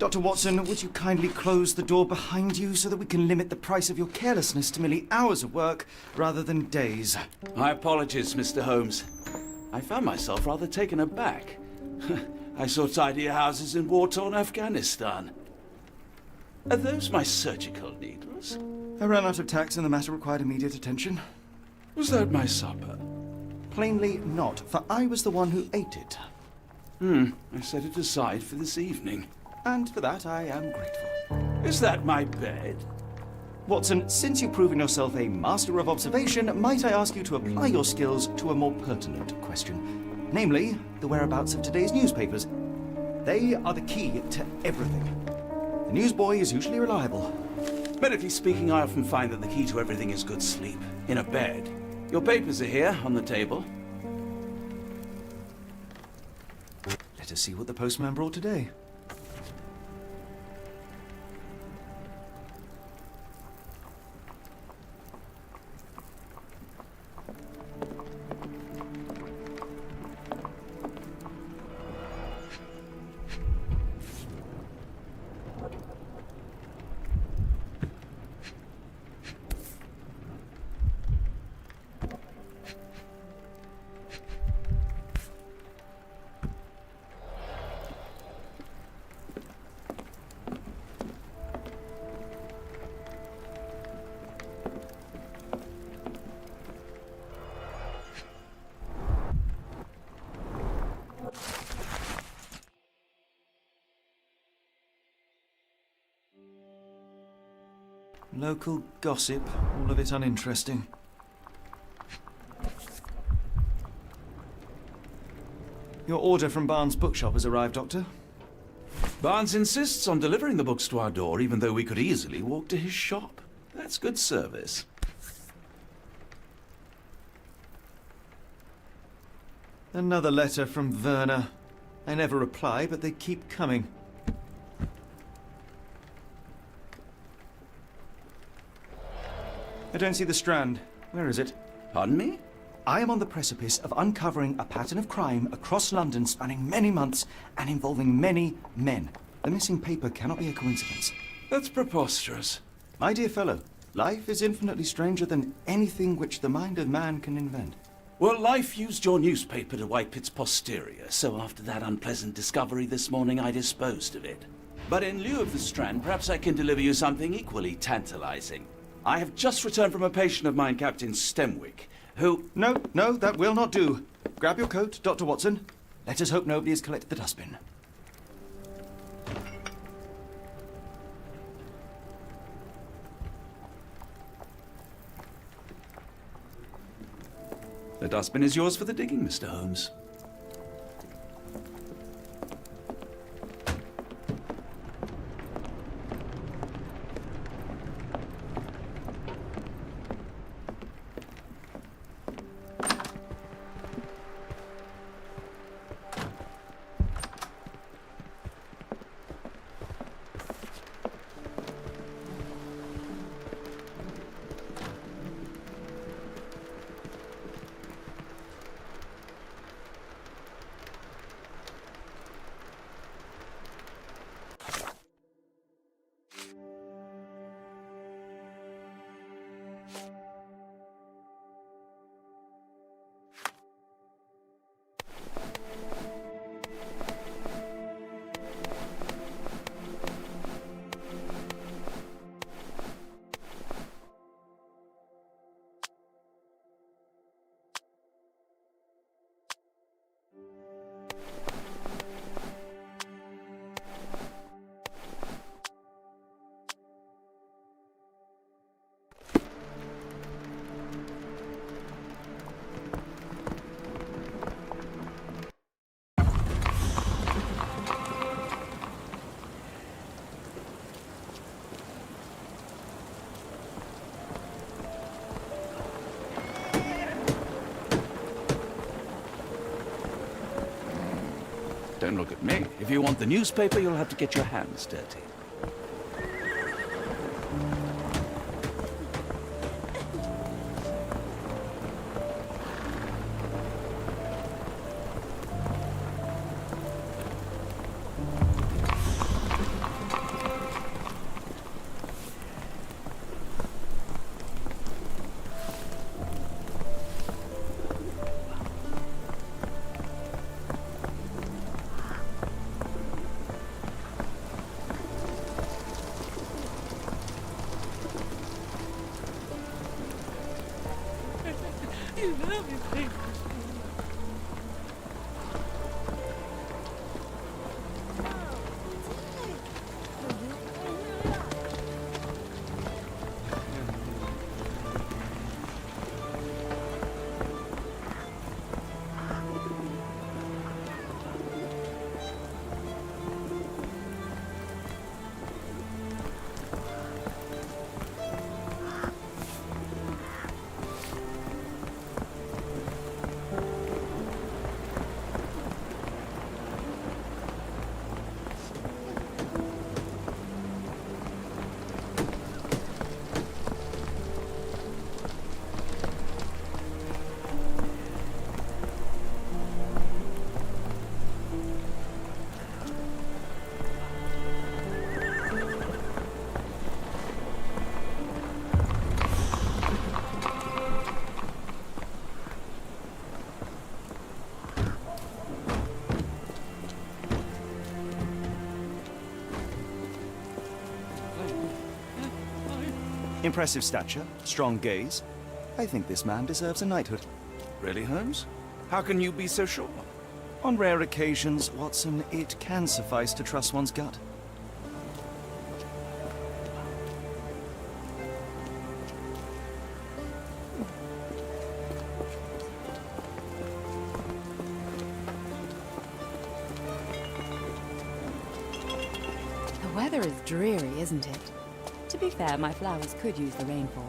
Dr. Watson, would you kindly close the door behind you so that we can limit the price of your carelessness to merely hours of work rather than days? My apologies, Mr. Holmes. I found myself rather taken aback. I saw tidier houses in war-torn Afghanistan. Are those my surgical needles? I ran out of tacks and the matter required immediate attention. Was that my supper? Plainly not, for I was the one who ate it. I set it aside for this evening. And for that I am grateful. Is that my bed? Watson, since you've proven yourself a master of observation, might I ask you to apply your skills to a more pertinent question? Namely, the whereabouts of today's newspapers. They are the key to everything. The newsboy is usually reliable. Medically speaking, I often find that the key to everything is good sleep. In a bed. Your papers are here, on the table. Let us see what the postman brought today. Local gossip, all of it uninteresting. Your order from Barnes' bookshop has arrived, Doctor. Barnes insists on delivering the books to our door, even though we could easily walk to his shop. That's good service. Another letter from Werner. I never reply, but they keep coming. I don't see the Strand. Where is it? Pardon me? I am on the precipice of uncovering a pattern of crime across London spanning many months and involving many men. The missing paper cannot be a coincidence. That's preposterous. My dear fellow, life is infinitely stranger than anything which the mind of man can invent. Well, life used your newspaper to wipe its posterior, so after that unpleasant discovery this morning, I disposed of it. But in lieu of the Strand, perhaps I can deliver you something equally tantalizing. I have just returned from a patient of mine, Captain Stemwick, who... No, that will not do. Grab your coat, Dr. Watson. Let us hope nobody has collected the dustbin. The dustbin is yours for the digging, Mr. Holmes. Don't look at me. If you want the newspaper, you'll have to get your hands dirty. Impressive stature, strong gaze. I think this man deserves a knighthood. Really, Holmes? How can you be so sure? On rare occasions, Watson, it can suffice to trust one's gut. The weather is dreary, isn't it? To be fair, my flowers could use the rainfall.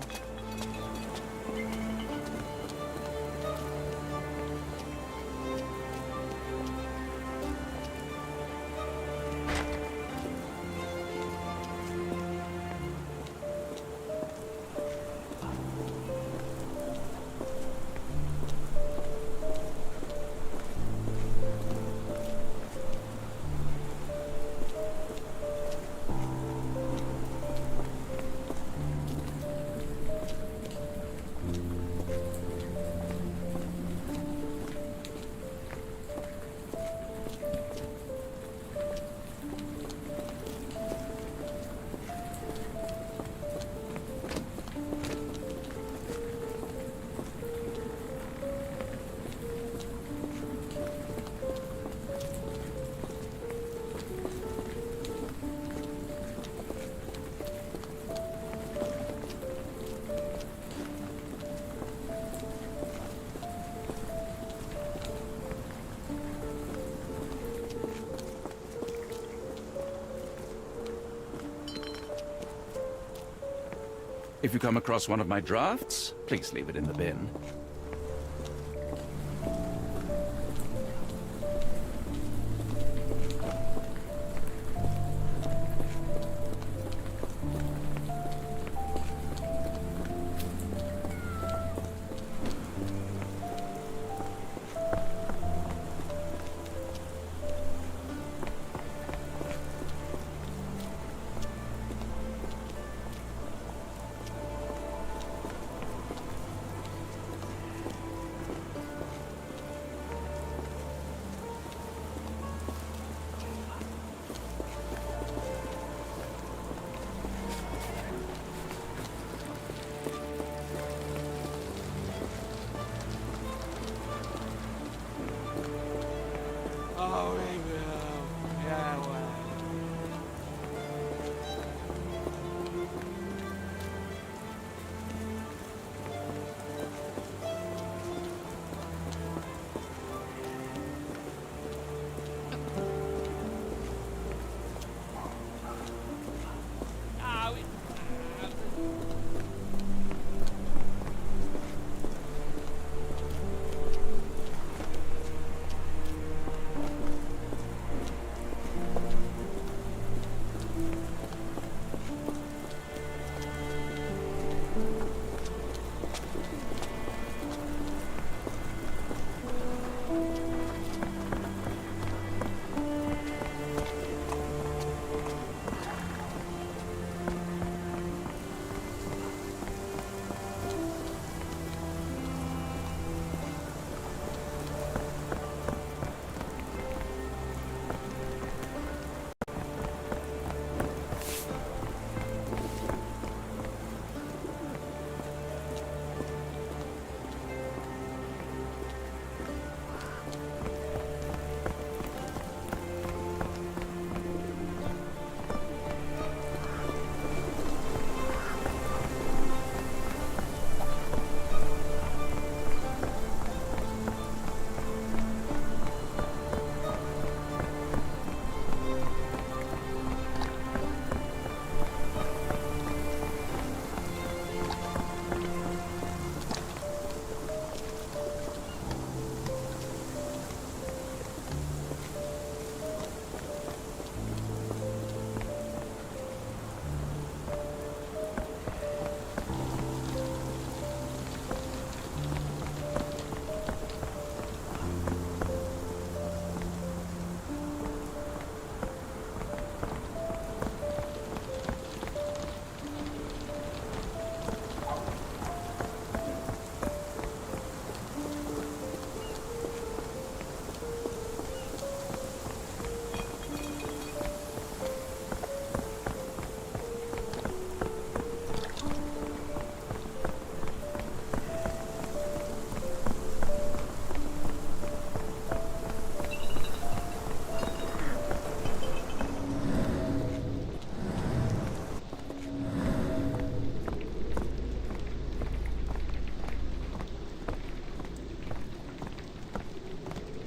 If you come across one of my drafts, please leave it in the bin.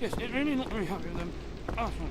Yes, it really not very happy with them. Awesome.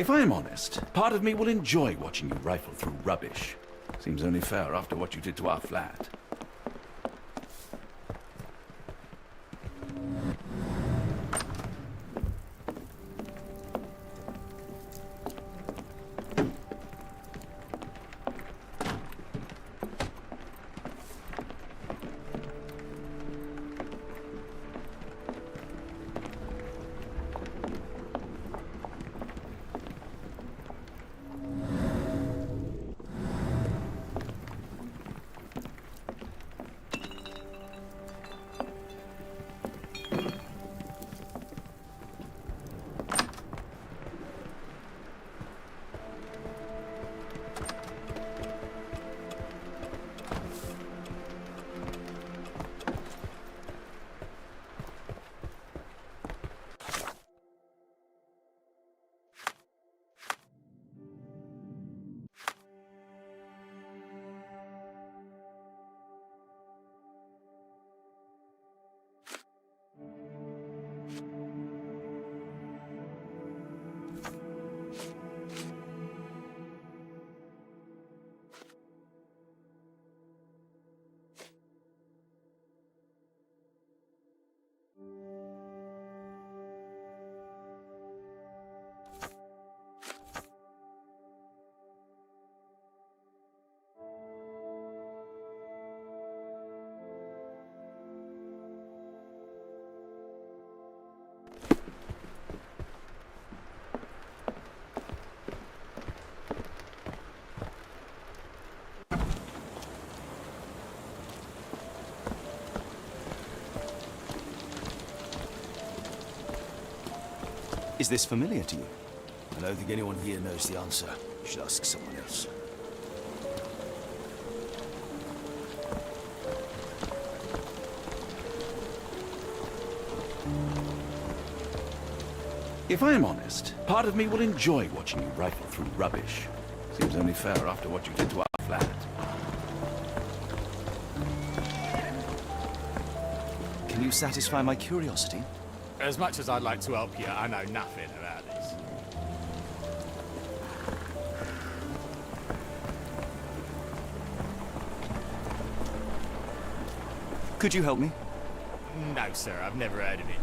If I'm honest, part of me will enjoy watching you rifle through rubbish. Seems only fair after what you did to our flat. Is this familiar to you? I don't think anyone here knows the answer. You should ask someone else. If I'm honest, part of me will enjoy watching you rifle through rubbish. Seems only fair after what you did to our flat. Can you satisfy my curiosity? As much as I'd like to help you, I know nothing about this. Could you help me? No, sir, I've never heard of it.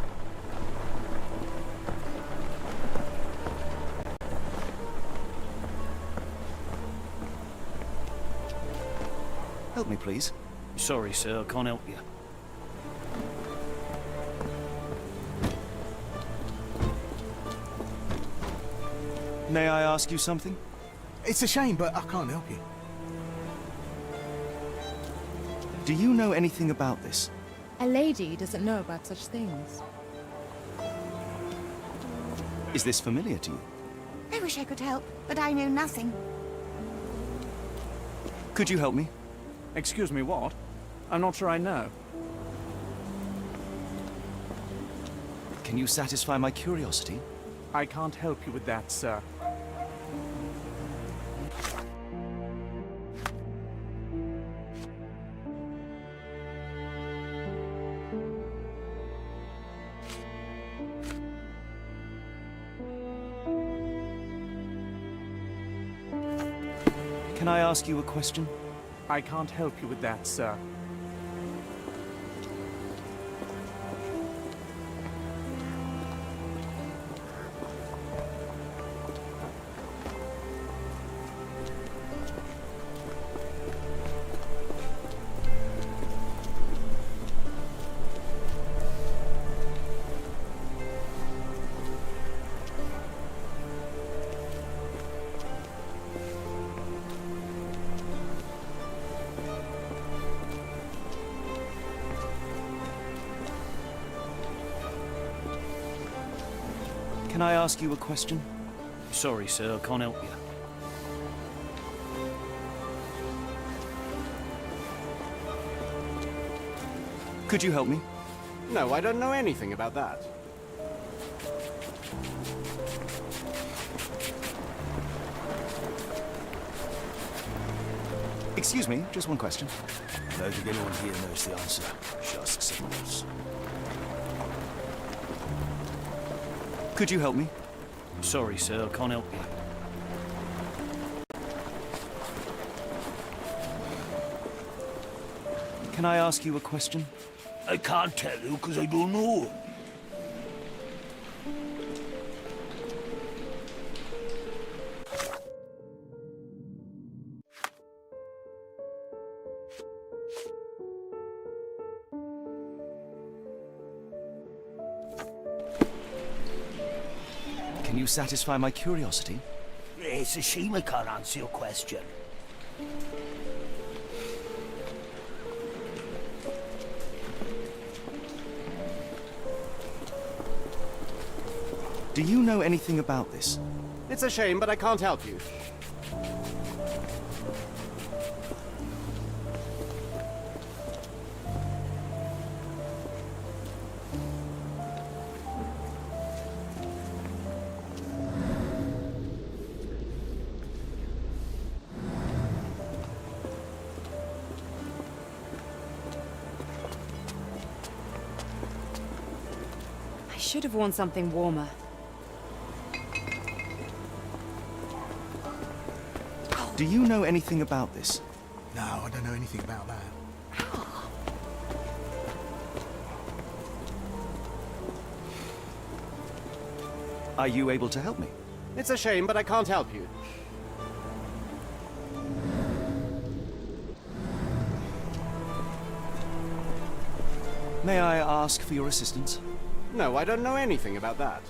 Help me, please. Sorry, sir, I can't help you. May I ask you something? It's a shame, but I can't help you. Do you know anything about this? A lady doesn't know about such things. Is this familiar to you? I wish I could help, but I know nothing. Could you help me? Excuse me, what? I'm not sure I know. Can you satisfy my curiosity? I can't help you with that, sir. Can Can I ask you a question? I can't help you with that, sir. Can I ask you a question? Sorry, sir, I can't help you. Could you help me? No, I don't know anything about that. Excuse me, just one question. I don't think anyone here knows the answer. Just someone else. Could you help me? Sorry, sir, I can't help you. Can I ask you a question? I can't tell you because I don't know. Can you satisfy my curiosity? It's a shame I can't answer your question. Do you know anything about this? It's a shame, but I can't help you. I should have worn something warmer. Do you know anything about this? No, I don't know anything about that. Are you able to help me? It's a shame, but I can't help you. May I ask for your assistance? No, I don't know anything about that.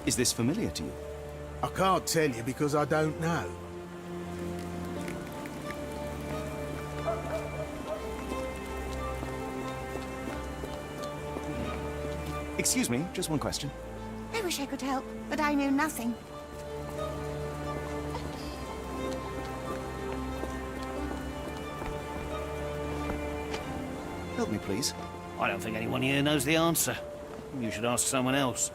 Is this familiar to you? I can't tell you because I don't know. Excuse me, just one question. I wish I could help, but I know nothing. Help me, please. I don't think anyone here knows the answer. You should ask someone else.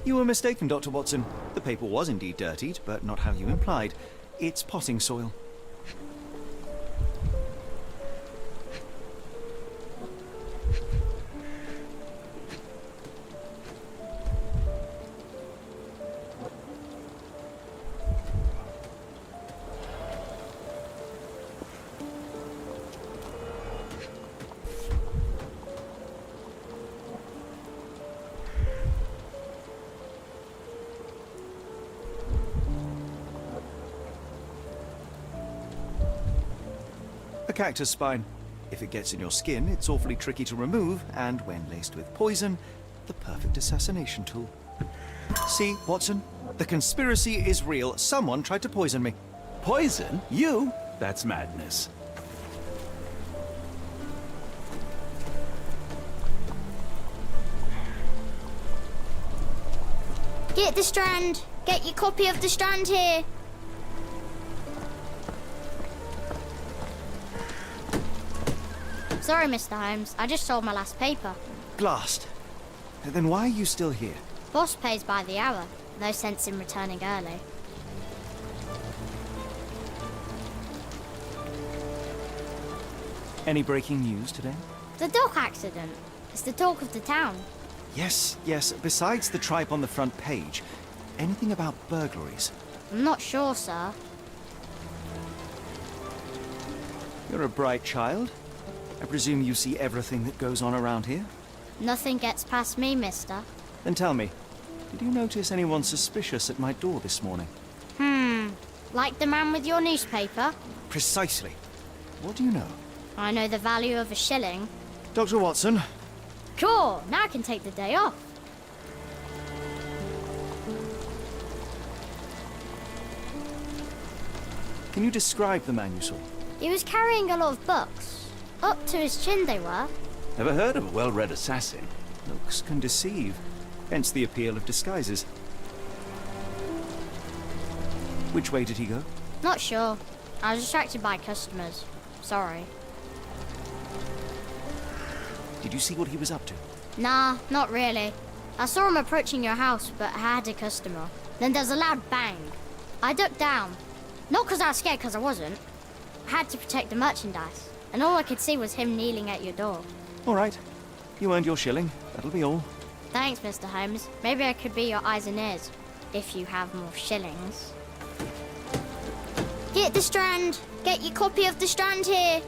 You were mistaken, Dr. Watson. The paper was indeed dirtied, but not how you implied. It's potting soil. A cactus spine. If it gets in your skin, it's awfully tricky to remove, and when laced with poison, the perfect assassination tool. See, Watson? The conspiracy is real. Someone tried to poison me. Poison? You? That's madness. Get the Strand! Get your copy of the Strand here! Sorry, Mr. Holmes. I just sold my last paper. Blast. Then why are you still here? Boss pays by the hour. No sense in returning early. Any breaking news today? The dock accident. It's the talk of the town. Yes. Besides the tripe on the front page, anything about burglaries? I'm not sure, sir. You're a bright child. I presume you see everything that goes on around here? Nothing gets past me, mister. Then tell me, did you notice anyone suspicious at my door this morning? Like the man with your newspaper? Precisely. What do you know? I know the value of a shilling. Dr. Watson? Cool, now I can take the day off. Can you describe the man you saw? He was carrying a lot of books. Up to his chin they were. Never heard of a well-read assassin. Looks can deceive. Hence the appeal of disguises. Which way did he go? Not sure. I was distracted by customers. Sorry. Did you see what he was up to? Nah, not really. I saw him approaching your house, but I had a customer. Then there's a loud bang. I ducked down. Not because I was scared, because I wasn't. I had to protect the merchandise. And all I could see was him kneeling at your door. All right. You earned your shilling. That'll be all. Thanks, Mr. Holmes. Maybe I could be your eyes and ears, if you have more shillings. Get the Strand! Get your copy of the Strand here!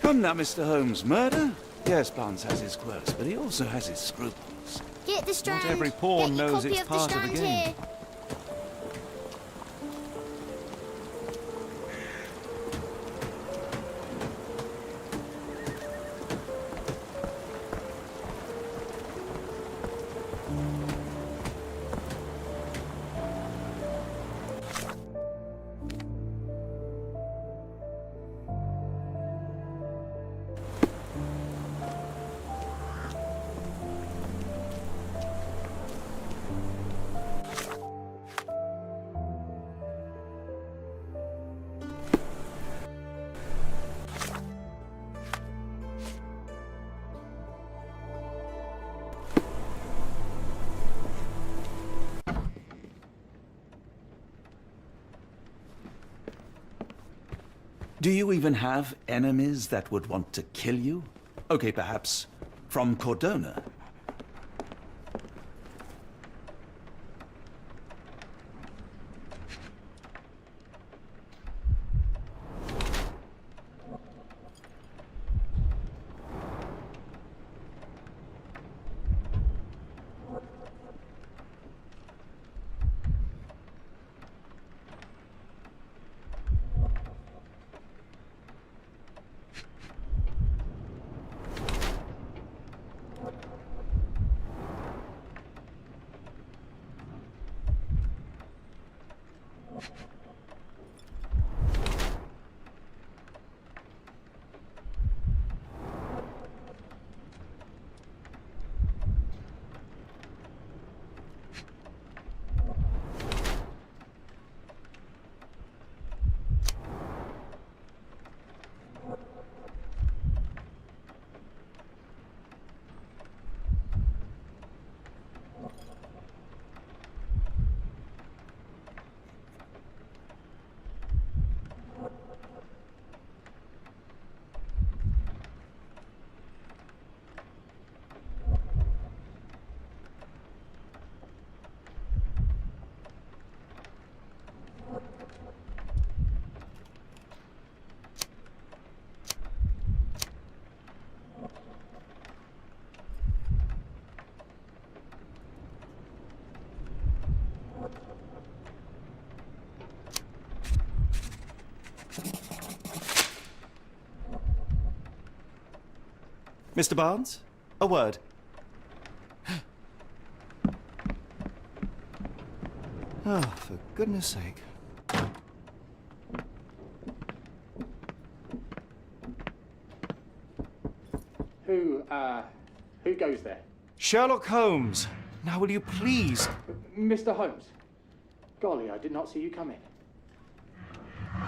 Come now, Mr. Holmes. Murder? Yes, Barnes has his quirks, but he also has his scruples. Get the Strand! Not every pawn Get your knows copy it's of part of the Strand game. here! Do you even have enemies that would want to kill you? Okay, perhaps from Cordona. Mr. Barnes, a word. Oh, for goodness sake. Who goes there? Sherlock Holmes. Now will you please... Mr. Holmes. Golly, I did not see you come in.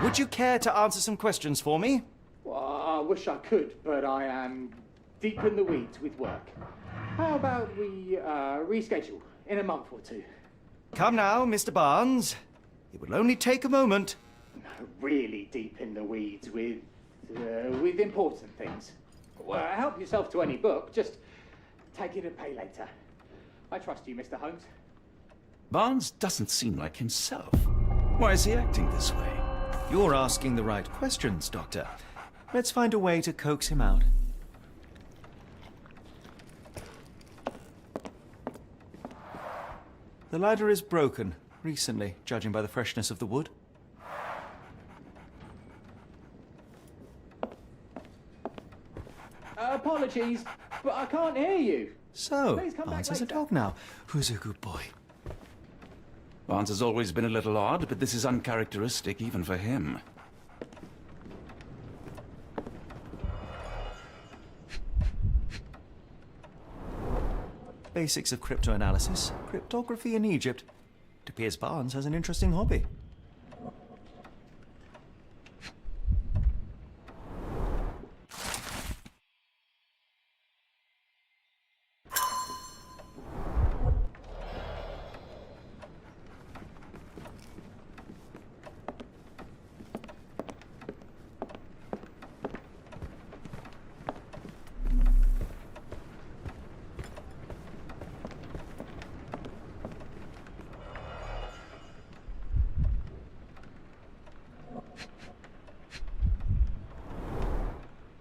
Would you care to answer some questions for me? Well, I wish I could, but I am deep in the weeds with work. How about we reschedule in a month or two? Come now, Mr. Barnes. It will only take a moment. No, really deep in the weeds with important things. Well, help yourself to any book, just take it and pay later. I trust you, Mr. Holmes. Barnes doesn't seem like himself. Why is he acting this way? You're asking the right questions, Doctor. Let's find a way to coax him out. The ladder is broken, recently, judging by the freshness of the wood. Apologies, but I can't hear you. So, Please come back Barnes has a later. dog now. Who's a good boy? Barnes has always been a little odd, but this is uncharacteristic even for him. Basics of cryptoanalysis, cryptography in Egypt. It appears Barnes has an interesting hobby.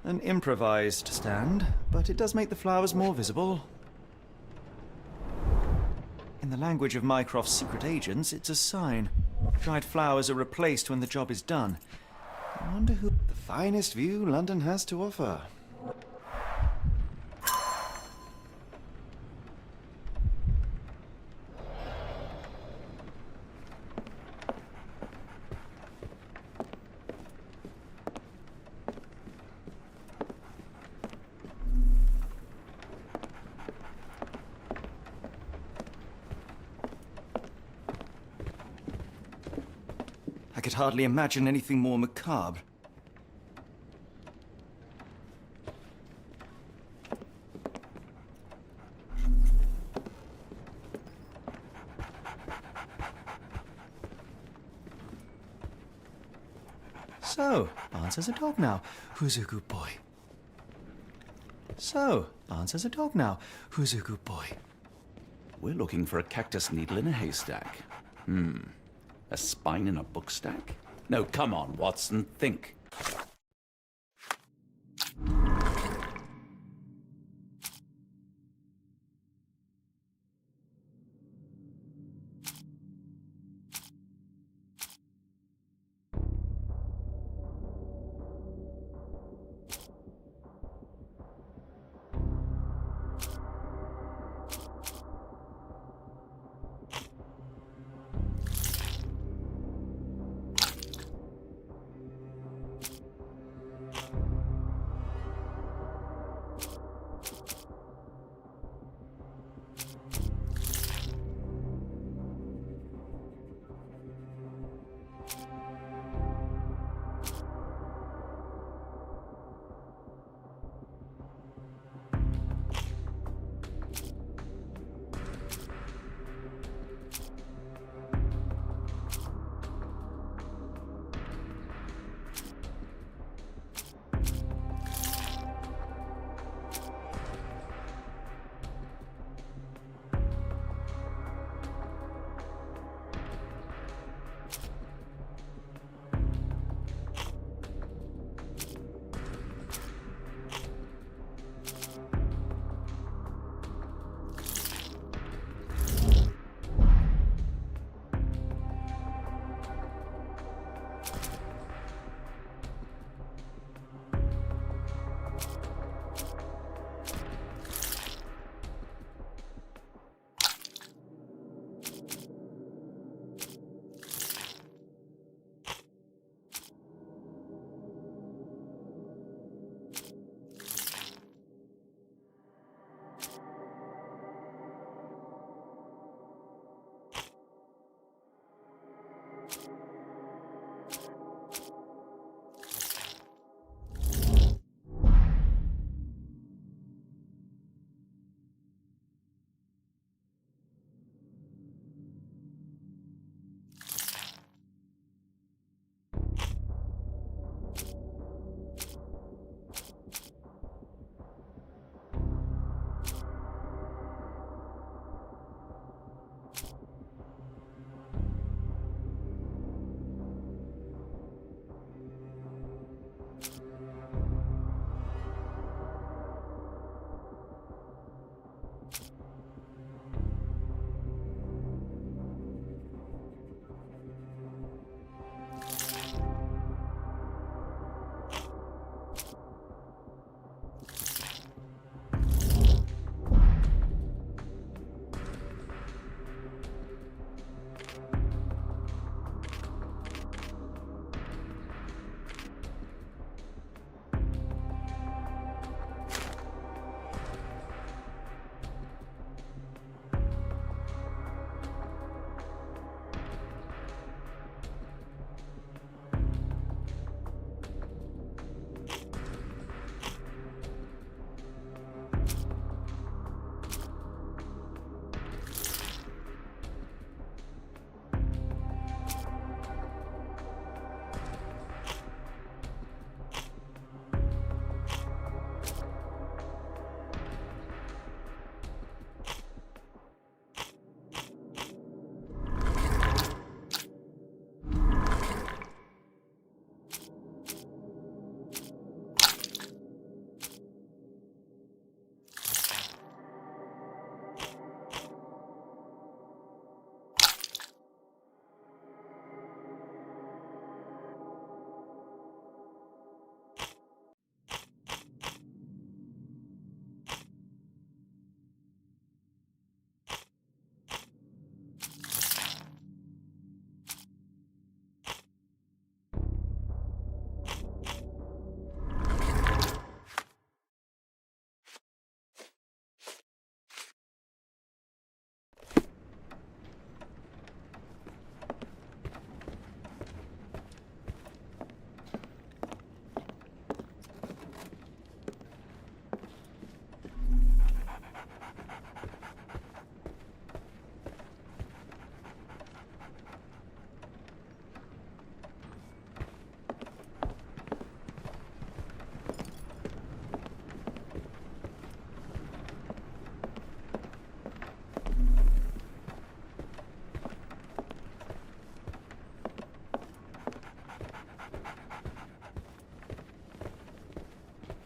An improvised stand, but it does make the flowers more visible. In the language of Mycroft's secret agents, it's a sign. Dried flowers are replaced when the job is done. I wonder who... The finest view London has to offer. I could hardly imagine anything more macabre. So, Barnes has a dog now. Who's a good boy? So, Barnes has a dog now. Who's a good boy? We're looking for a cactus needle in a haystack. A spine in a book stack? No, come on, Watson, think.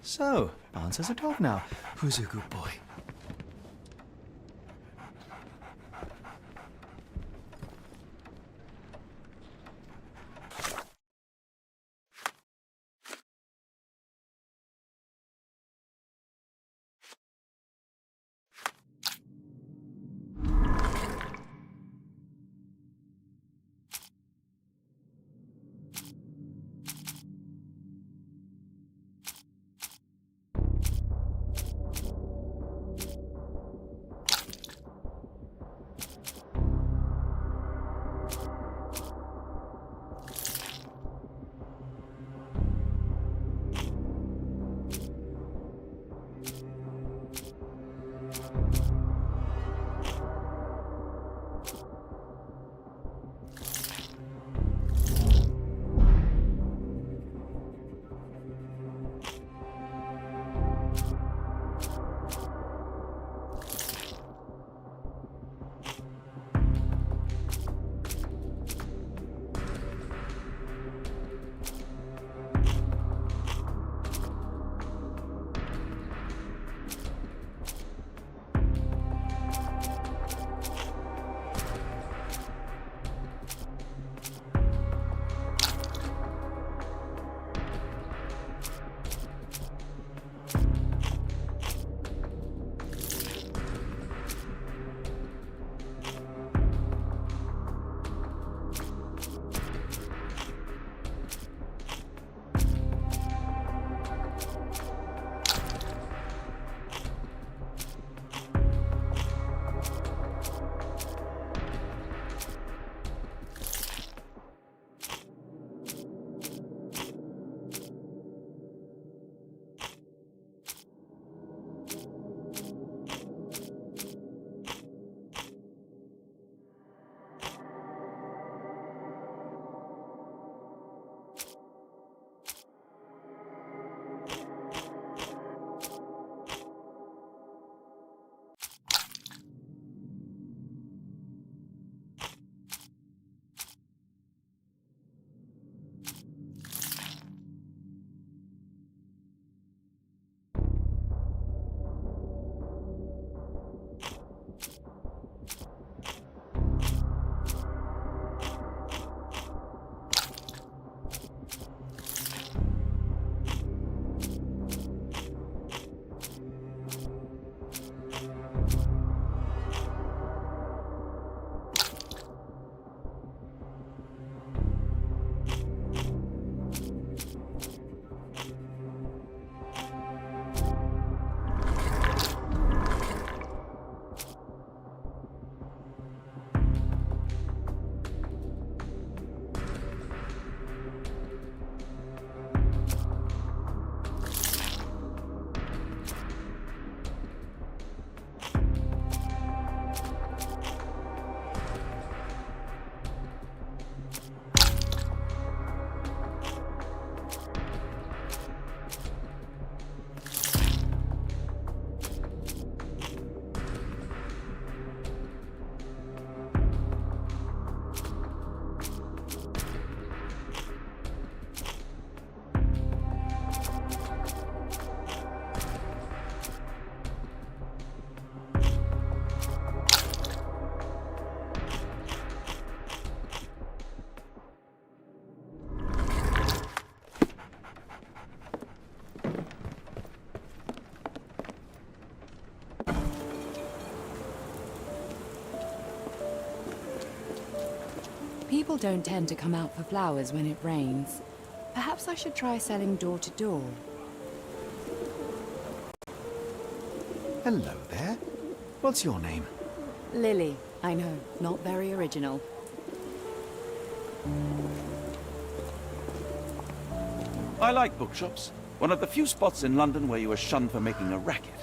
So, Barnes has a dog now. Who's a good boy? People don't tend to come out for flowers when it rains. Perhaps I should try selling door to door. Hello there. What's your name? Lily. I know, not very original. I like bookshops. One of the few spots in London where you are shunned for making a racket.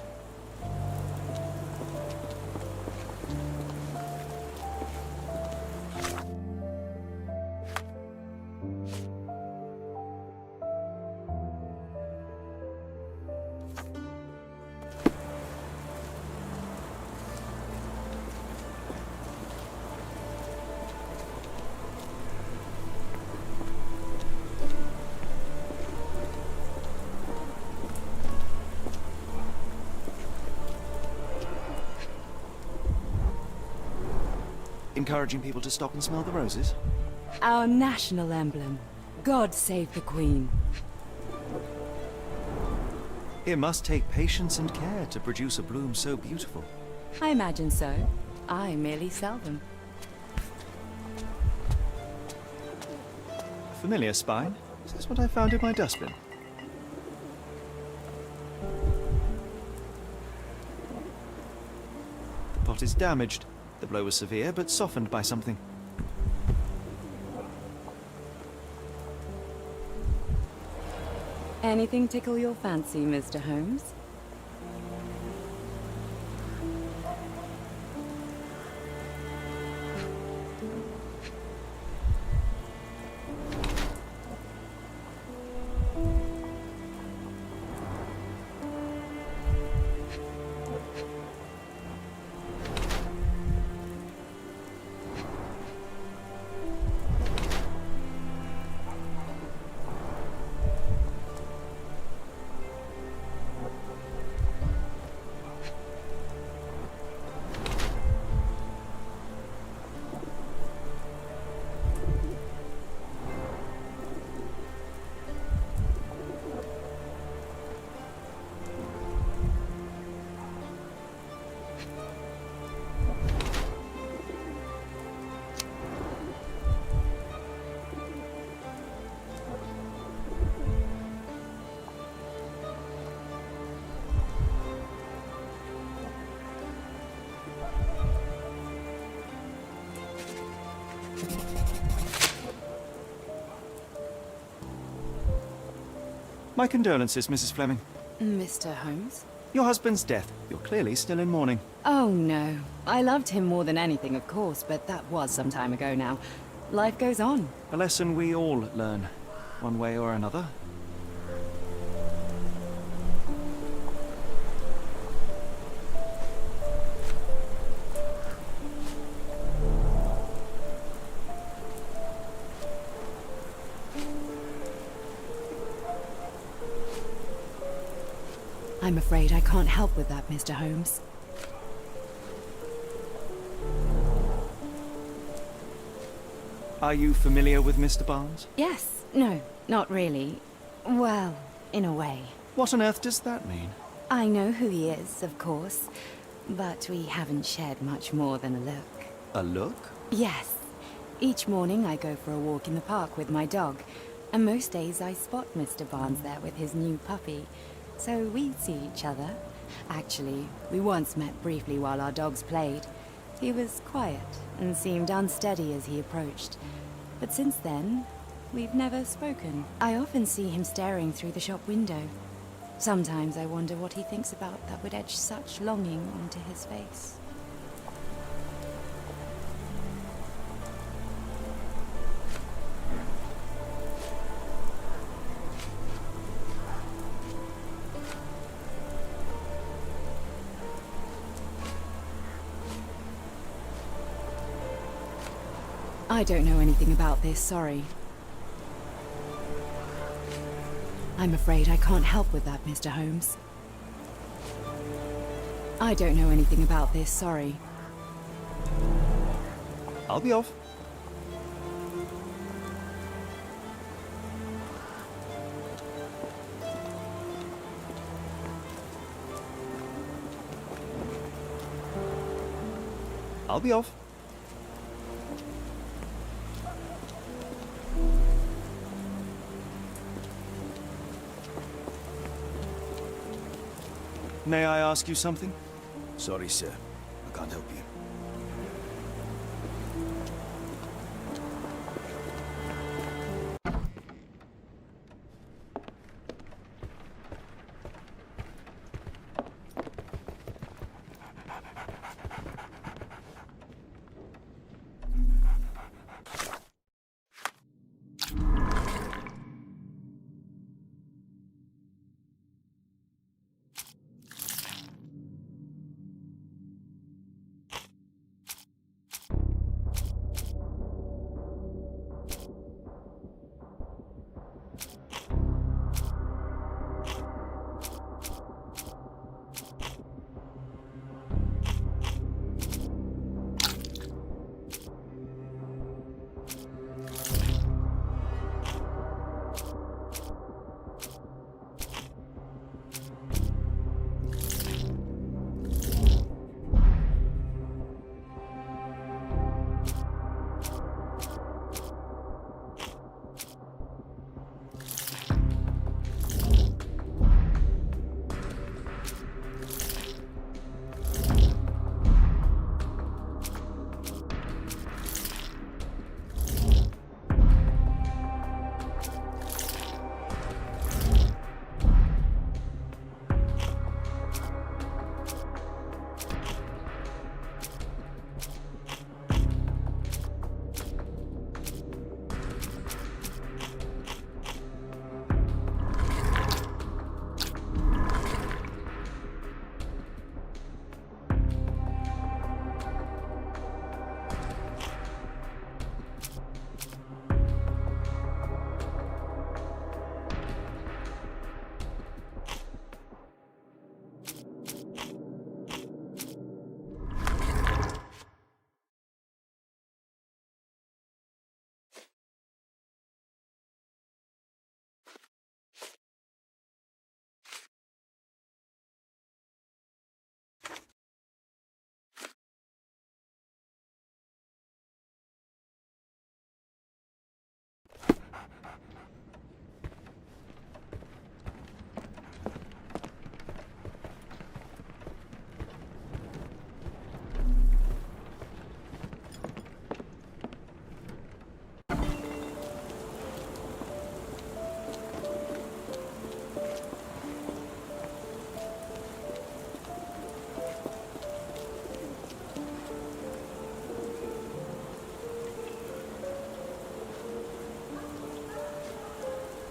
Encouraging people to stop and smell the roses? Our national emblem. God save the Queen. It must take patience and care to produce a bloom so beautiful. I imagine so. I merely sell them. Familiar spine? Is this what I found in my dustbin? The pot is damaged. The blow was severe, but softened by something. Anything tickle your fancy, Mr. Holmes? My condolences, Mrs. Fleming. Mr. Holmes? Your husband's death. You're clearly still in mourning. Oh, no. I loved him more than anything, of course, but that was some time ago now. Life goes on. A lesson we all learn, one way or another. I'm afraid I can't help with that, Mr. Holmes. Are you familiar with Mr. Barnes? Yes. No, not really. Well, in a way. What on earth does that mean? I know who he is, of course, but we haven't shared much more than a look. A look? Yes. Each morning I go for a walk in the park with my dog, and most days I spot Mr. Barnes there with his new puppy. So we see each other. Actually, we once met briefly while our dogs played. He was quiet and seemed unsteady as he approached. But since then, we've never spoken. I often see him staring through the shop window. Sometimes I wonder what he thinks about that would etch such longing onto his face. I don't know anything about this, sorry. I'm afraid I can't help with that, Mr. Holmes. I don't know anything about this, sorry. I'll be off. I'll be off. May I ask you something? Sorry, sir. I can't help you.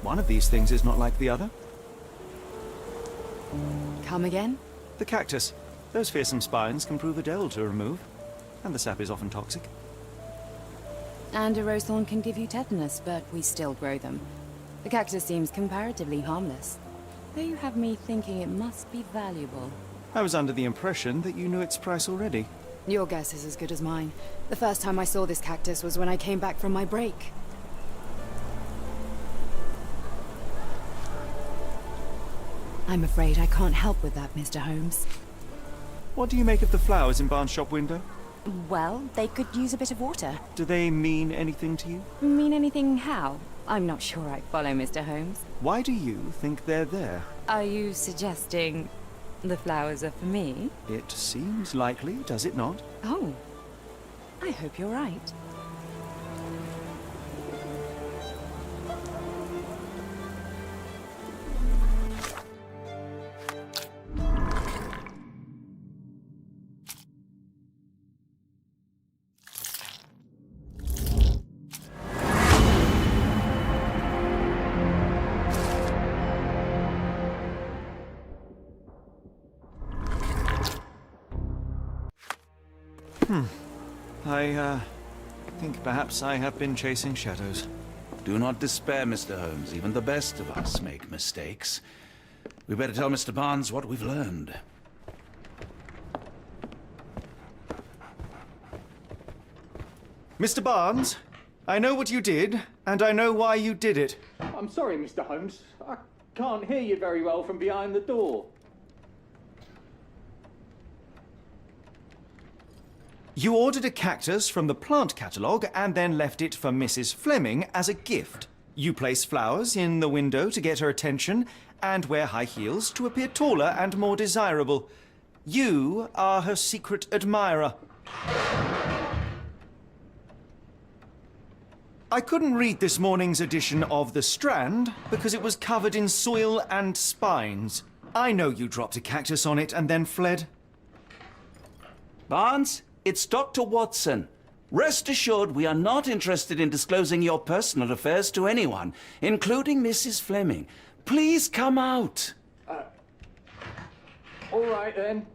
One of these things is not like the other. Come again? The cactus. Those fearsome spines can prove a dell to remove, and the sap is often toxic. And a rose thorn can give you tetanus, but we still grow them. The cactus seems comparatively harmless, though you have me thinking it must be valuable. I was under the impression that you knew its price already. Your guess is as good as mine. The first time I saw this cactus was when I came back from my break. I'm afraid I can't help with that, Mr. Holmes. What do you make of the flowers in Barnes' shop window? Well, they could use a bit of water. Do they mean anything to you? Mean anything how? I'm not sure I follow, Mr. Holmes. Why do you think they're there? Are you suggesting the flowers are for me? It seems likely, does it not? Oh, I hope you're right. I think perhaps I have been chasing shadows. Do not despair, Mr. Holmes. Even the best of us make mistakes. We better tell Mr. Barnes what we've learned. Mr. Barnes, I know what you did, and I know why you did it. I'm sorry, Mr. Holmes. I can't hear you very well from behind the door. You ordered a cactus from the plant catalogue and then left it for Mrs. Fleming as a gift. You place flowers in the window to get her attention and wear high heels to appear taller and more desirable. You are her secret admirer. I couldn't read this morning's edition of The Strand because it was covered in soil and spines. I know you dropped a cactus on it and then fled. Barnes, it's Dr. Watson. Rest assured we are not interested in disclosing your personal affairs to anyone, including Mrs. Fleming. Please come out. All right, then.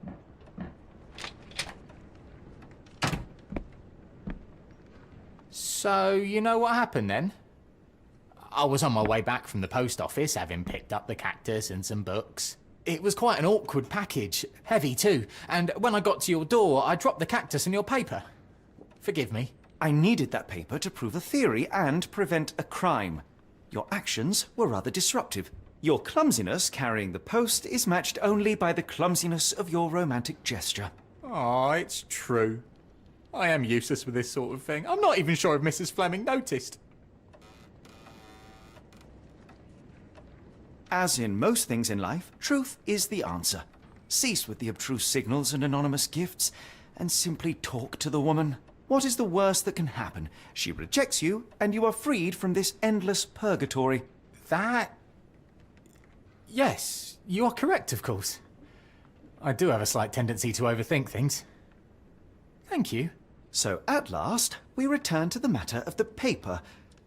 So, you know what happened then? I was on my way back from the post office, having picked up the cactus and some books. It was quite an awkward package, heavy too, and when I got to your door, I dropped the cactus in your paper. Forgive me. I needed that paper to prove a theory and prevent a crime. Your actions were rather disruptive. Your clumsiness carrying the post is matched only by the clumsiness of your romantic gesture. Oh, it's true. I am useless with this sort of thing. I'm not even sure if Mrs. Fleming noticed. As in most things in life, truth is the answer. Cease with the abstruse signals and anonymous gifts, and simply talk to the woman. What is the worst that can happen? She rejects you, and you are freed from this endless purgatory. That... Yes, you are correct, of course. I do have a slight tendency to overthink things. Thank you. So, at last, we return to the matter of the paper.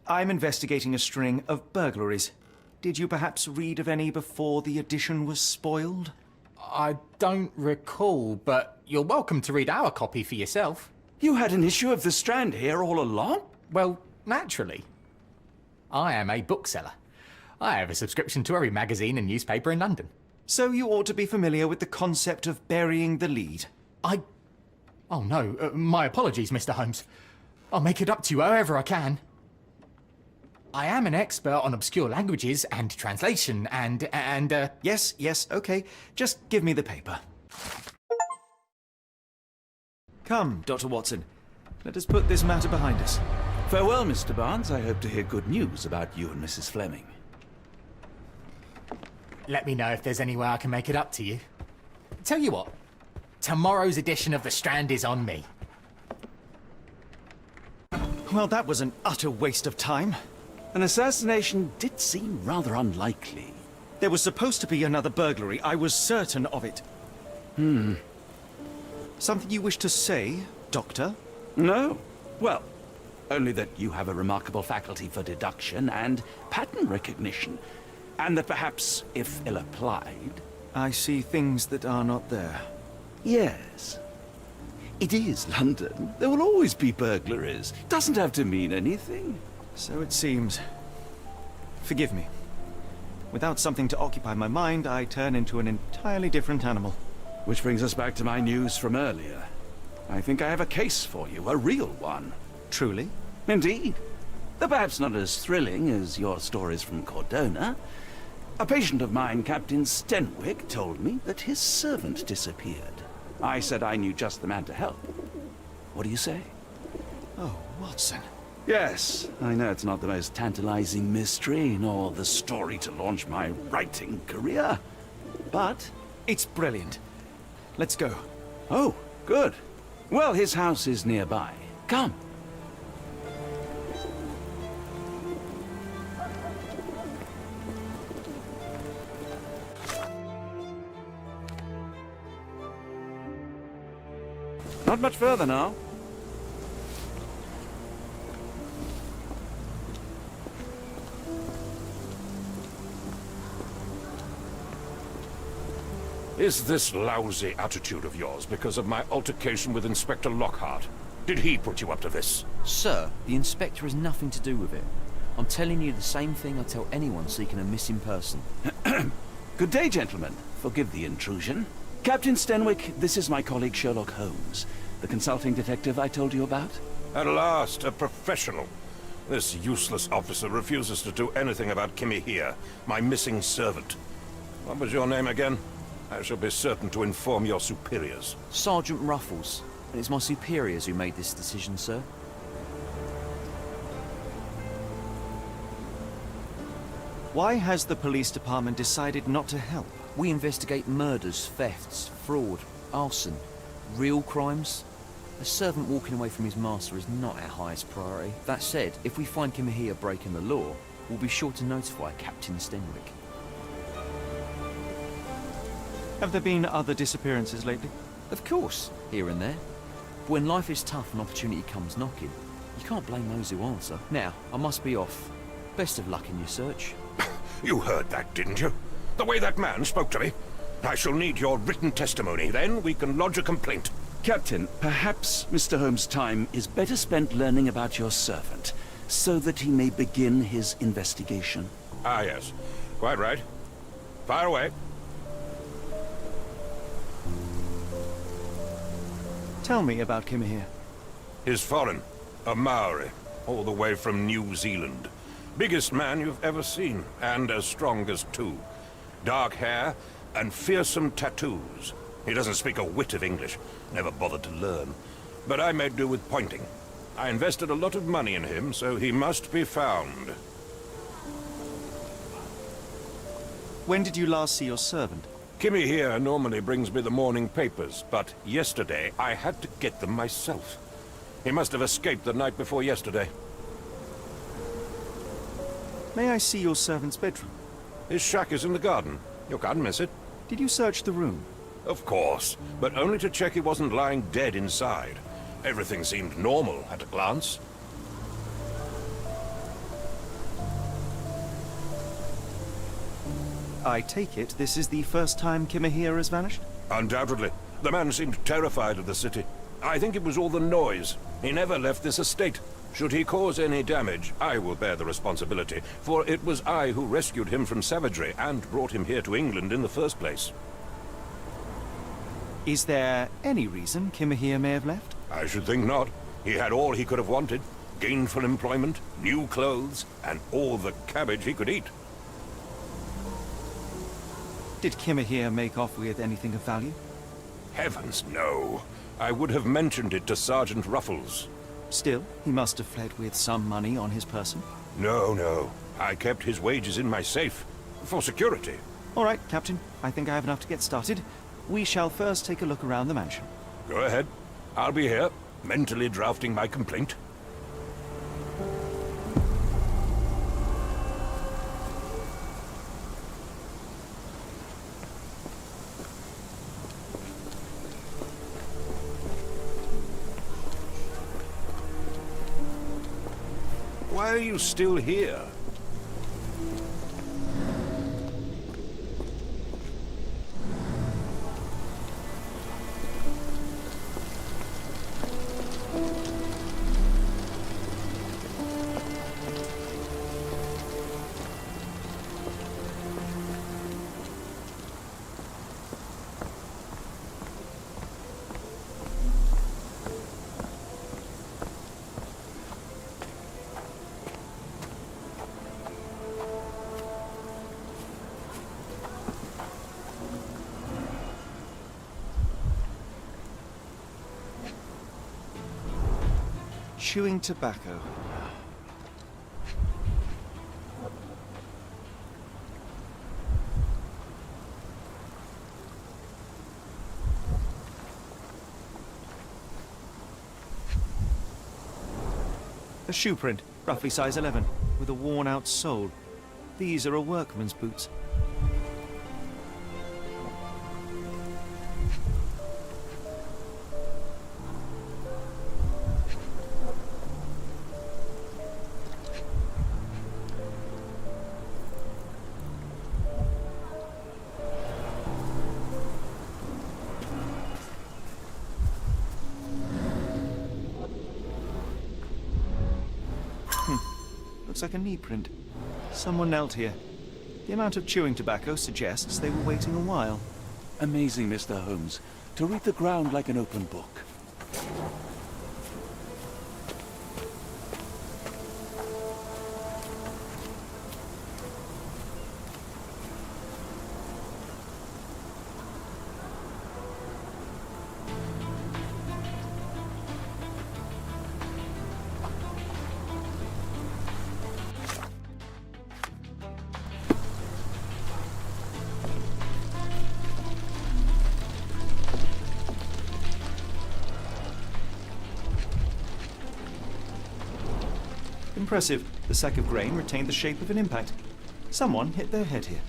I'm investigating a string of burglaries. Did you perhaps read of any before the edition was spoiled? I don't recall, but you're welcome to read our copy for yourself. You had an issue of The Strand here all along? Well, naturally. I am a bookseller. I have a subscription to every magazine and newspaper in London. So you ought to be familiar with the concept of burying the lead. Oh no, my apologies, Mr. Holmes. I'll make it up to you however I can. I am an expert on obscure languages and translation and Yes, okay. Just give me the paper. Come, Dr. Watson. Let us put this matter behind us. Farewell, Mr. Barnes. I hope to hear good news about you and Mrs. Fleming. Let me know if there's any way I can make it up to you. Tell you what, tomorrow's edition of The Strand is on me. Well, that was an utter waste of time. An assassination did seem rather unlikely. There was supposed to be another burglary. I was certain of it. Something you wish to say, Doctor? No? Well, Only that you have a remarkable faculty for deduction and pattern recognition. And that perhaps, if ill-applied... I see things that are not there. Yes. It is London. There will always be burglaries. Doesn't have to mean anything. So it seems. Forgive me. Without something to occupy my mind, I turn into an entirely different animal. Which brings us back to my news from earlier. I think I have a case for you, a real one. Truly? Indeed. Though perhaps not as thrilling as your stories from Cordona. A patient of mine, Captain Stenwick, told me that his servant disappeared. I said I knew just the man to help. What do you say? Oh, Watson. Yes, I know it's not the most tantalizing mystery, nor the story to launch my writing career. But... it's brilliant. Let's go. Oh, good. Well, his house is nearby. Come. Not much further now. Is this lousy attitude of yours because of my altercation with Inspector Lockhart? Did he put you up to this? Sir, the inspector has nothing to do with it. I'm telling you the same thing I tell anyone seeking a missing person. Good day, gentlemen. Forgive the intrusion. Captain Stenwick, this is my colleague Sherlock Holmes, the consulting detective I told you about. At last, a professional. This useless officer refuses to do anything about Kimmy here, my missing servant. What was your name again? I shall be certain to inform your superiors. Sergeant Ruffles. And it's my superiors who made this decision, sir. Why has the police department decided not to help? We investigate murders, thefts, fraud, arson, real crimes. A servant walking away from his master is not our highest priority. That said, if we find Kimahia breaking the law, we'll be sure to notify Captain Stenwick. Have there been other disappearances lately? Of course, here and there. But when life is tough and opportunity comes knocking, you can't blame those who answer. Now, I must be off. Best of luck in your search. You heard that, didn't you? The way that man spoke to me. I shall need your written testimony. Then we can lodge a complaint. Captain, perhaps Mr. Holmes' time is better spent learning about your servant, so that he may begin his investigation. Ah, yes. Quite right. Fire away. Tell me about Kimahia. He's foreign. A Maori. All the way from New Zealand. Biggest man you've ever seen, and as strong as two. Dark hair and fearsome tattoos. He doesn't speak a whit of English. Never bothered to learn. But I made do with pointing. I invested a lot of money in him, so he must be found. When did you last see your servant? Kimmy here normally brings me the morning papers, but yesterday I had to get them myself. He must have escaped the night before yesterday. May I see your servant's bedroom? His shack is in the garden. You can't miss it. Did you search the room? Of course, but only to check he wasn't lying dead inside. Everything seemed normal at a glance. I take it this is the first time Kimahia has vanished? Undoubtedly. The man seemed terrified of the city. I think it was all the noise. He never left this estate. Should he cause any damage, I will bear the responsibility, for it was I who rescued him from savagery and brought him here to England in the first place. Is there any reason Kimahia may have left? I should think not. He had all he could have wanted. Gainful employment, new clothes, and all the cabbage he could eat. Did Kimahia make off with anything of value? Heavens, no. I would have mentioned it to Sergeant Ruffles. Still, he must have fled with some money on his person. No. I kept his wages in my safe. For security. All right, Captain. I think I have enough to get started. We shall first take a look around the mansion. Go ahead. I'll be here, mentally drafting my complaint. Why are you still here? Chewing tobacco. A shoe print, roughly size 11, with a worn-out sole. These are a workman's boots. Looks like a knee print. Someone knelt here. The amount of chewing tobacco suggests they were waiting a while. Amazing, Mr. Holmes. To read the ground like an open book. Impressive. The sack of grain retained the shape of an impact. Someone hit their head here.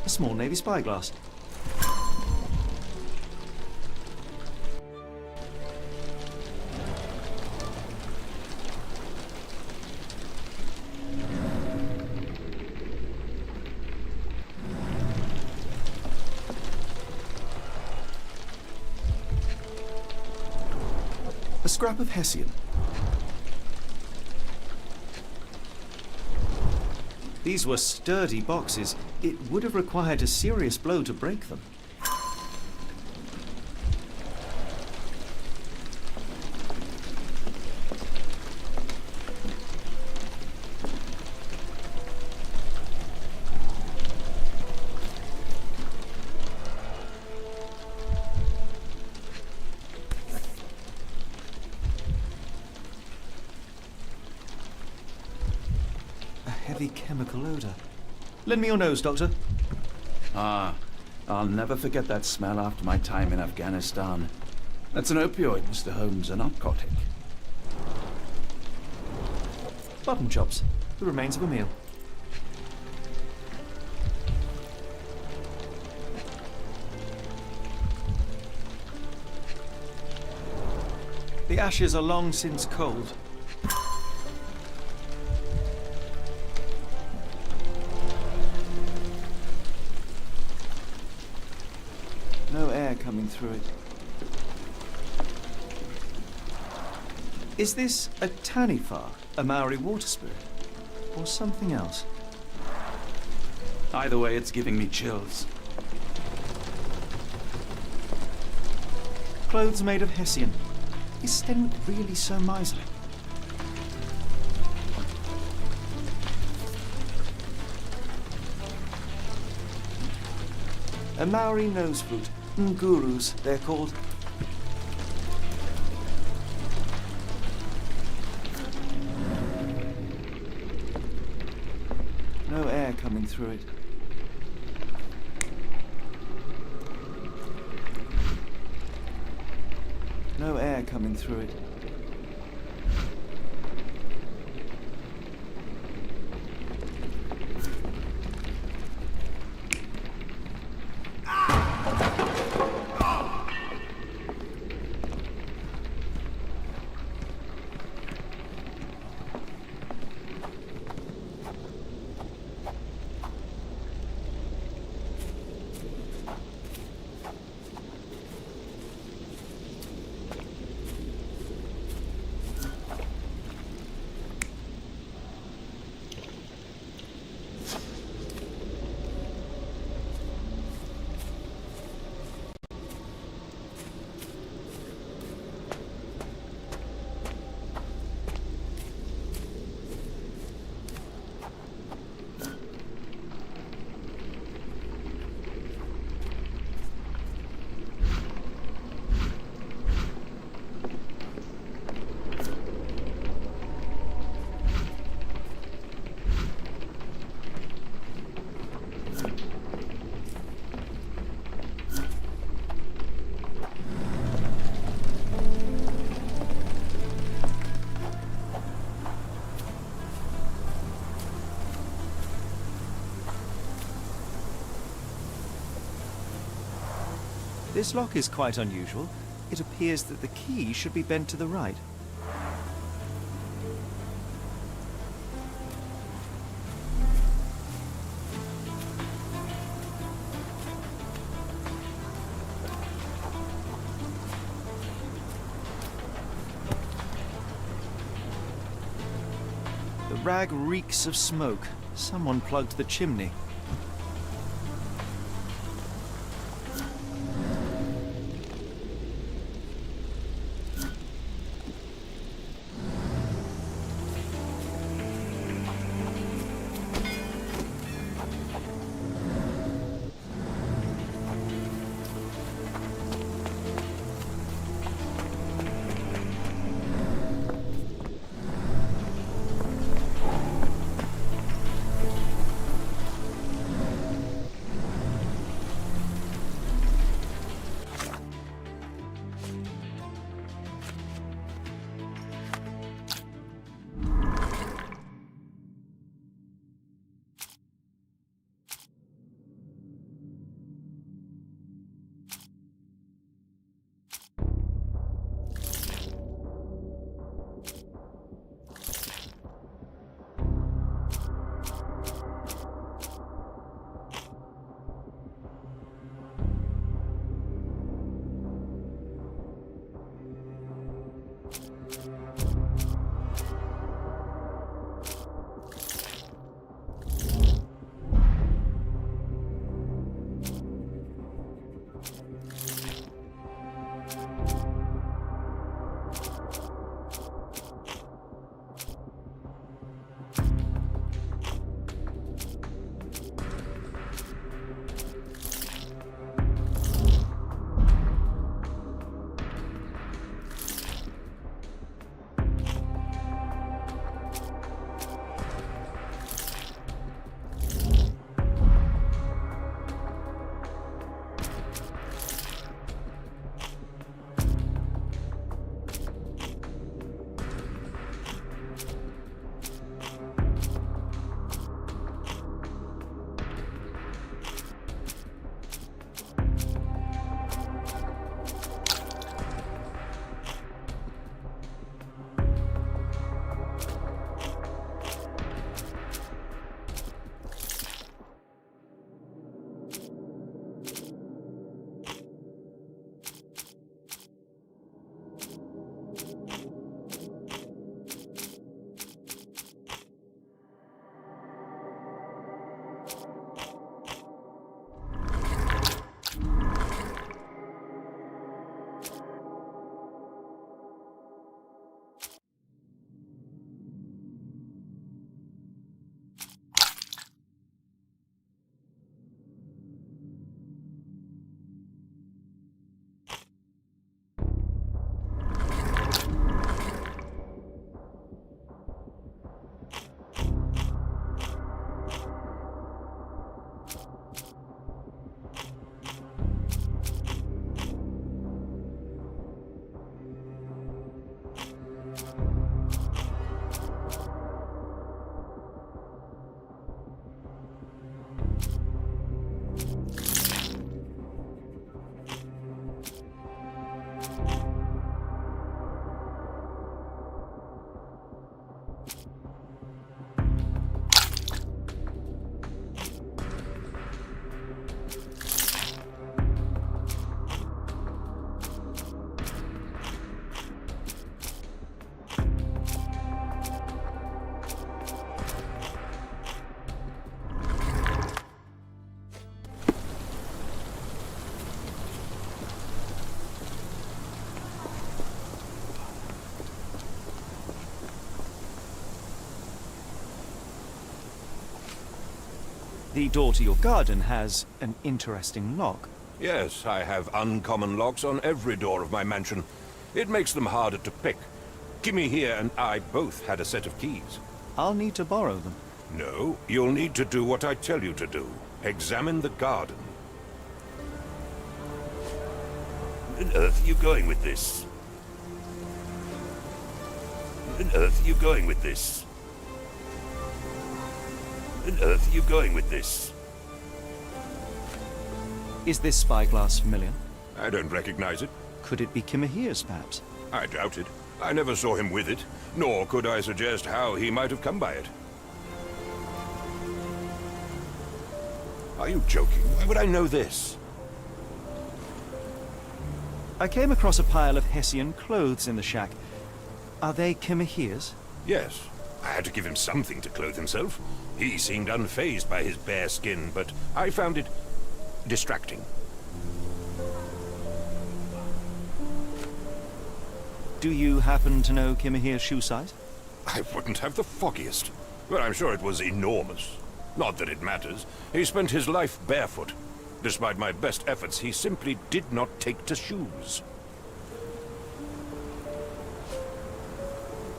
Small navy spyglass. A scrap of Hessian. These were sturdy boxes. It would have required a serious blow to break them. A heavy chemical odor. Lend me your nose, Doctor. Ah, I'll never forget that smell after my time in Afghanistan. That's an opioid, Mr. Holmes, a narcotic. Button chops, the remains of a meal. The ashes are long since cold. No air coming through it. Is this a tanifar, a Maori water spirit, or something else? Either way, it's giving me chills. Clothes made of Hessian. Is Stenwick really so miserly? A Maori nose flute. Ngurus, they're called. through it. No air coming through it. This lock is quite unusual. It appears that the key should be bent to the right. The rag reeks of smoke. Someone plugged the chimney. The door to your garden has an interesting lock. Yes, I have uncommon locks on every door of my mansion. It makes them harder to pick. Kimmy here and I both had a set of keys. I'll need to borrow them. No, you'll need to do what I tell you to do. Examine the garden. Where on earth are you going with this? Where on earth are you going with this? Where on earth are you going with this? Is this spyglass familiar? I don't recognize it. Could it be Kimahir's, perhaps? I doubt it. I never saw him with it, nor could I suggest how he might have come by it. Are you joking? Why would I know this? I came across a pile of Hessian clothes in the shack. Are they Kimahir's? Yes. I had to give him something to clothe himself. He seemed unfazed by his bare skin, but I found it distracting. Do you happen to know Kimahir's shoe size? I wouldn't have the foggiest. But I'm sure it was enormous. Not that it matters. He spent his life barefoot. Despite my best efforts, he simply did not take to shoes.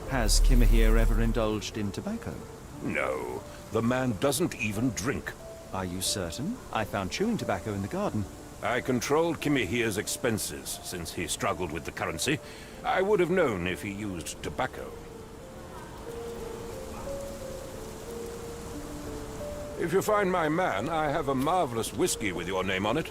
Has Kimahir ever indulged in tobacco? No. The man doesn't even drink. Are you certain? I found chewing tobacco in the garden. I controlled Kimahir's expenses since he struggled with the currency. I would have known if he used tobacco. If you find my man, I have a marvelous whiskey with your name on it.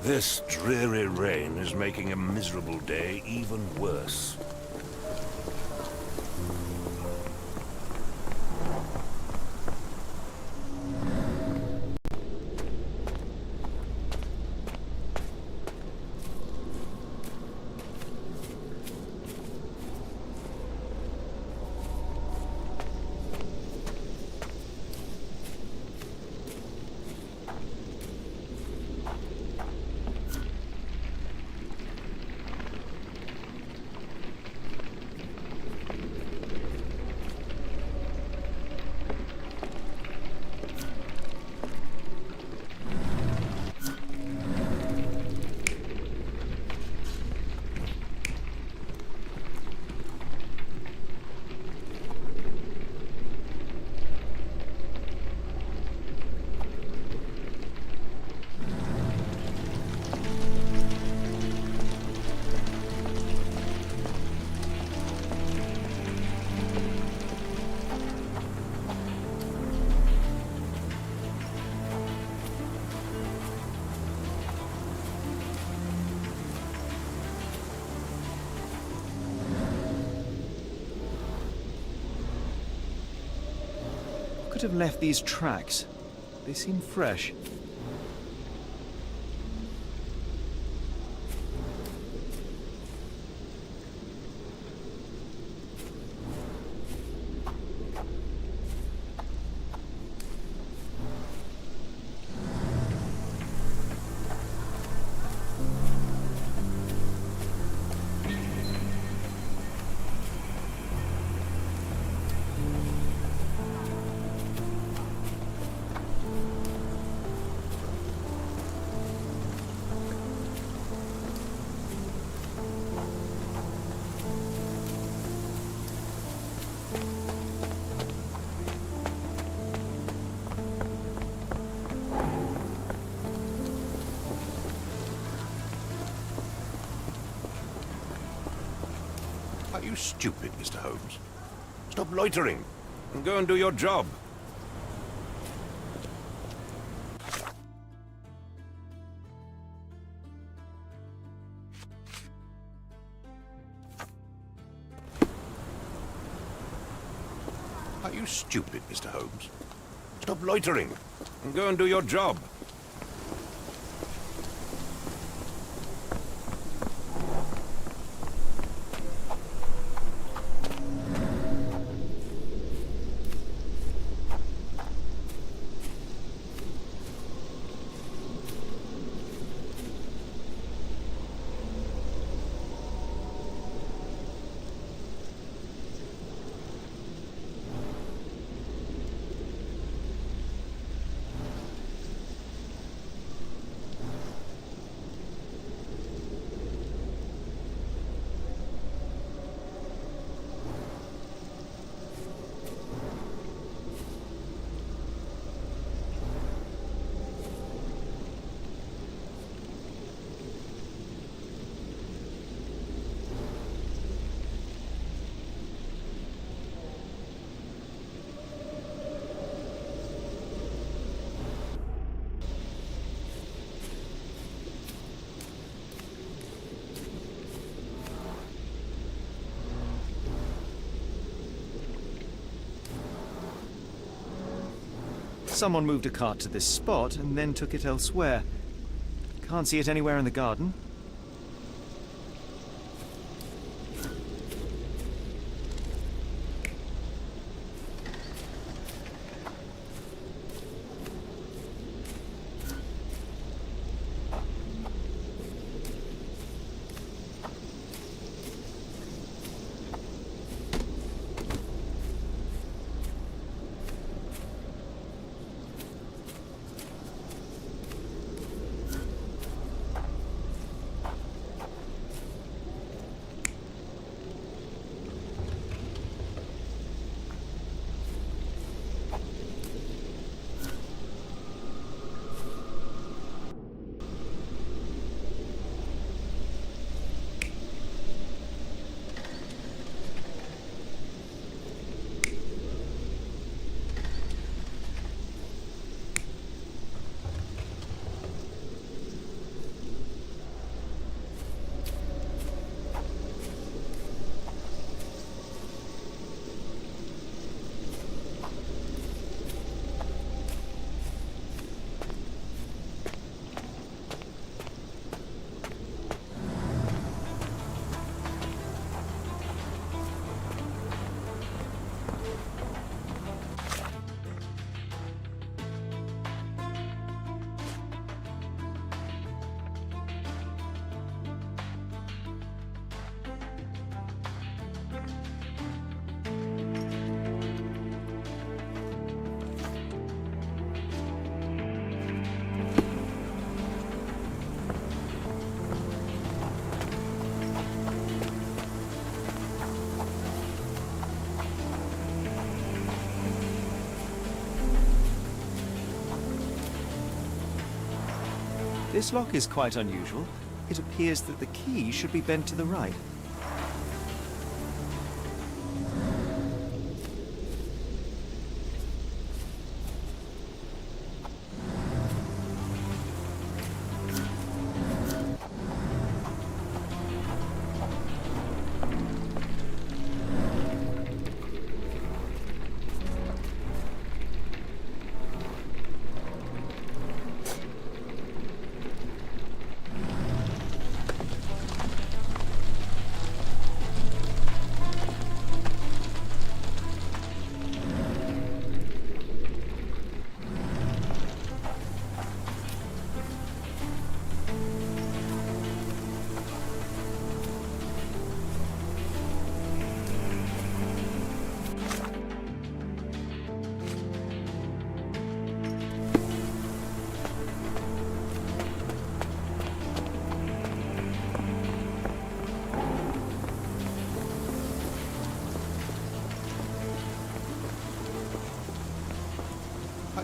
This dreary rain is making a miserable day even worse. could have left these tracks? They seem fresh. Are you stupid, Mr. Holmes? Stop loitering and go and do your job. Are you stupid, Mr. Holmes? Stop loitering and go and do your job. Someone moved a cart to this spot and then took it elsewhere. Can't see it anywhere in the garden. This lock is quite unusual. It appears that the key should be bent to the right.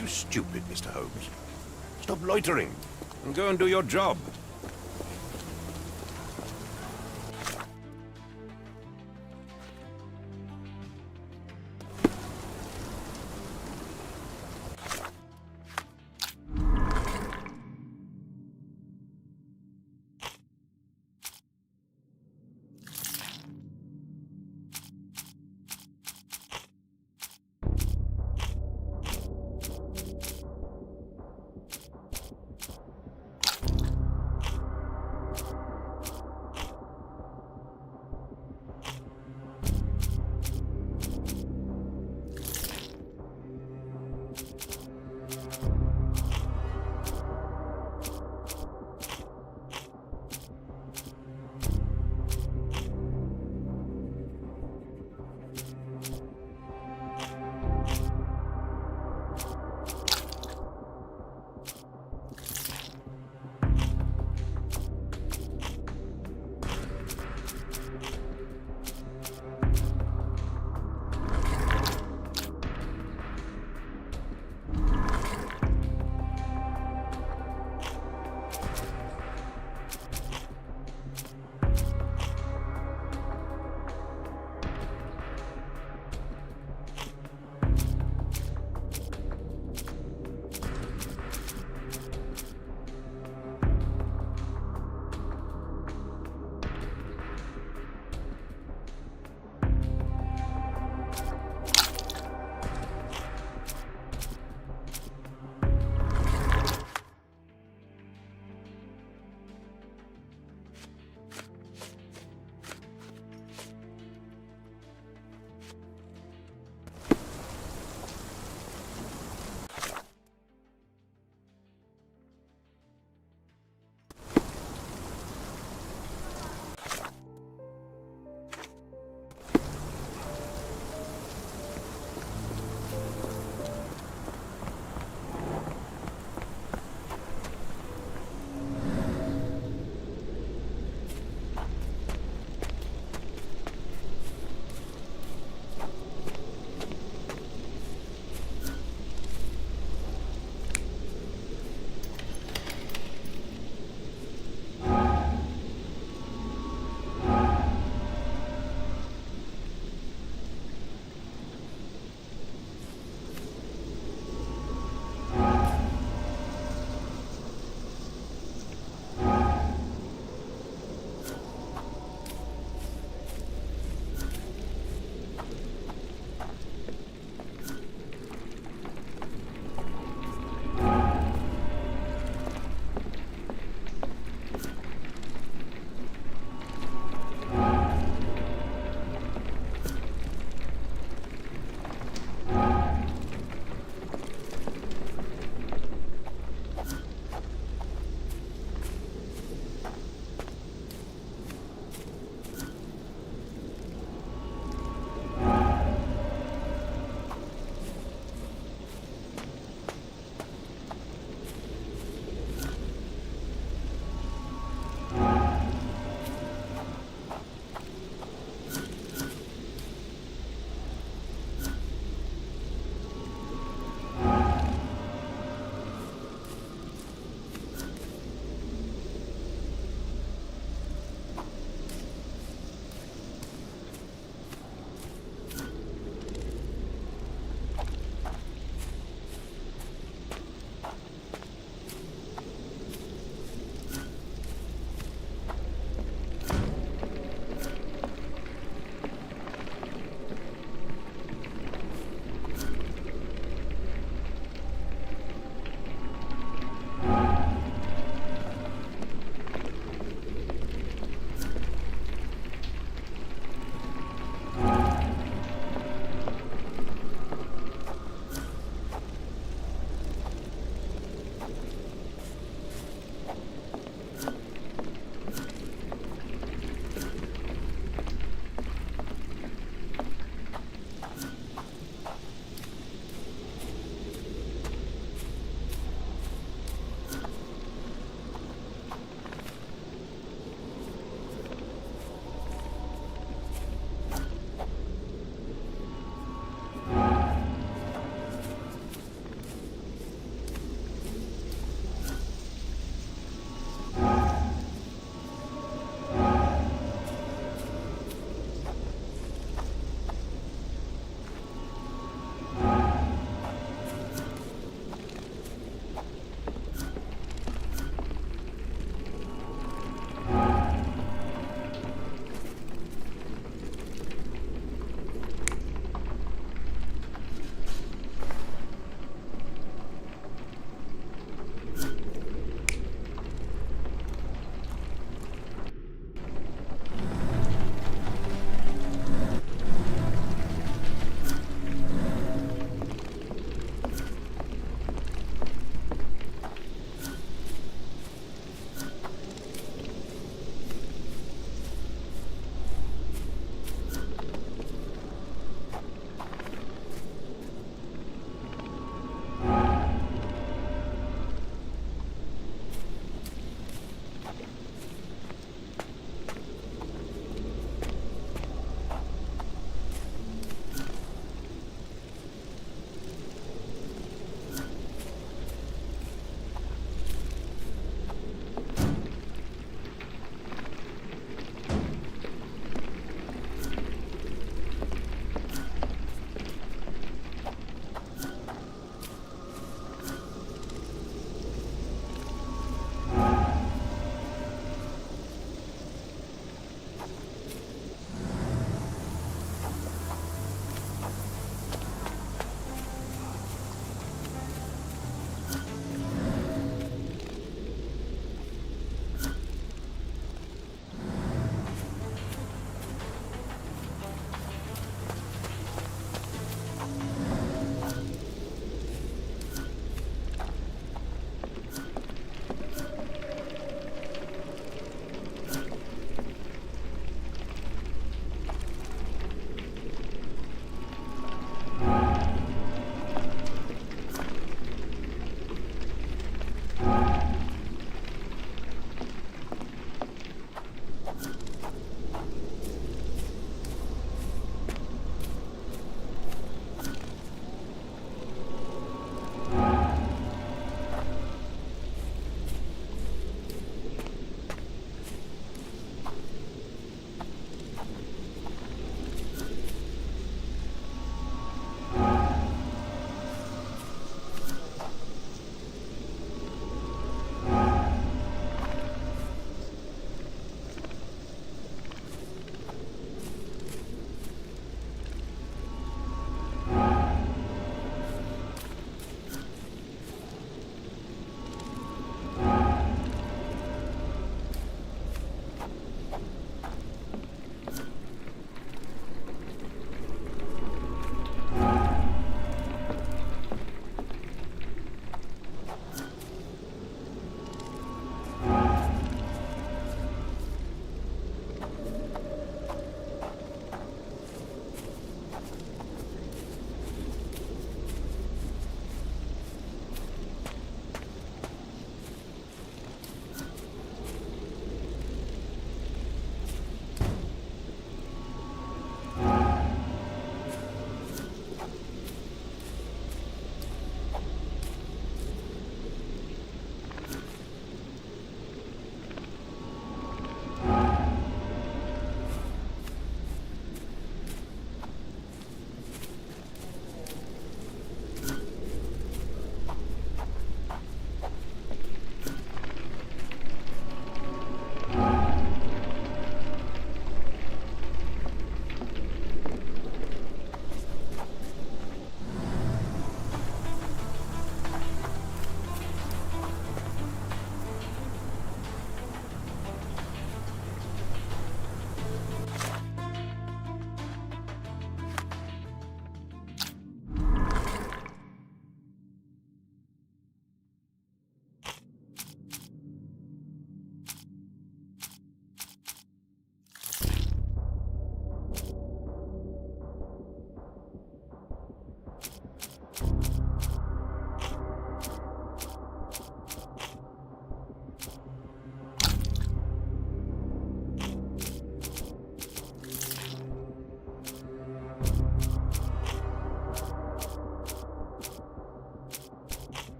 you stupid, Mr. Holmes? Stop loitering and go and do your job.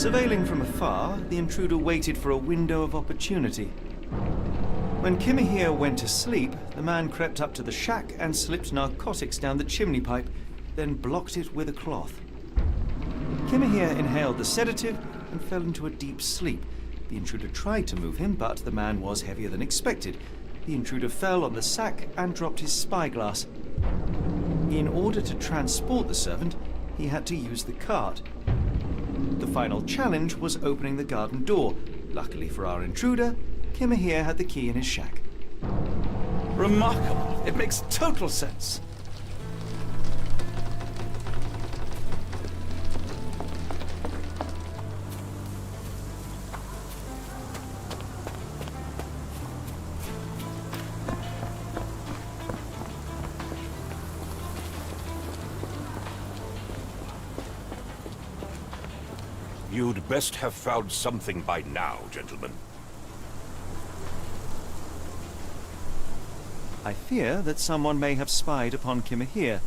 Surveilling from afar, the intruder waited for a window of opportunity. When Kimahir went to sleep, the man crept up to the shack and slipped narcotics down the chimney pipe, then blocked it with a cloth. Kimahir inhaled the sedative and fell into a deep sleep. The intruder tried to move him, but the man was heavier than expected. The intruder fell on the sack and dropped his spyglass. In order to transport the servant, he had to use the cart. The final challenge was opening the garden door. Luckily for our intruder, Kimahir had the key in his shack. Remarkable. It makes total sense. You'd best have found something by now, gentlemen. I fear that someone may have spied upon Kimahir.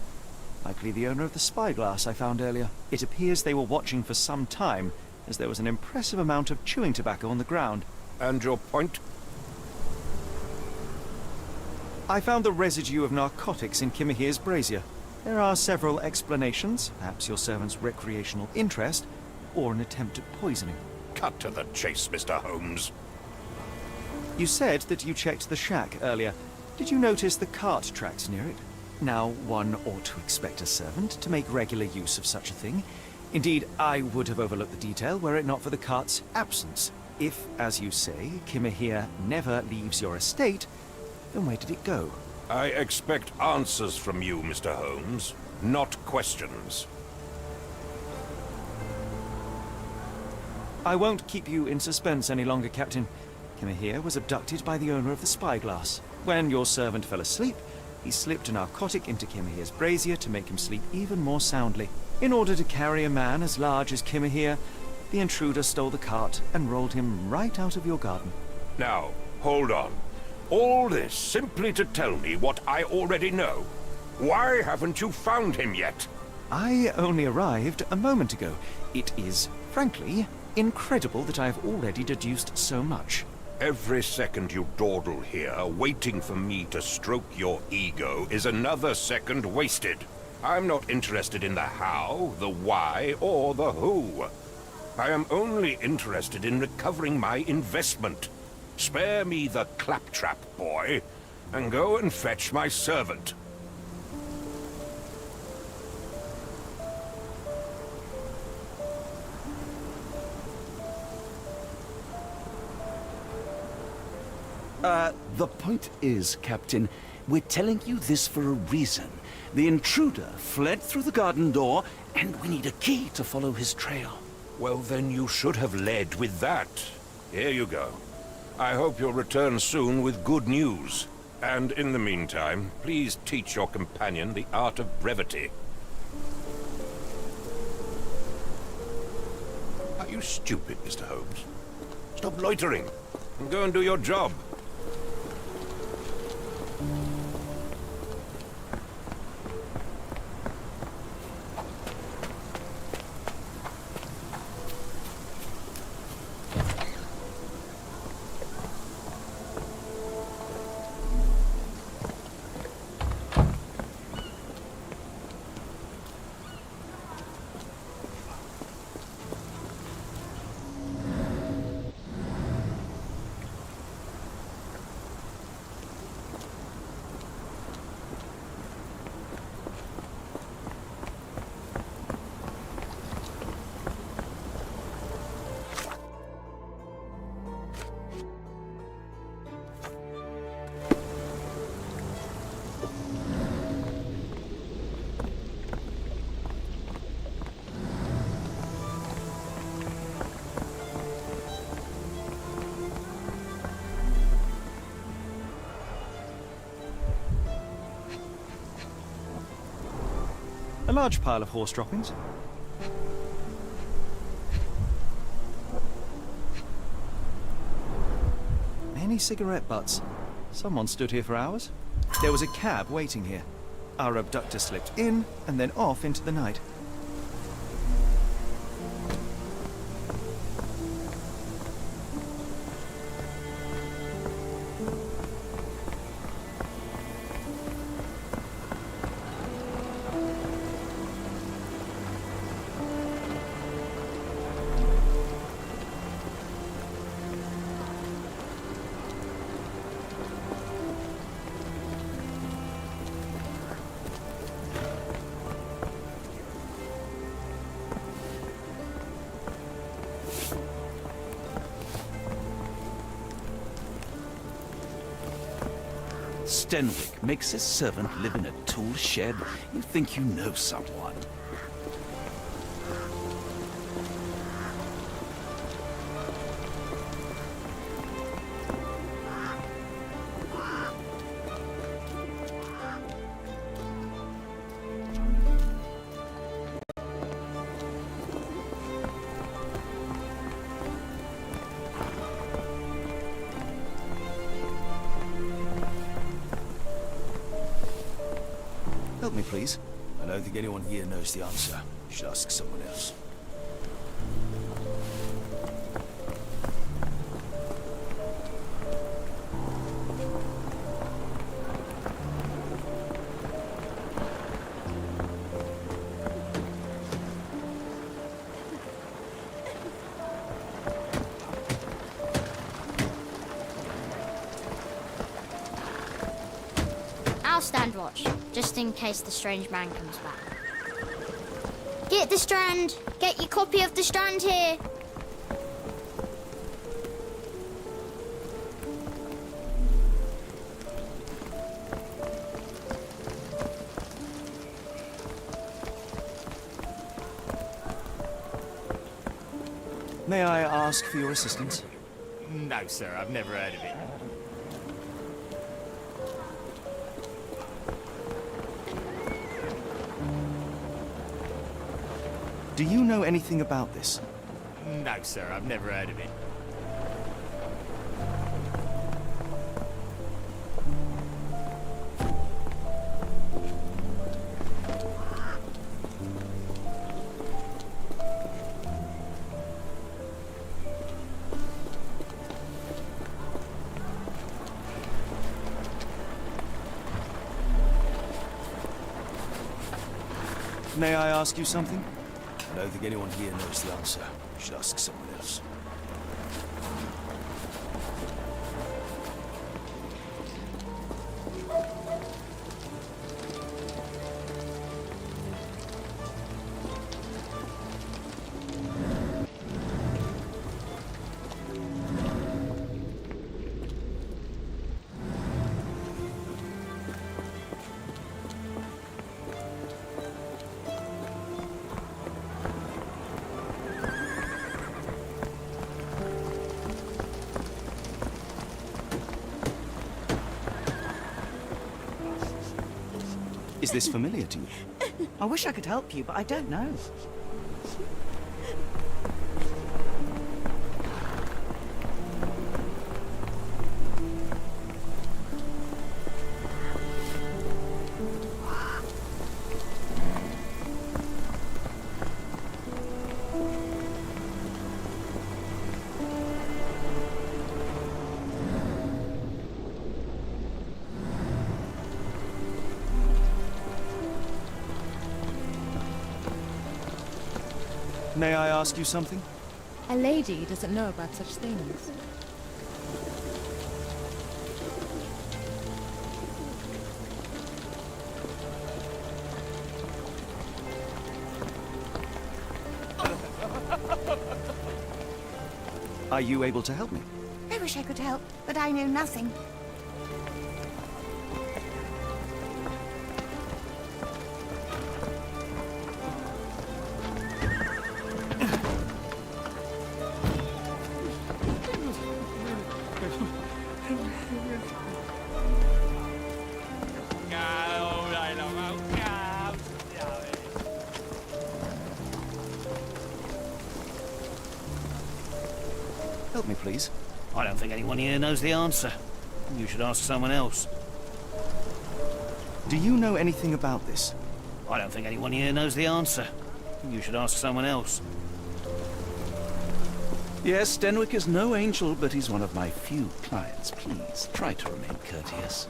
Likely the owner of the spyglass I found earlier. It appears they were watching for some time, as there was an impressive amount of chewing tobacco on the ground. And your point? I found the residue of narcotics in Kimahir's brazier. There are several explanations, perhaps your servant's recreational interest, or an attempt at poisoning. Cut to the chase, Mr. Holmes. You said that you checked the shack earlier. Did you notice the cart tracks near it? Now, one ought to expect a servant to make regular use of such a thing. Indeed, I would have overlooked the detail were it not for the cart's absence. If, as you say, Kimahir never leaves your estate, then where did it go? I expect answers from you, Mr. Holmes, not questions. I won't keep you in suspense any longer, Captain. Kimahir was abducted by the owner of the spyglass. When your servant fell asleep, he slipped a narcotic into Kimahir's brazier to make him sleep even more soundly. In order to carry a man as large as Kimahir, the intruder stole the cart and rolled him right out of your garden. Now, hold on. All this simply to tell me what I already know. Why haven't you found him yet? I only arrived a moment ago. It is, frankly, incredible that I have already deduced so much. Every second you dawdle here, waiting for me to stroke your ego, is another second wasted. I'm not interested in the how, the why, or the who. I am only interested in recovering my investment. Spare me the claptrap, boy, and go and fetch my servant. The point is, Captain, we're telling you this for a reason. The intruder fled through the garden door, and we need a key to follow his trail. Well, then you should have led with that. Here you go. I hope you'll return soon with good news. And in the meantime, please teach your companion the art of brevity. Are you stupid, Mr. Holmes? Stop loitering and go and do your job. A large pile of horse droppings. Many cigarette butts. Someone stood here for hours. There was a cab waiting here. Our abductor slipped in and then off into the night. Stenwick makes his servant live in a tool shed. You think you know someone. Help me, please. I don't think anyone here knows the answer. You should ask someone else. I'll stand watch, just in case the strange man comes back. Get the Strand! Get your copy of the Strand here! May I ask for your assistance? No, sir, I've never heard of it. Do you know anything about this? No, sir, I've never heard of it. May I ask you something? I don't think anyone here knows the answer. You should ask someone else. Is this familiar to you? I wish I could help you, but I don't know. May I ask you something? A lady doesn't know about such things. Are you able to help me? I wish I could help, but I know nothing. Help me, please. I don't think anyone here knows the answer. You should ask someone else. Do you know anything about this? I don't think anyone here knows the answer. You should ask someone else. Yes, Stenwick is no angel, but he's one of my few clients. Please, try to remain courteous.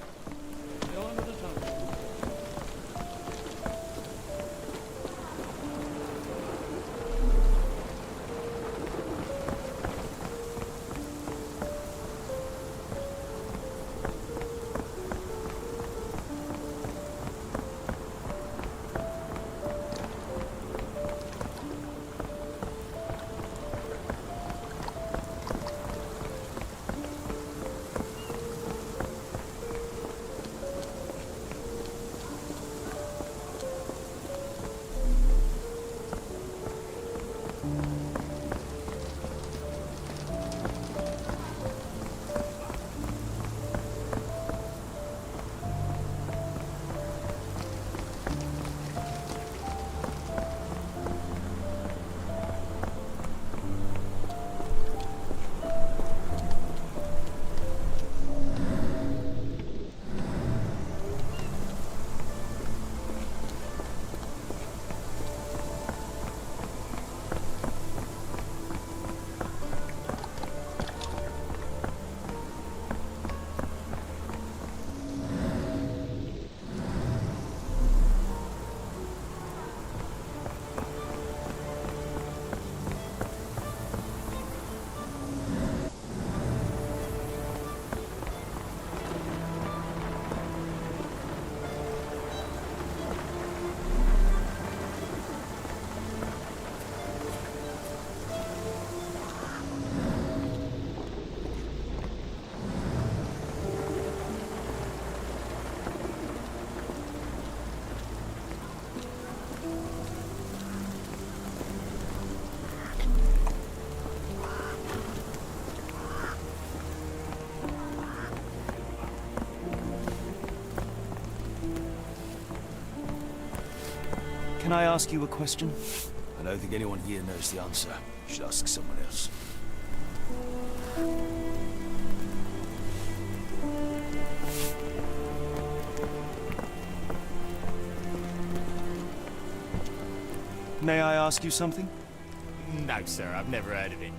Can I ask you a question? I don't think anyone here knows the answer. You should ask someone else. May I ask you something? No, sir, I've never heard of it.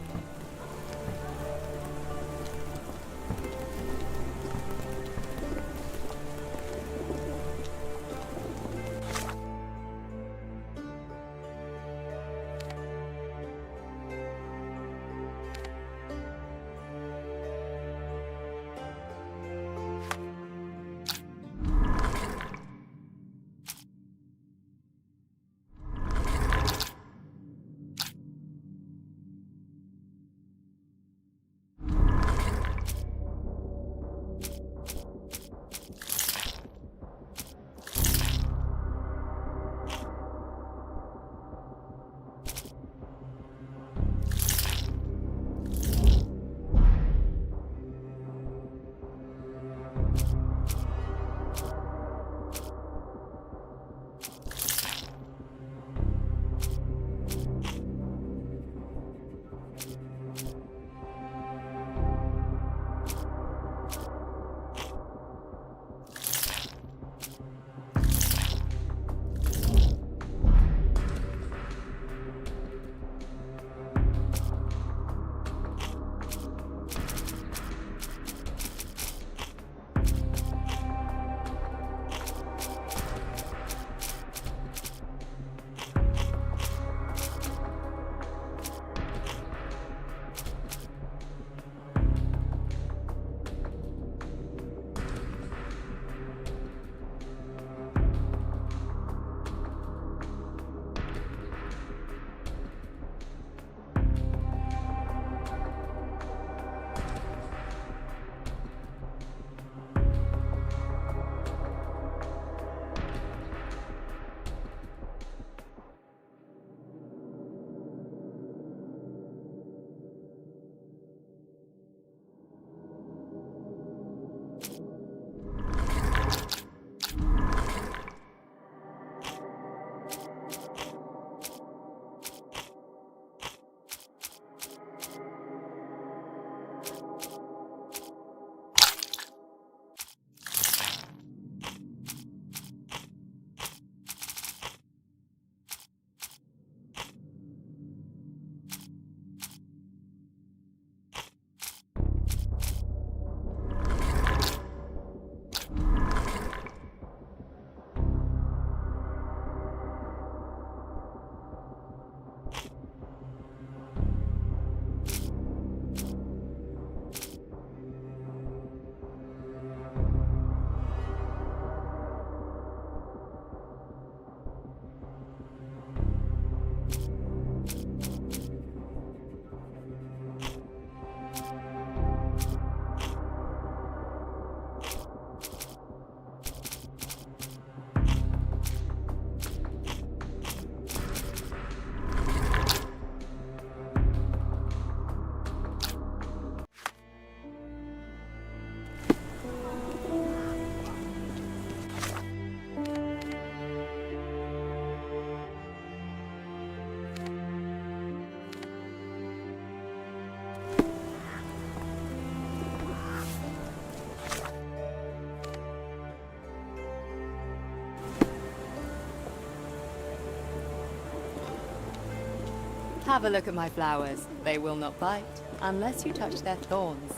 Have a look at my flowers. They will not bite unless you touch their thorns.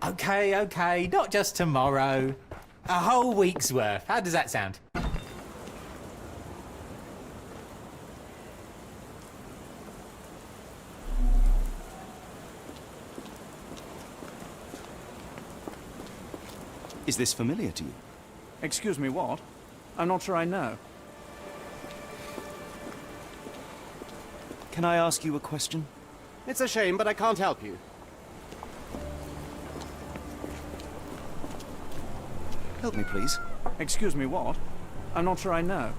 Okay, not just tomorrow. A whole week's worth. How does that sound? Is this familiar to you? Excuse me, what? I'm not sure I know. Can I ask you a question? It's a shame, but I can't help you. Help me, please. Excuse me, what? I'm not sure I know.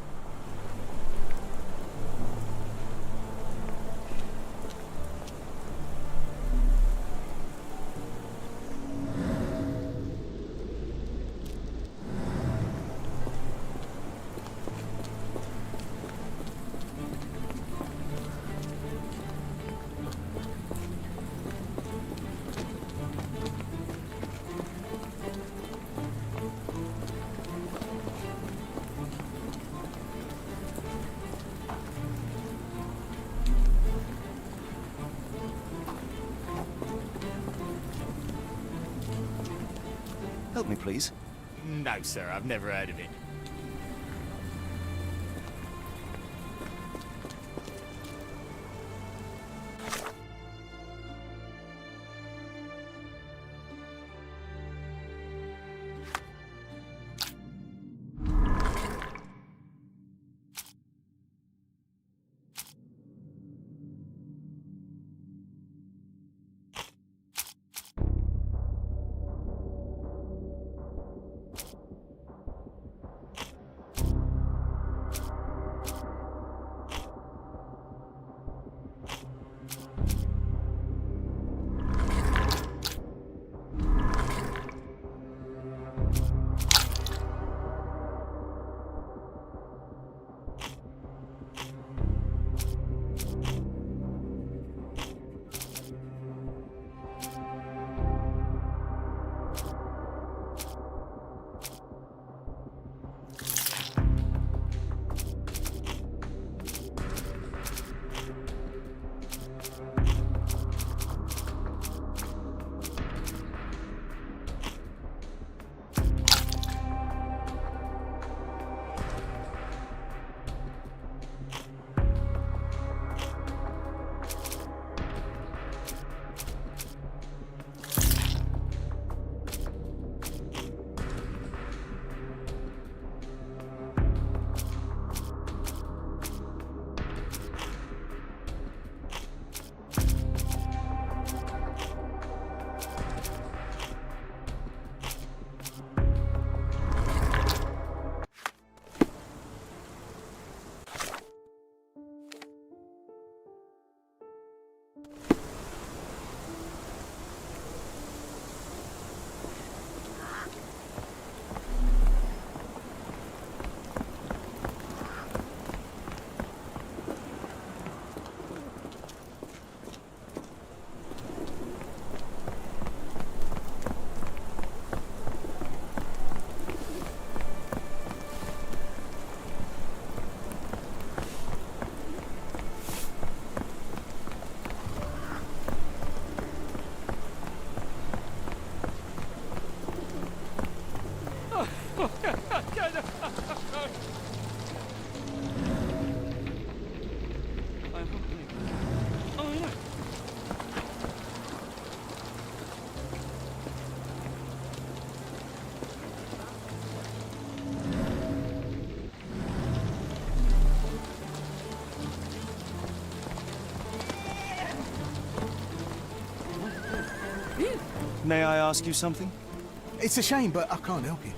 Help me, please. No, sir, I've never heard of it. May I ask you something? It's a shame, but I can't help you.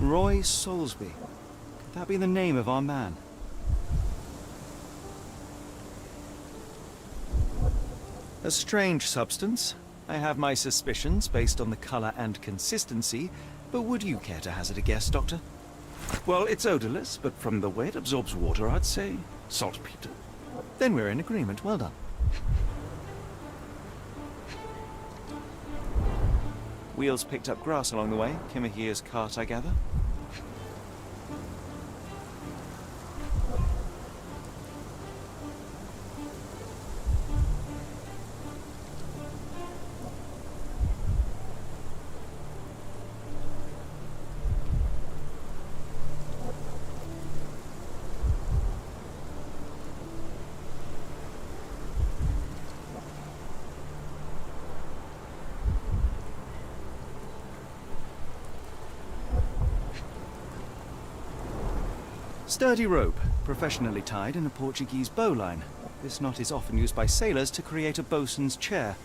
Roy Soulsby. Could that be the name of our man? A strange substance. I have my suspicions based on the color and consistency, but would you care to hazard a guess, Doctor? Well, it's odorless, but from the way it absorbs water, I'd say saltpeter. Then we're in agreement. Well done. Wheels picked up grass along the way. Kimahia's cart, I gather. Sturdy rope, professionally tied in a Portuguese bowline. This knot is often used by sailors to create a bosun's chair.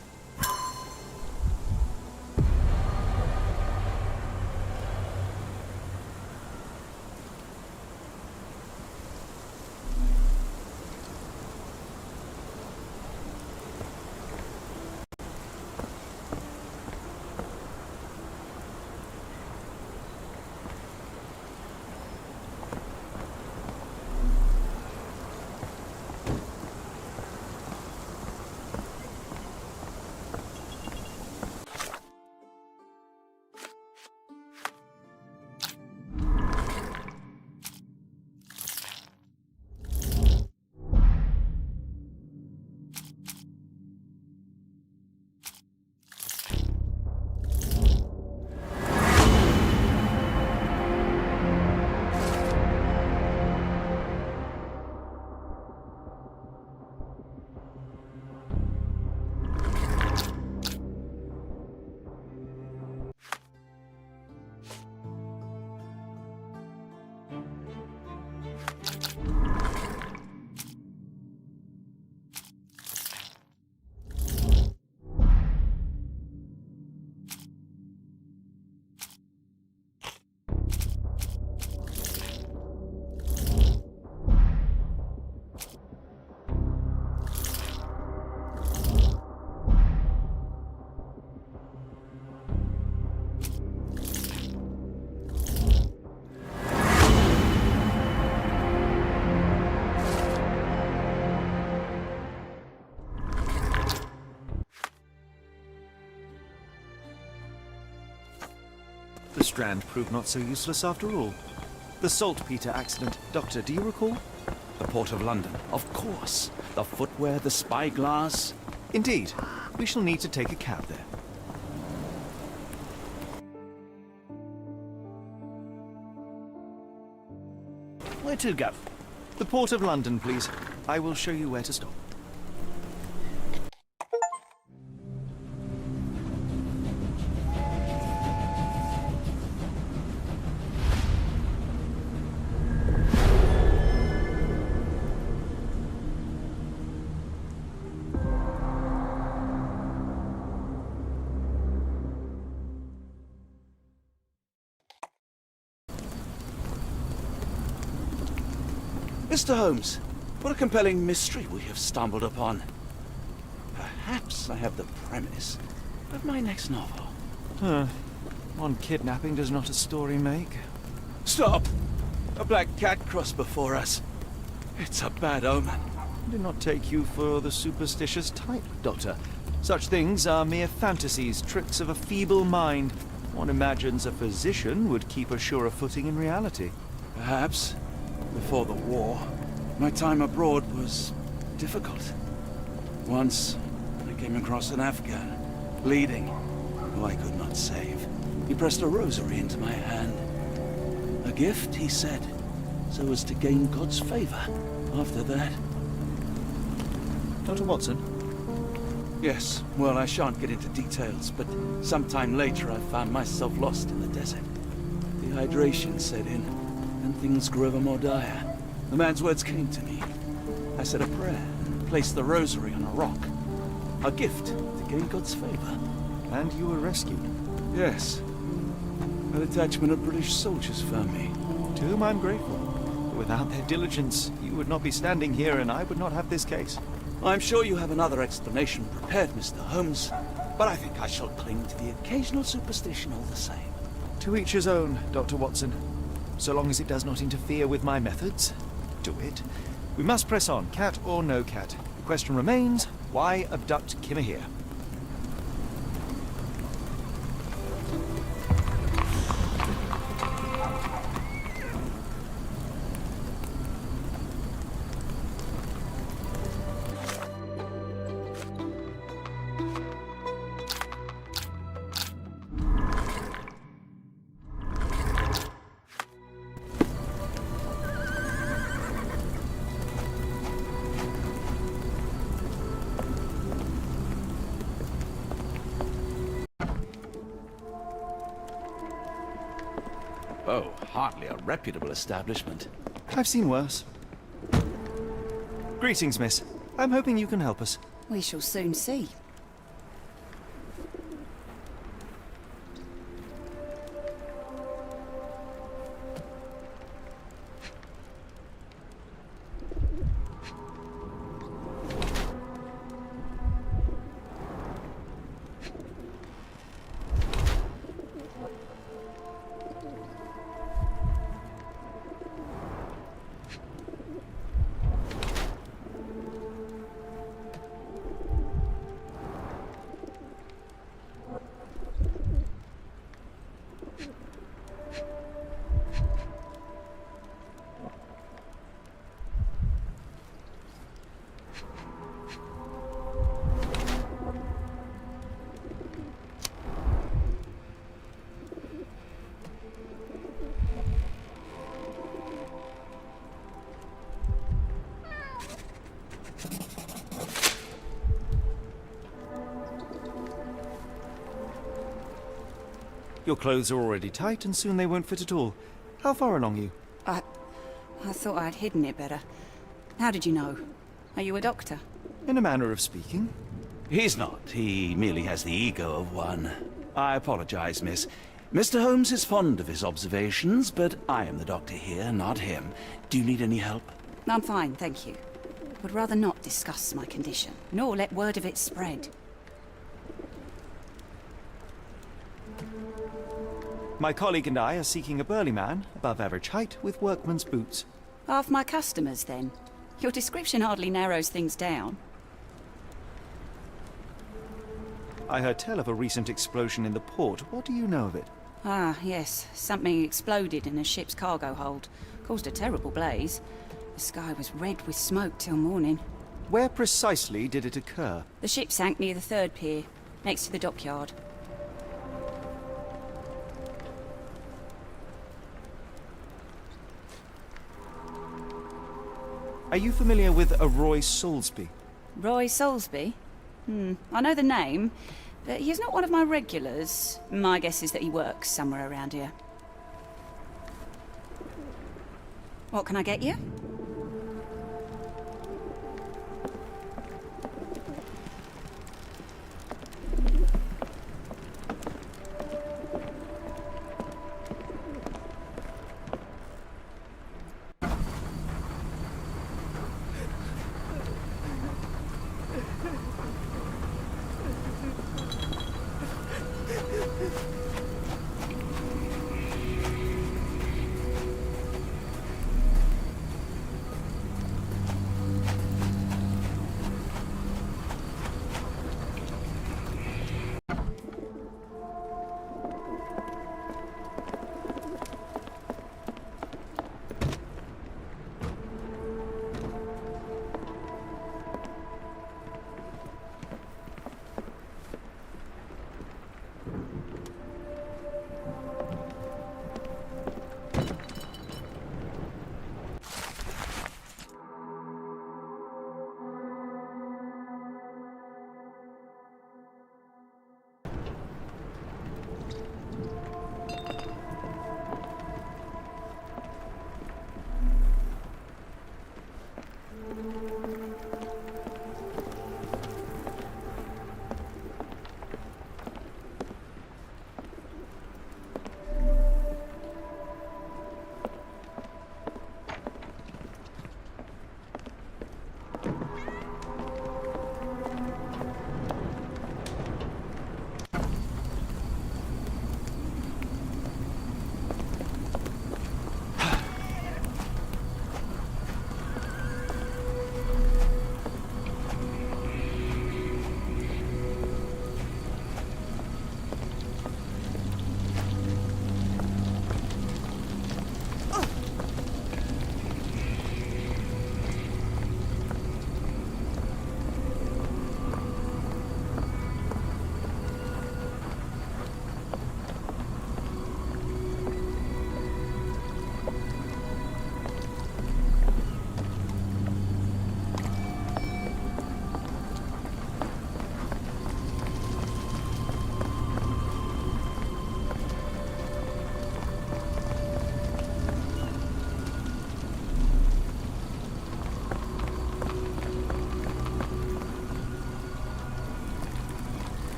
Strand proved not so useless after all. The saltpeter accident. Doctor, do you recall? The Port of London, of course. The footwear, the spyglass. Indeed. We shall need to take a cab there. Where to go? The Port of London, please. I will show you where to stop. Mr. Holmes, what a compelling mystery we have stumbled upon. Perhaps I have the premise of my next novel. One kidnapping does not a story make. Stop! A black cat crossed before us. It's a bad omen. I do not take you for the superstitious type, Doctor. Such things are mere fantasies, tricks of a feeble mind. One imagines a physician would keep a surer footing in reality. Perhaps. Before the war, my time abroad was difficult. Once, I came across an Afghan, bleeding, who I could not save. He pressed a rosary into my hand. A gift, he said, so as to gain God's favor. After that... Dr. Watson? Yes, well, I shan't get into details, but sometime later I found myself lost in the desert. Dehydration set in, and things grew ever more dire. The man's words came to me. I said a prayer and placed the rosary on a rock. A gift to gain God's favor. And you were rescued? Yes. A detachment of British soldiers found me. To whom I'm grateful. Without their diligence, you would not be standing here and I would not have this case. I'm sure you have another explanation prepared, Mr. Holmes, but I think I shall cling to the occasional superstition all the same. To each his own, Dr. Watson. So long as it does not interfere with my methods, do it. We must press on, cat or no cat. The question remains, why abduct Kimmer here? Oh, hardly a reputable establishment. I've seen worse. Greetings, miss. I'm hoping you can help us. We shall soon see. Your clothes are already tight and soon they won't fit at all. How far along you? I thought I'd hidden it better. How did you know? Are you a doctor? In a manner of speaking. He's not. He merely has the ego of one. I apologize, miss. Mr. Holmes is fond of his observations, but I am the doctor here, not him. Do you need any help? I'm fine, thank you. Would rather not discuss my condition, nor let word of it spread. My colleague and I are seeking a burly man, above average height, with workman's boots. Half my customers, then. Your description hardly narrows things down. I heard tell of a recent explosion in the port. What do you know of it? Ah, yes. Something exploded in a ship's cargo hold. Caused a terrible blaze. The sky was red with smoke till morning. Where precisely did it occur? The ship sank near the 3rd pier, next to the dockyard. Are you familiar with a Roy Soulsby? Roy Soulsby? I know the name, but he's not one of my regulars. My guess is that he works somewhere around here. What can I get you?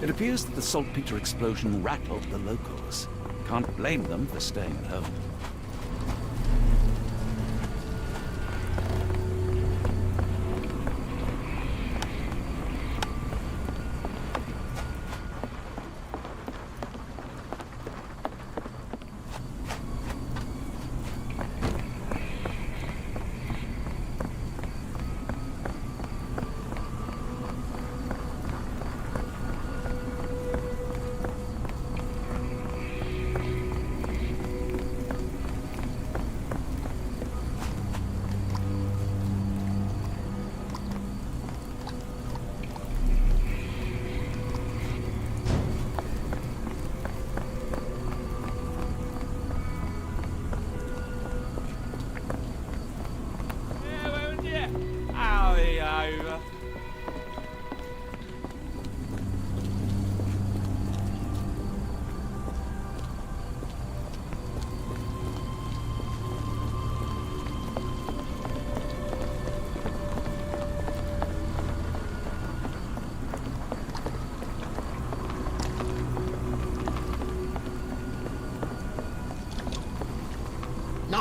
It appears that the saltpeter explosion rattled the locals. Can't blame them for staying at home.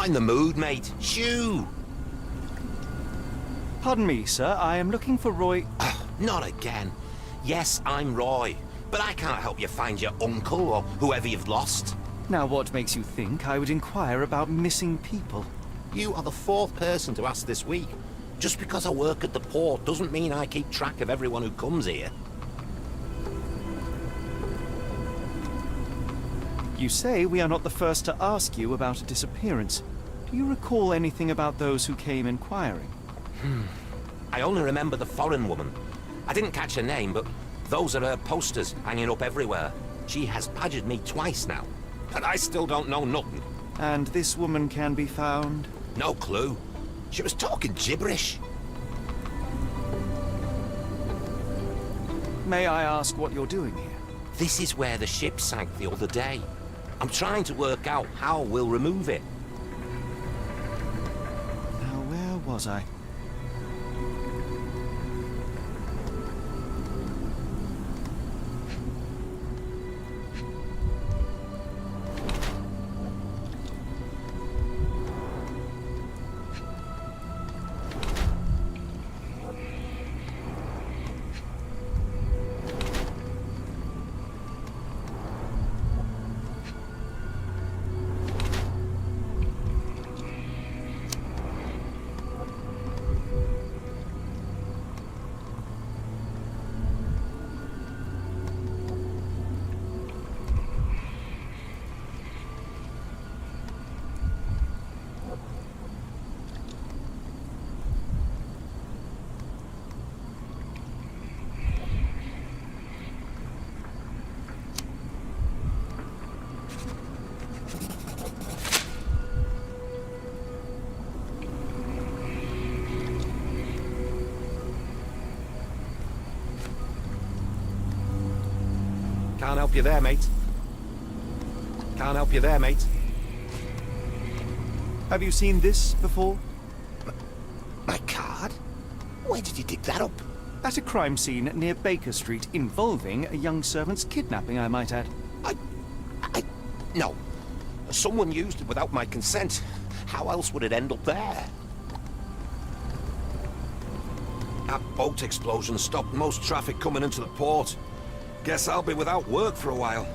not in the mood, mate. Shoo! Pardon me, sir. I am looking for Roy... Not again. Yes, I'm Roy, but I can't help you find your uncle or whoever you've lost. Now, what makes you think I would inquire about missing people? You are the 4th person to ask this week. Just because I work at the port doesn't mean I keep track of everyone who comes here. You say we are not the first to ask you about a disappearance. Do you recall anything about those who came inquiring? I only remember the foreign woman. I didn't catch her name, but those are her posters hanging up everywhere. She has badgered me twice now, but I still don't know nothing. And this woman can be found? No clue. She was talking gibberish. May I ask what you're doing here? This is where the ship sank the other day. I'm trying to work out how we'll remove it. Now, where was I? Can't help you there, mate. Can't help you there, mate. Have you seen this before? My card? Where did you dig that up? At a crime scene near Baker Street, involving a young servant's kidnapping, I might add. No. Someone used it without my consent. How else would it end up there? That boat explosion stopped most traffic coming into the port. Guess I'll be without work for a while.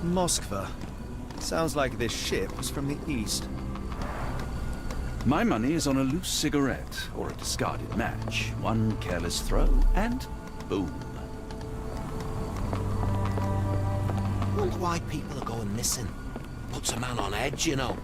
Moskva. Sounds like this ship was from the east. My money is on a loose cigarette or a discarded match. One careless throw and boom. Wonder why people are going missing. Puts a man on edge, you know.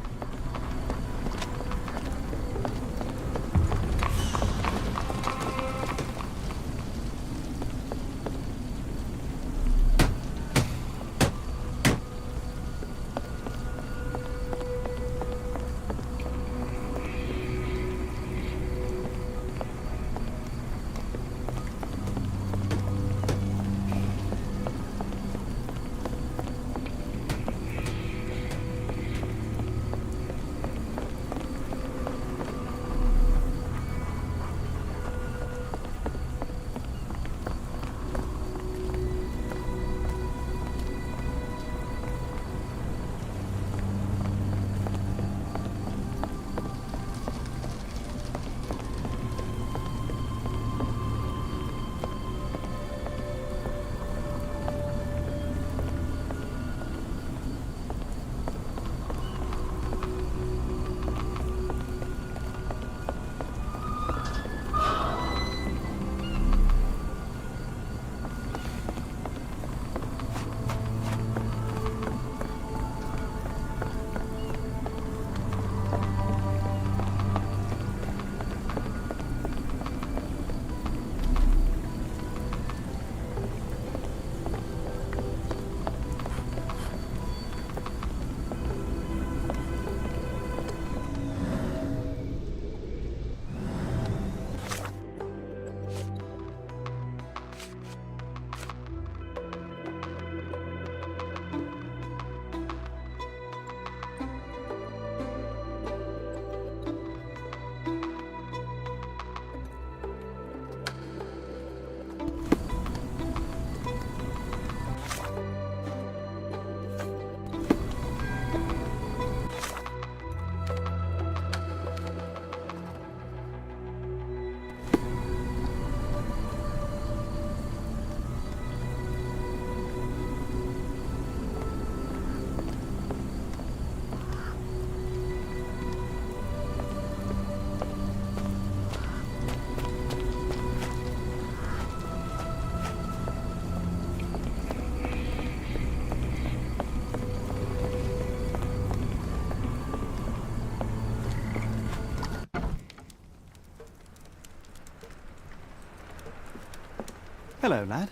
Hello, lad.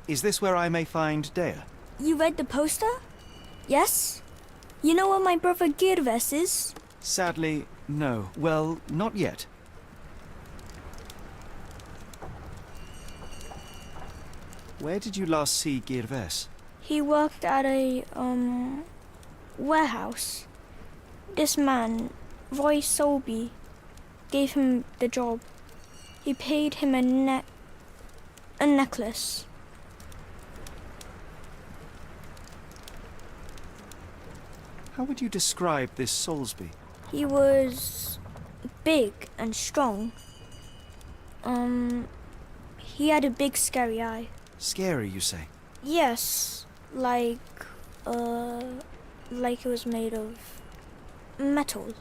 Is this where I may find Dea? You read the poster? Yes? You know where my brother Girves is? Sadly, no. Well, not yet. Where did you last see Girves? He worked at a, warehouse. This man, Roy Solby, gave him the job. He paid him a necklace. How would you describe this Soulsby? He was big and strong. He had a big scary eye. Scary, you say? Yes, like it was made of metal.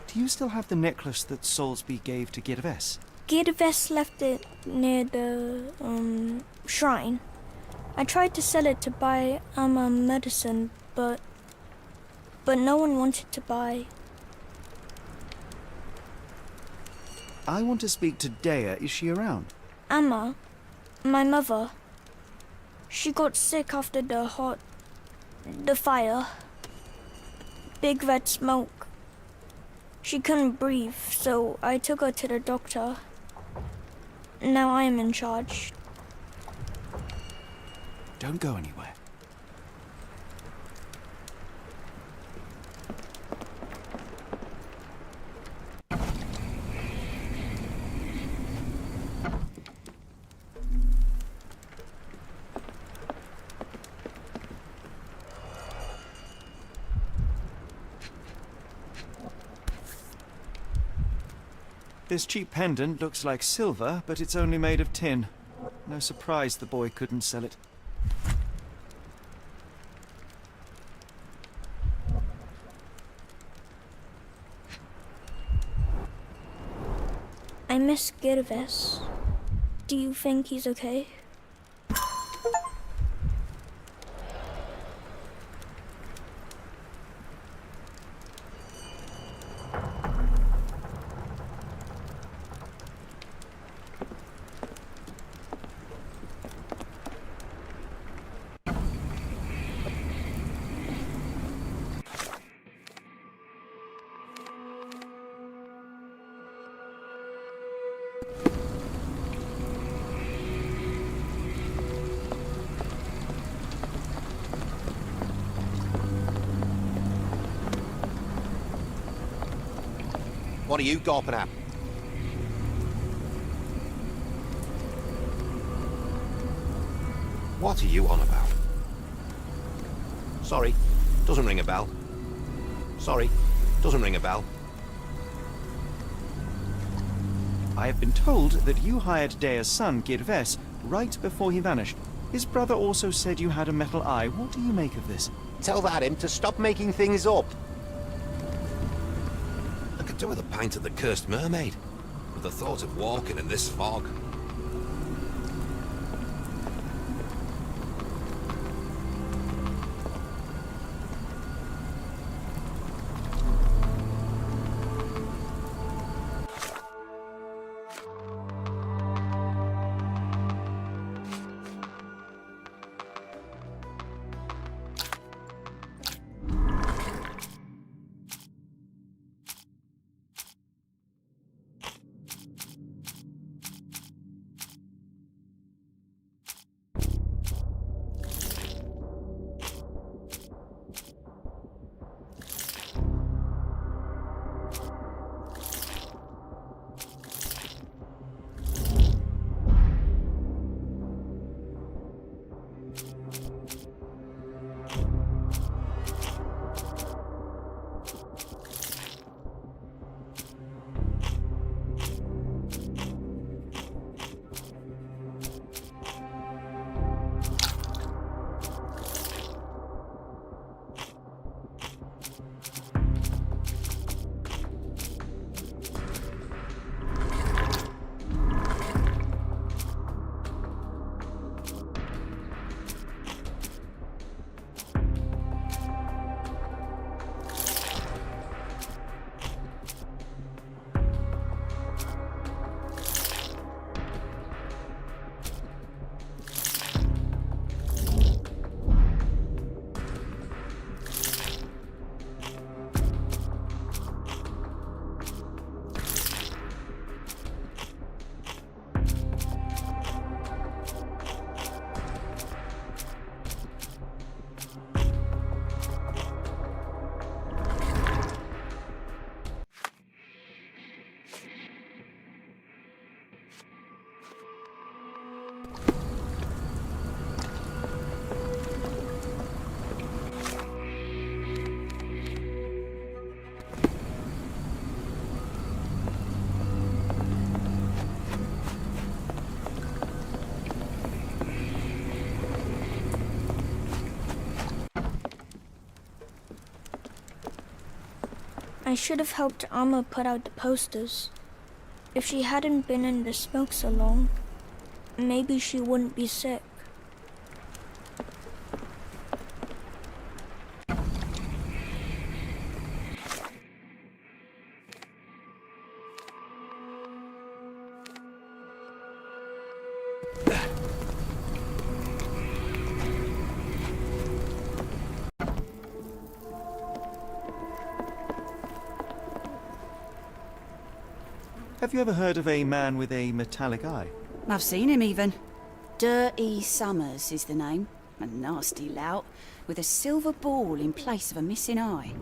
Do you still have the necklace that Soulsby gave to Girves? Girves left it near the, shrine. I tried to sell it to buy medicine, but no one wanted to buy. I want to speak to Dea. Is she around? Amma, my mother, she got sick after the fire. Big red smoke. She couldn't breathe, so I took her to the doctor. Now I am in charge. Don't go anywhere. This cheap pendant looks like silver, but it's only made of tin. No surprise the boy couldn't sell it. I miss Girves. Do you think he's okay? What are you gawping at? What are you on about? Sorry, doesn't ring a bell. Sorry, doesn't ring a bell. I have been told that you hired Dea's son, Girves, right before he vanished. His brother also said you had a metal eye. What do you make of this? Tell that him to stop making things up. I could do with a pint of the cursed mermaid, with the thought of walking in this fog. I should have helped Amma put out the posters. If she hadn't been in the smoke so long, maybe she wouldn't be sick. Have you ever heard of a man with a metallic eye? I've seen him even. Dirty Summers is the name. A nasty lout, with a silver ball in place of a missing eye.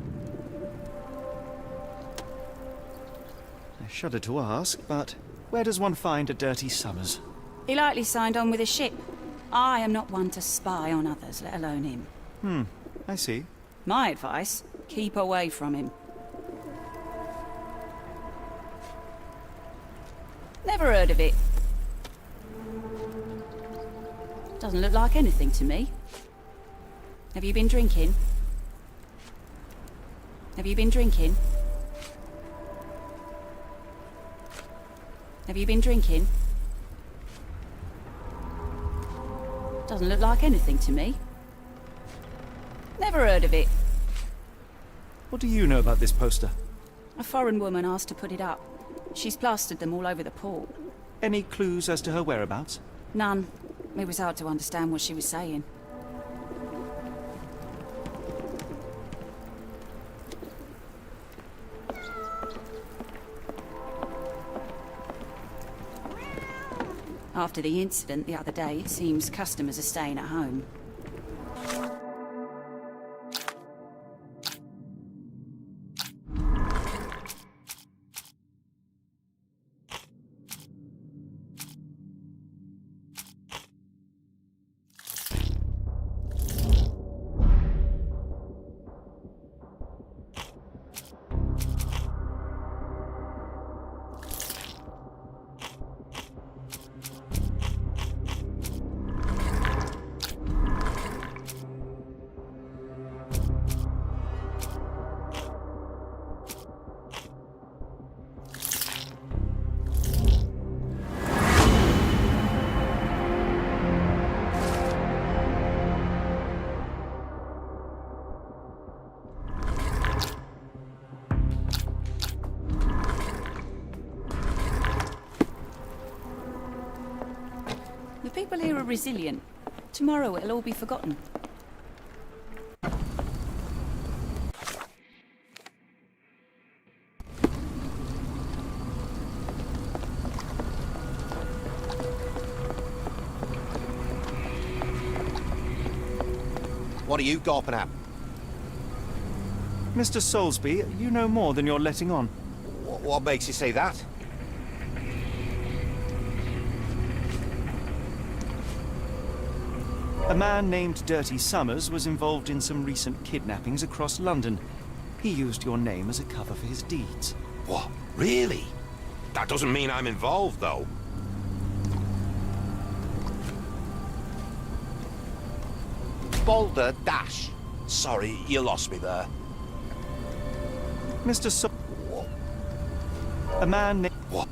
I shudder to ask, but where does one find a Dirty Summers? He likely signed on with a ship. I am not one to spy on others, let alone him. I see. My advice, keep away from him. Never heard of it. Doesn't look like anything to me. Have you been drinking? Have you been drinking? Have you been drinking? Doesn't look like anything to me. Never heard of it. What do you know about this poster? A foreign woman asked to put it up. She's plastered them all over the port. Any clues as to her whereabouts? None. It was hard to understand what she was saying. After the incident the other day, it seems customers are staying at home. The people here are resilient. Tomorrow it'll all be forgotten. What are you gawping at? Mr. Soulsby, you know more than you're letting on. What makes you say that? A man named Dirty Summers was involved in some recent kidnappings across London. He used your name as a cover for his deeds. What? Really? That doesn't mean I'm involved, though. Boulder Dash. Sorry, you lost me there. Mr. A man named... What?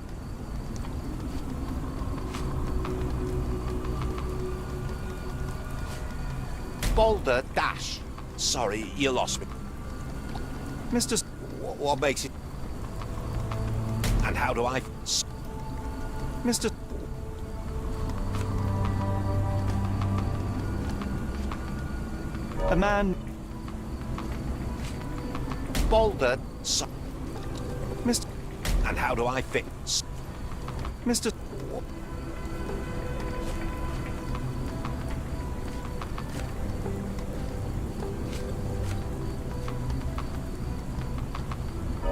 Boulder Dash. Sorry, you lost me. Mr. What makes it... And how do I... Mr. A man... Boulder... Mr. And how do I fit... Mr.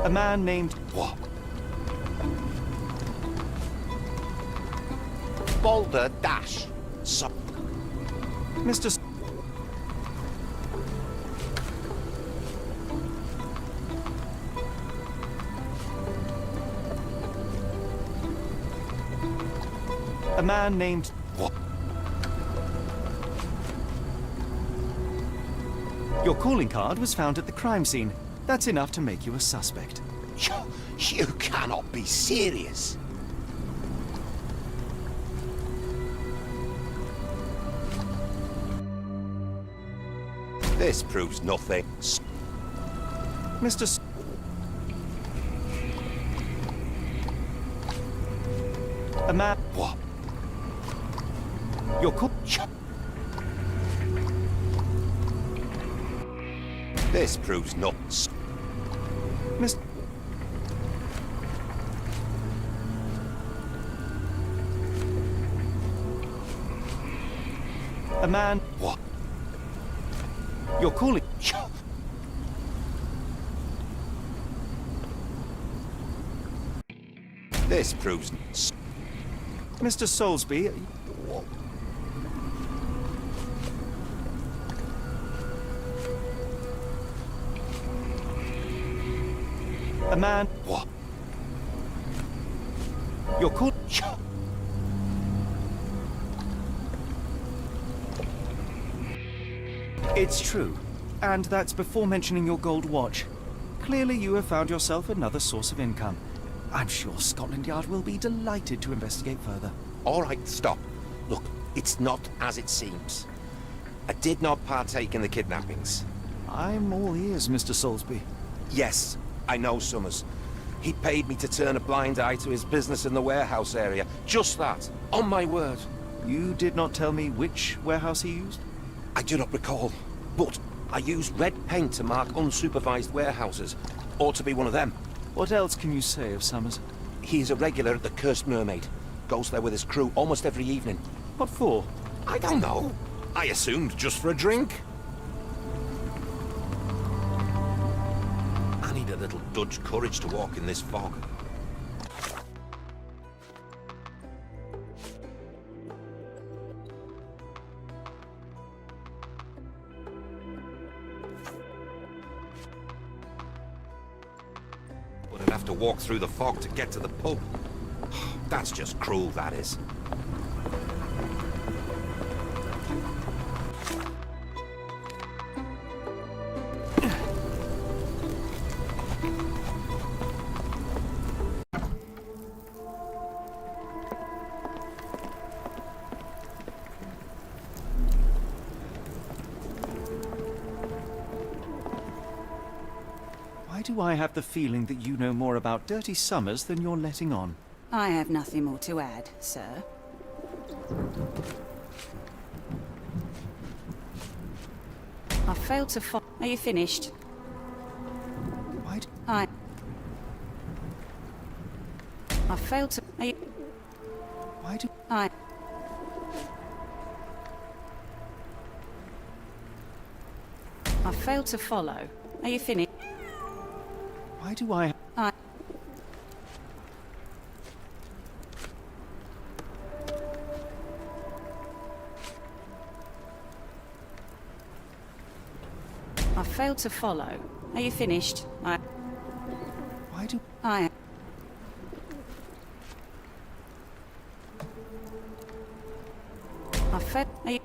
A man named... What? Boulder Dash. Mr. A man named... What? Your calling card was found at the crime scene. That's enough to make you a suspect. You cannot be serious. This proves nothing. Mr. A man... What? You're cool. This proves nuts. Miss... A man... What? You're calling... This proves nuts. Mr. Soulsby... A man... What? You're called... It's true. And that's before mentioning your gold watch. Clearly you have found yourself another source of income. I'm sure Scotland Yard will be delighted to investigate further. All right, stop. Look, it's not as it seems. I did not partake in the kidnappings. I'm all ears, Mr. Soulsby. Yes, I know Summers. He paid me to turn a blind eye to his business in the warehouse area. Just that. On my word. You did not tell me which warehouse he used? I do not recall. But I used red paint to mark unsupervised warehouses. Ought to be one of them. What else can you say of Summers? He's a regular at the Cursed Mermaid. Goes there with his crew almost every evening. What for? I don't know. I assumed just for a drink. I need a little Dutch courage to walk in this fog. But I'd have to walk through the fog to get to the pub. That's just cruel, that is. Why do I have the feeling that you know more about Dirty Summers than you're letting on? I have nothing more to add, sir. I failed to follow. Are you finished? Why I failed to... Are you... Why do... I failed to follow. Are you finished? Why do I... I failed to follow. Are you finished? Why do... I failed... Are you...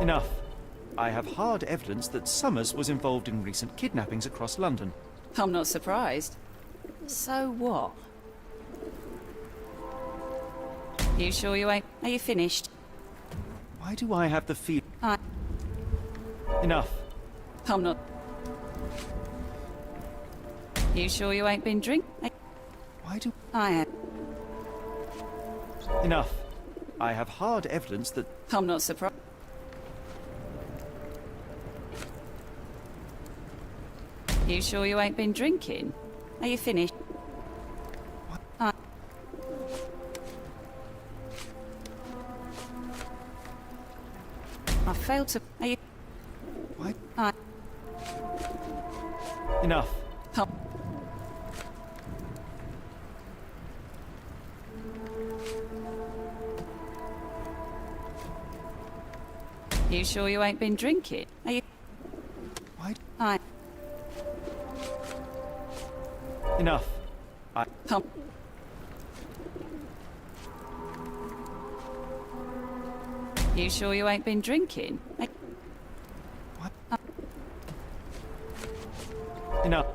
Enough. I have hard evidence that Summers was involved in recent kidnappings across London. I'm not surprised. So what? You sure you ain't... Are you finished? Why do I have the feel... Enough. I'm not... You sure you ain't been drinking? Why do... I am. Enough. I have hard evidence that... I'm not surprised. You sure you ain't been drinking? Are you finished? I failed to... Are you... Why? Enough. You sure you ain't been drinking? Are you... Why? Enough. You sure you ain't been drinking? Enough.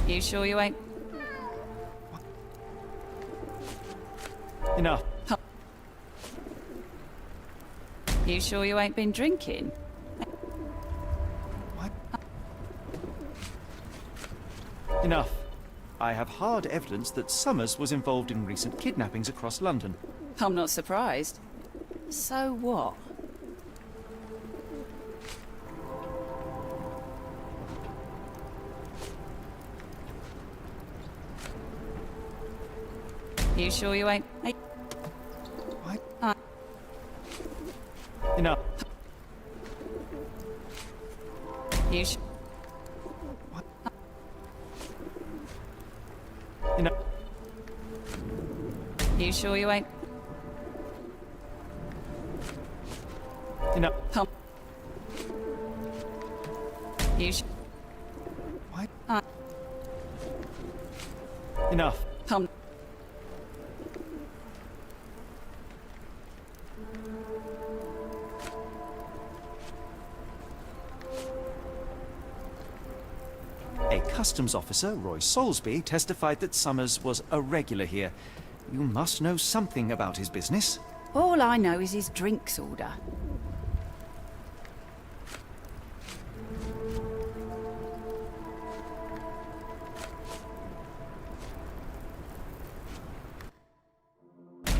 You sure you ain't? Enough. You sure you ain't been drinking? Enough. I have hard evidence that Summers was involved in recent kidnappings across London. I'm not surprised. So what? You sure you ain't? What? Enough. You What? Enough. You sure you ain't? Enough. You What? Enough. A customs officer, Roy Soulsby, testified that Summers was a regular here. You must know something about his business. All I know is his drinks order.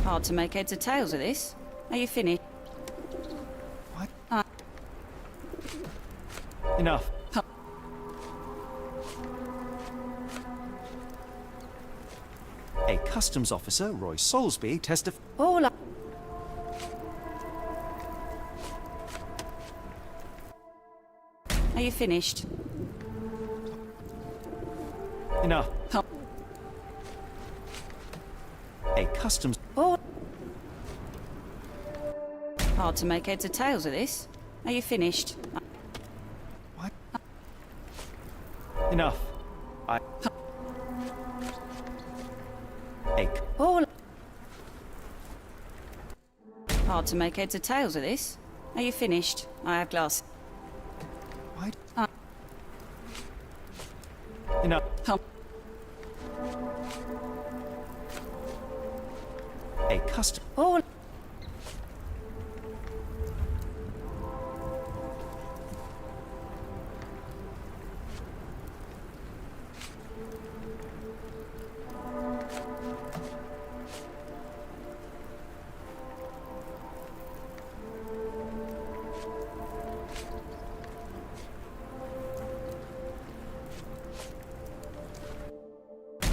Hard to make heads or tails of this. Are you finished? What? Enough. A customs officer, Roy Soulsby, testified. All I... Are you finished? Enough. A customs. All... Hard to make heads or tails of this. Are you finished? What? Enough. All... Hard to make heads or tails of this. Are you finished? I have glass. What? Enough. A custom. All...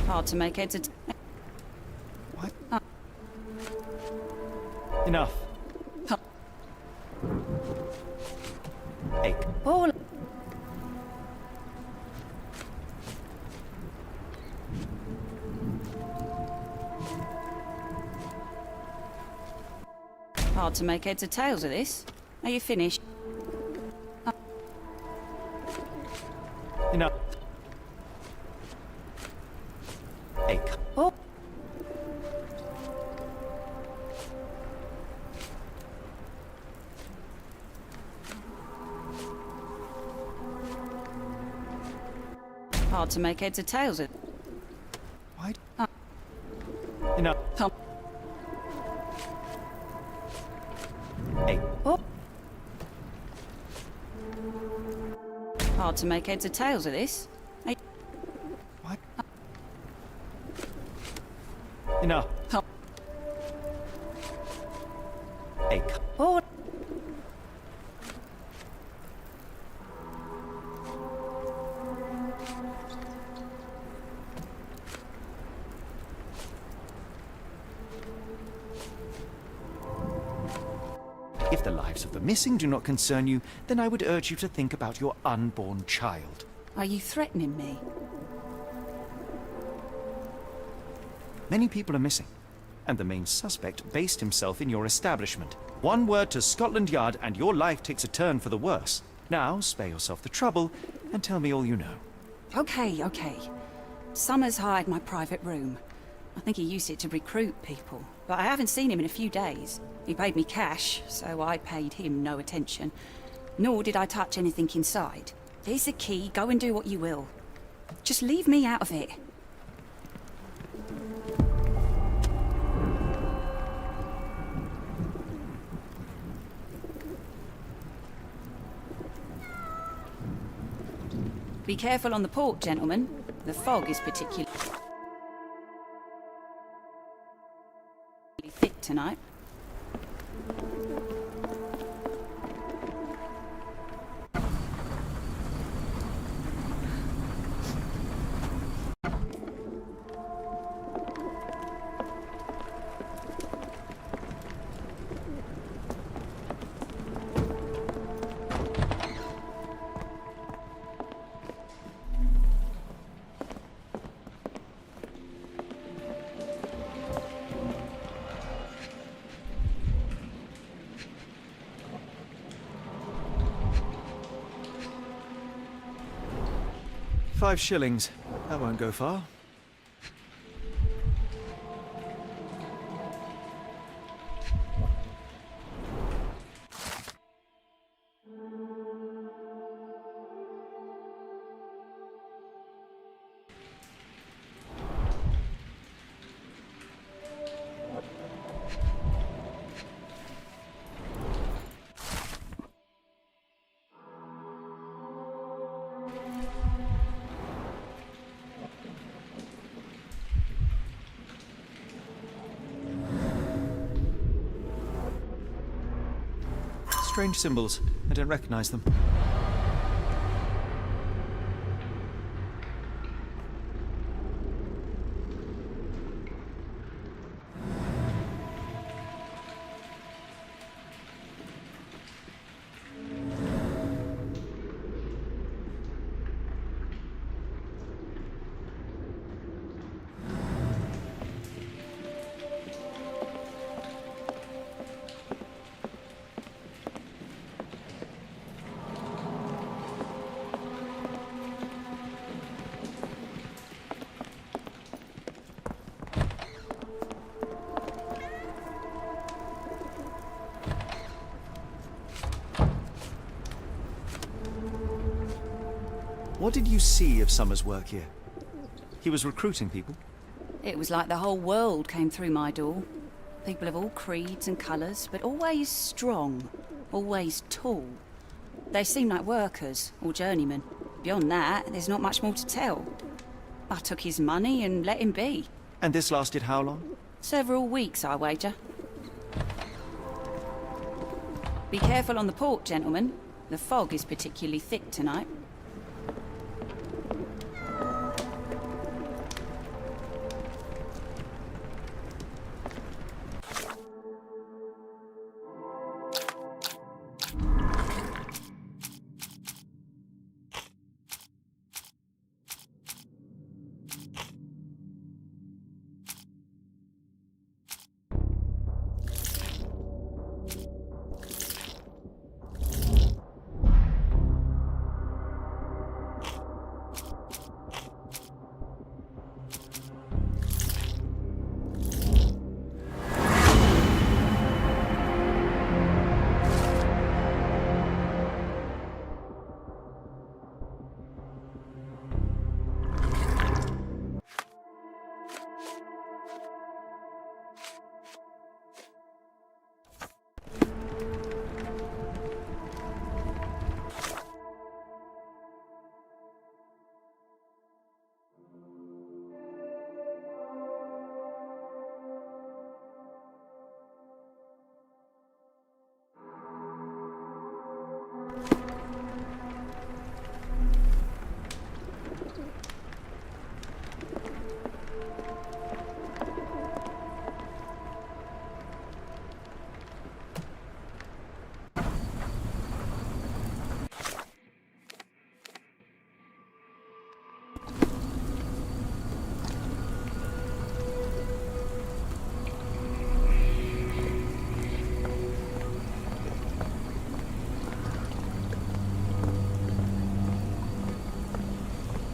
Hard to make heads or... What? Enough. A... All... Hard to make heads or tails of this. Are you finished? Enough. A... Oh. Hard to make heads or tails of... What? Enough. A... Oh. Hard to make heads or tails of this. What? Enough. A... Oh. If the lives of the missing do not concern you, then I would urge you to think about your unborn child. Are you threatening me? Many people are missing, and the main suspect based himself in your establishment. One word to Scotland Yard and your life takes a turn for the worse. Now, spare yourself the trouble and tell me all you know. Okay. Summers hired my private room. I think he used it to recruit people, but I haven't seen him in a few days. He paid me cash, so I paid him no attention. Nor did I touch anything inside. Here's the key, go and do what you will. Just leave me out of it. Be careful on the port, gentlemen. The fog is particularly thick tonight. £5. That won't go far. Strange symbols. I don't recognize them. What did you see of Summer's work here? He was recruiting people? It was like the whole world came through my door. People of all creeds and colours, but always strong, always tall. They seemed like workers or journeymen. Beyond that, there's not much more to tell. I took his money and let him be. And this lasted how long? Several weeks, I wager. Be careful on the port, gentlemen. The fog is particularly thick tonight.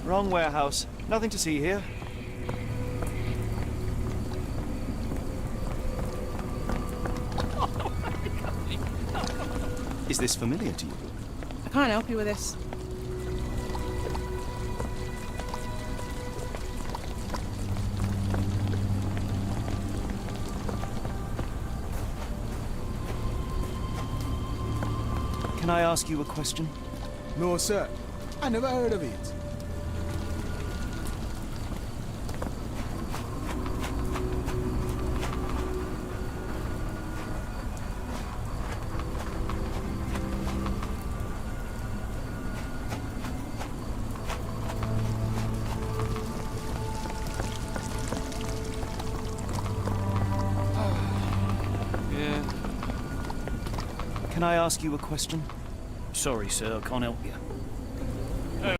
Wrong warehouse. Nothing to see here. Is this familiar to you? I can't help you with this. Can I ask you a question? No, sir. I never heard of it. Yeah. Can I ask you a question? Sorry, sir, I can't help you. No.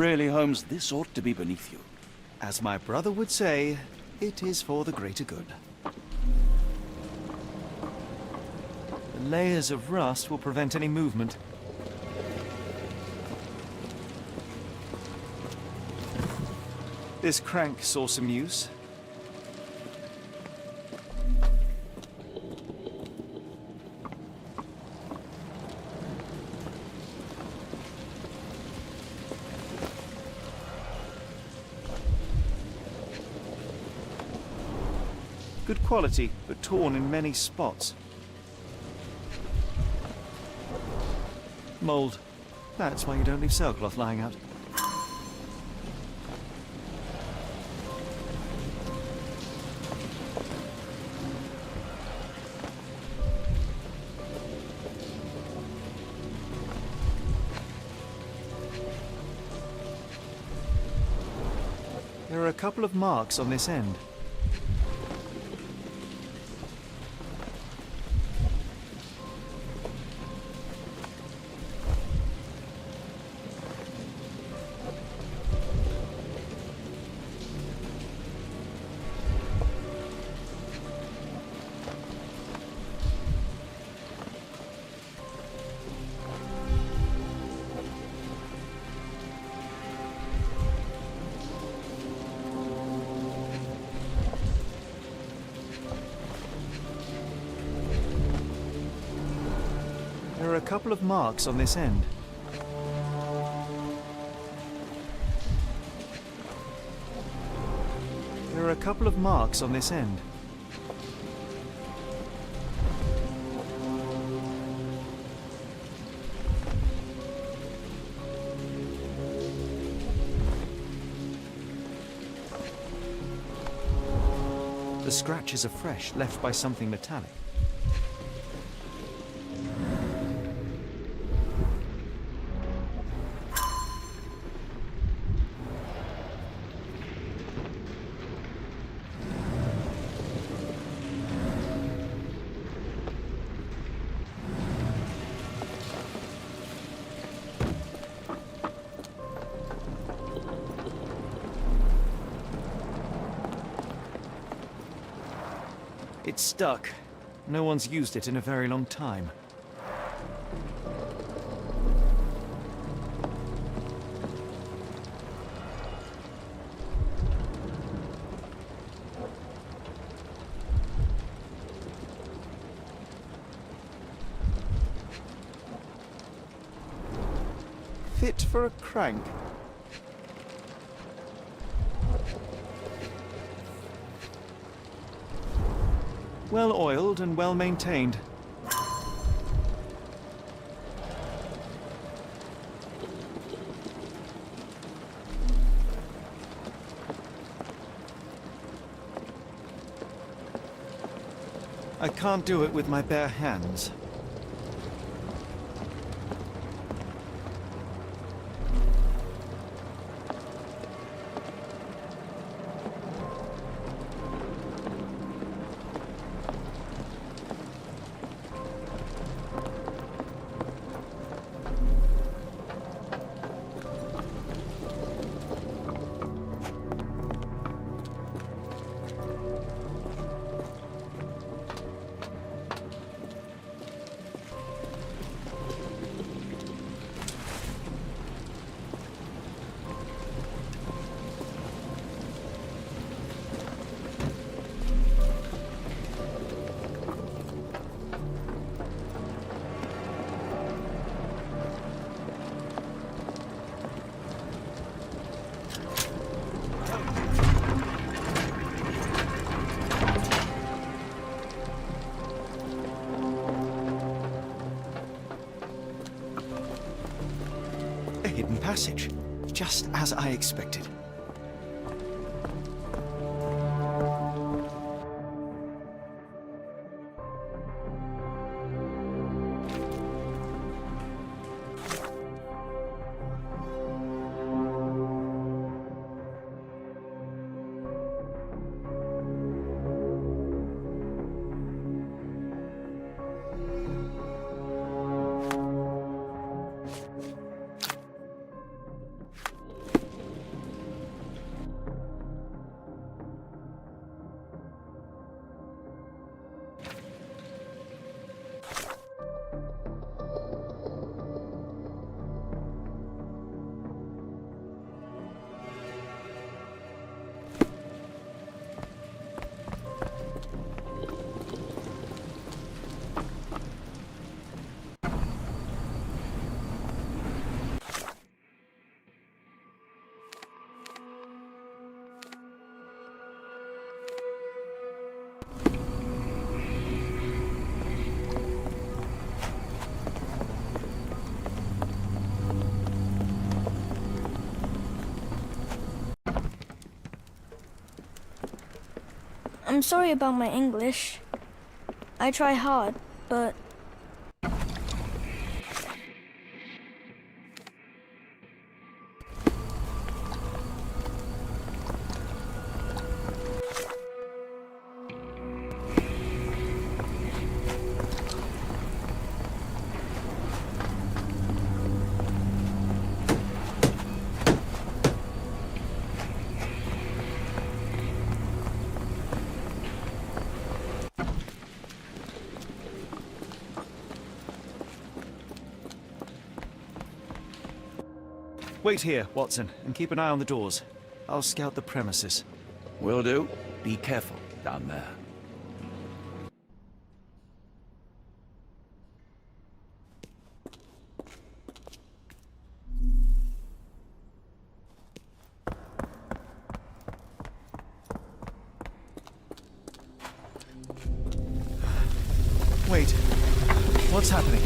Really, Holmes, this ought to be beneath you. As my brother would say, it is for the greater good. The layers of rust will prevent any movement. This crank saw some use. Good quality, but torn in many spots. Mould. That's why you don't leave sailcloth lying out. There are a couple of marks on this end. There are a couple of marks on this end. There are a couple of marks on this end. The scratches are fresh, left by something metallic. It's stuck. No one's used it in a very long time. Fit for a crank. Well oiled and well maintained. I can't do it with my bare hands. A hidden passage, just as I expected. I'm sorry about my English. I try hard, but... Wait here, Watson, and keep an eye on the doors. I'll scout the premises. Will do. Be careful down there. Wait. What's happening?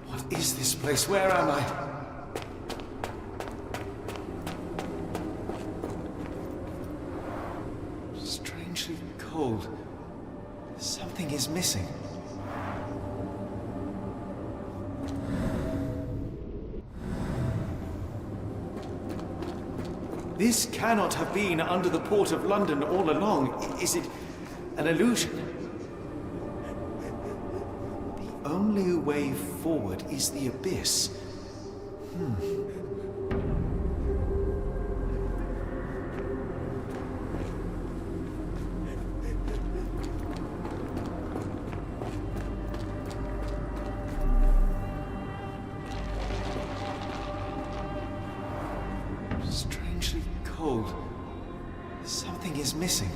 What is this place? Where am I? Strangely cold. Something is missing. This cannot have been under the port of London all along. Is it an illusion? The only way forward is the abyss. Strangely cold. Something is missing.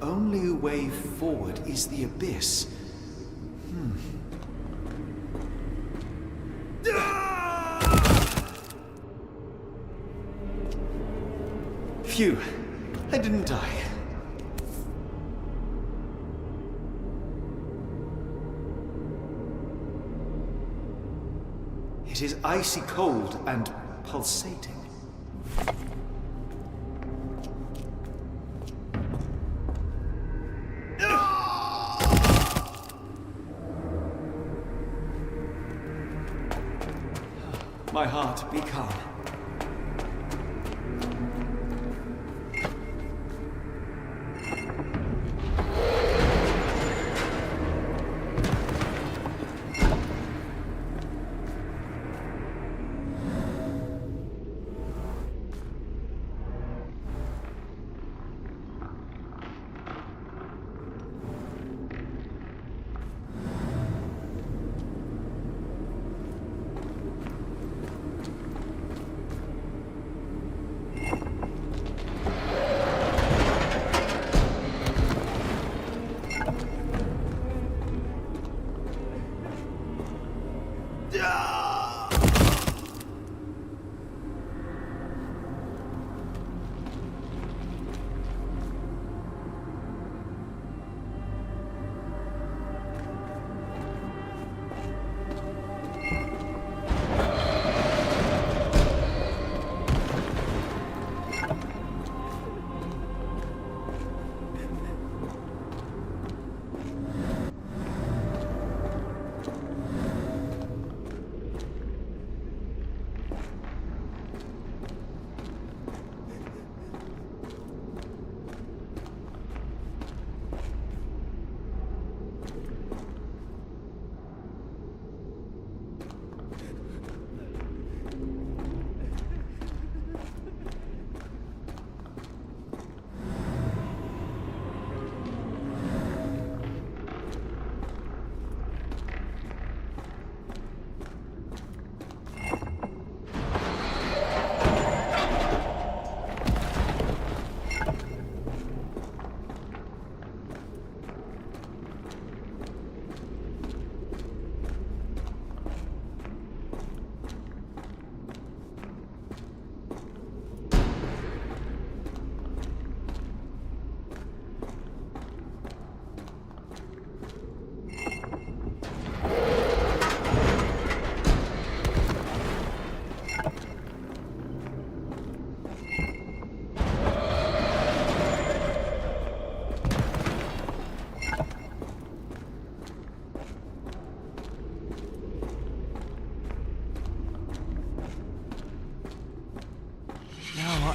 The only way forward is the abyss. Phew, I didn't die. It is icy cold and pulsating. My heart, be calm.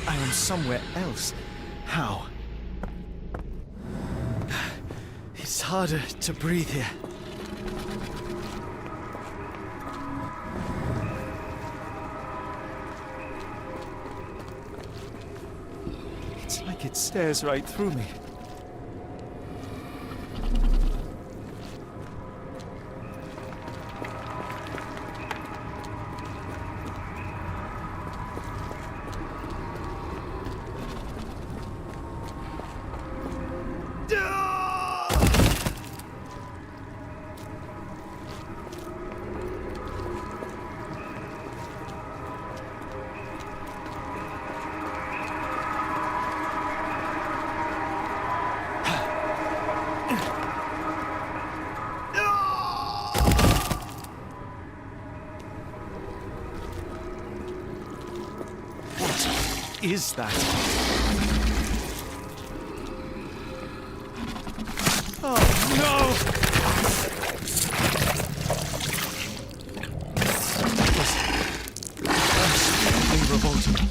I am somewhere else. How? It's harder to breathe here. It's like it stares right through me. Is that? Oh no! That was absolutely revolting.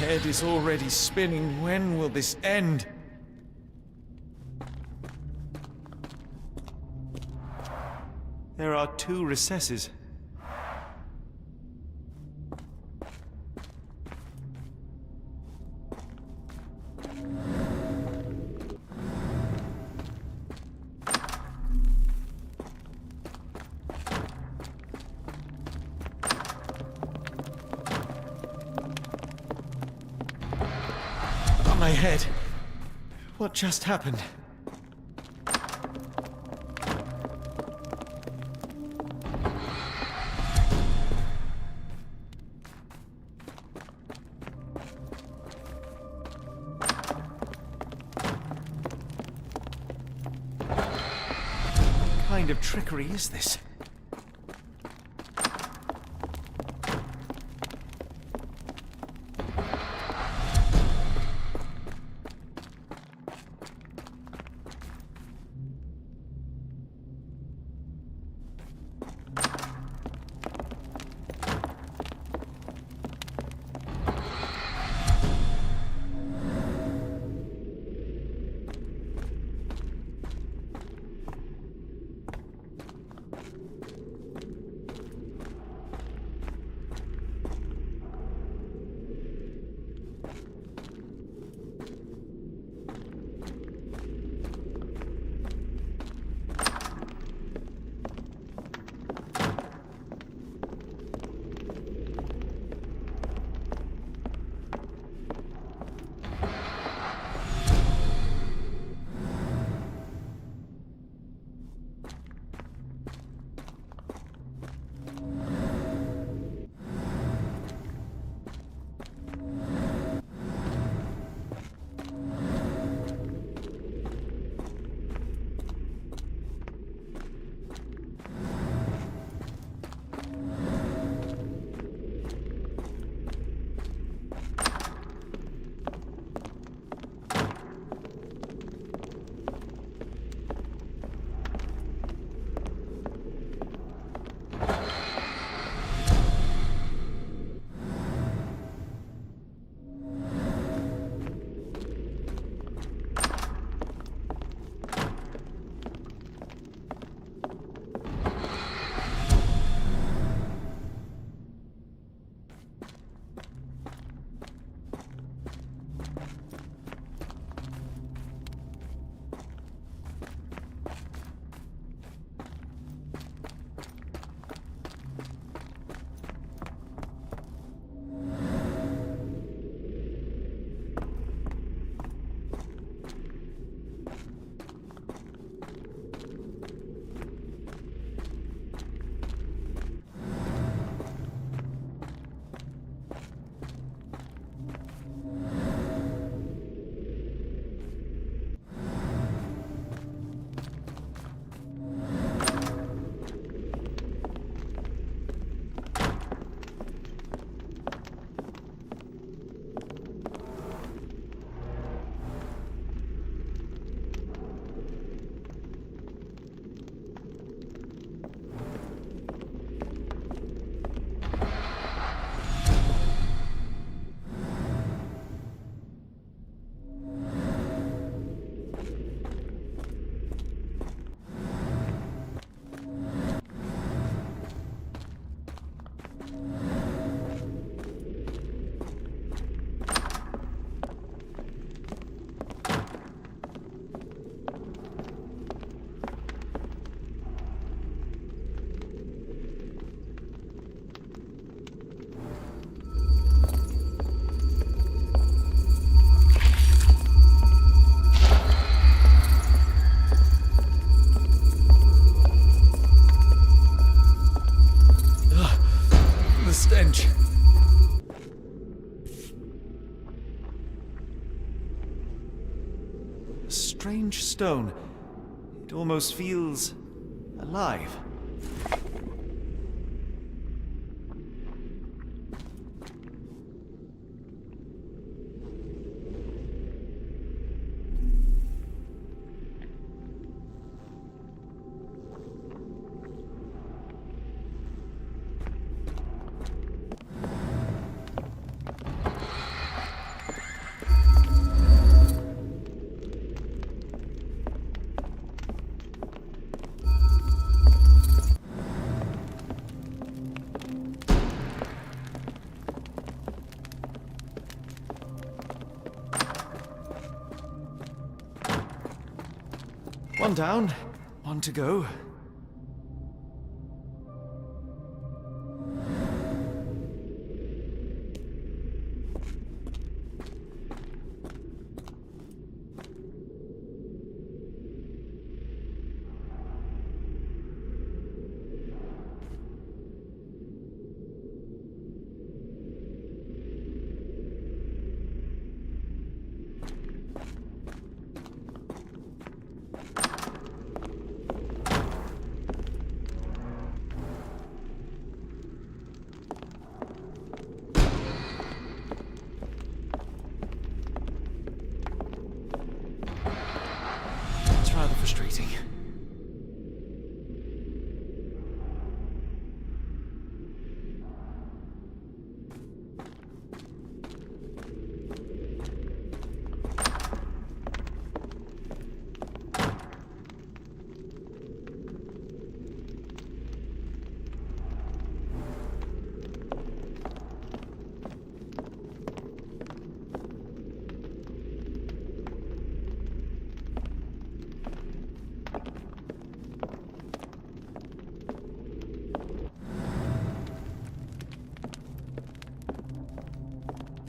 Head is already spinning. When will this end? There are 2 recesses. My head. What just happened? What kind of trickery is this? Strange. A strange stone. It almost feels alive. One down, one to go. Frustrating.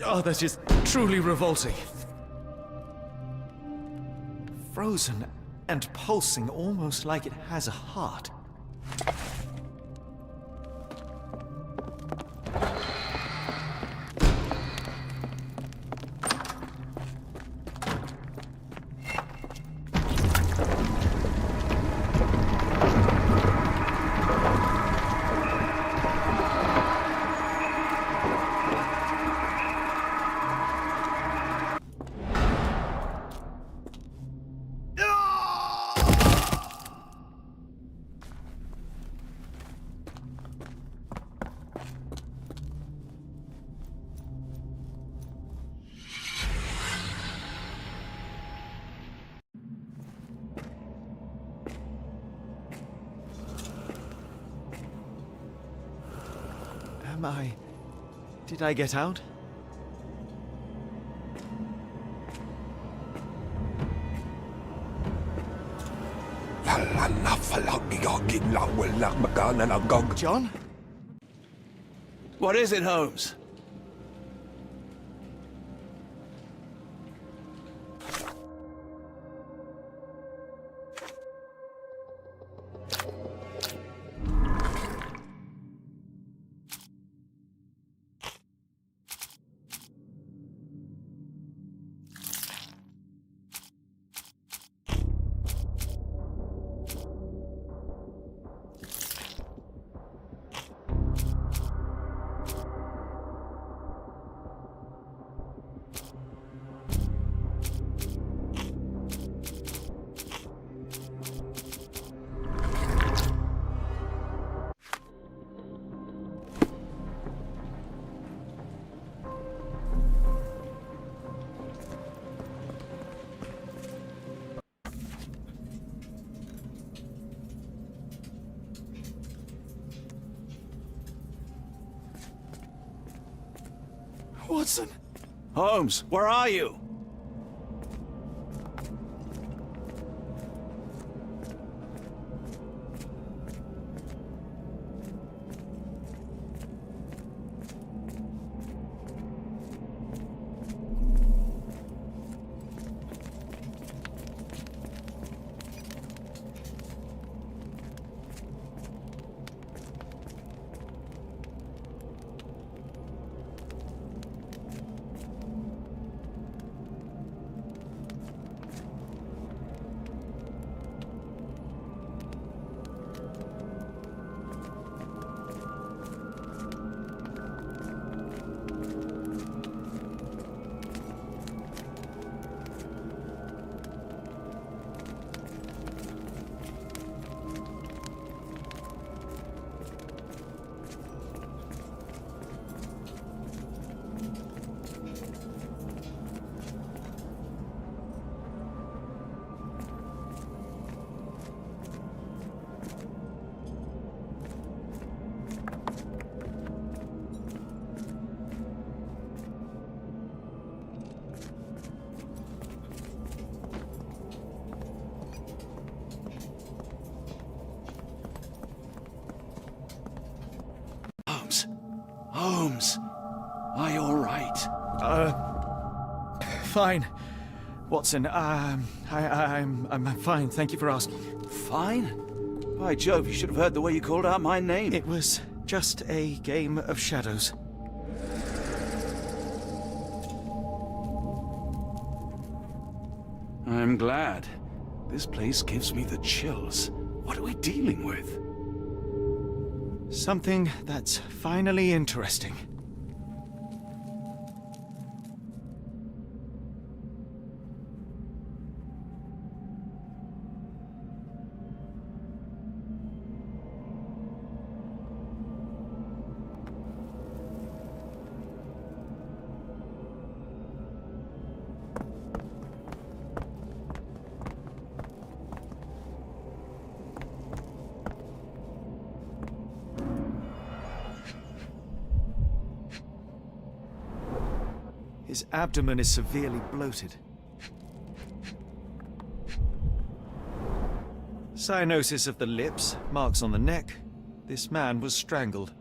Oh, that is truly revolting. Frozen and pulsing, almost like it has a heart. Did I get out? John? What is it, Holmes? Watson! Holmes, where are you? Holmes, are you all right? Fine. Watson, I'm fine, thank you for asking. Fine? By Jove, you should have heard the way you called out my name. It was just a game of shadows. I'm glad. This place gives me the chills. What are we dealing with? Something that's finally interesting. His abdomen is severely bloated. Cyanosis of the lips, marks on the neck. This man was strangled.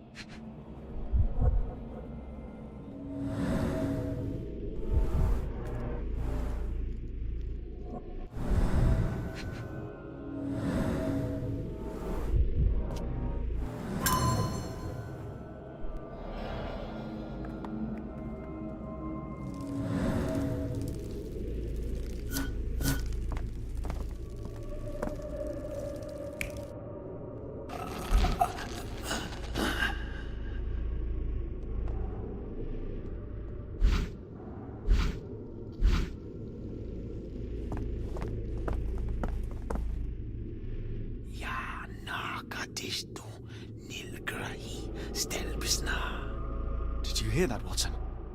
Did you hear that, Watson?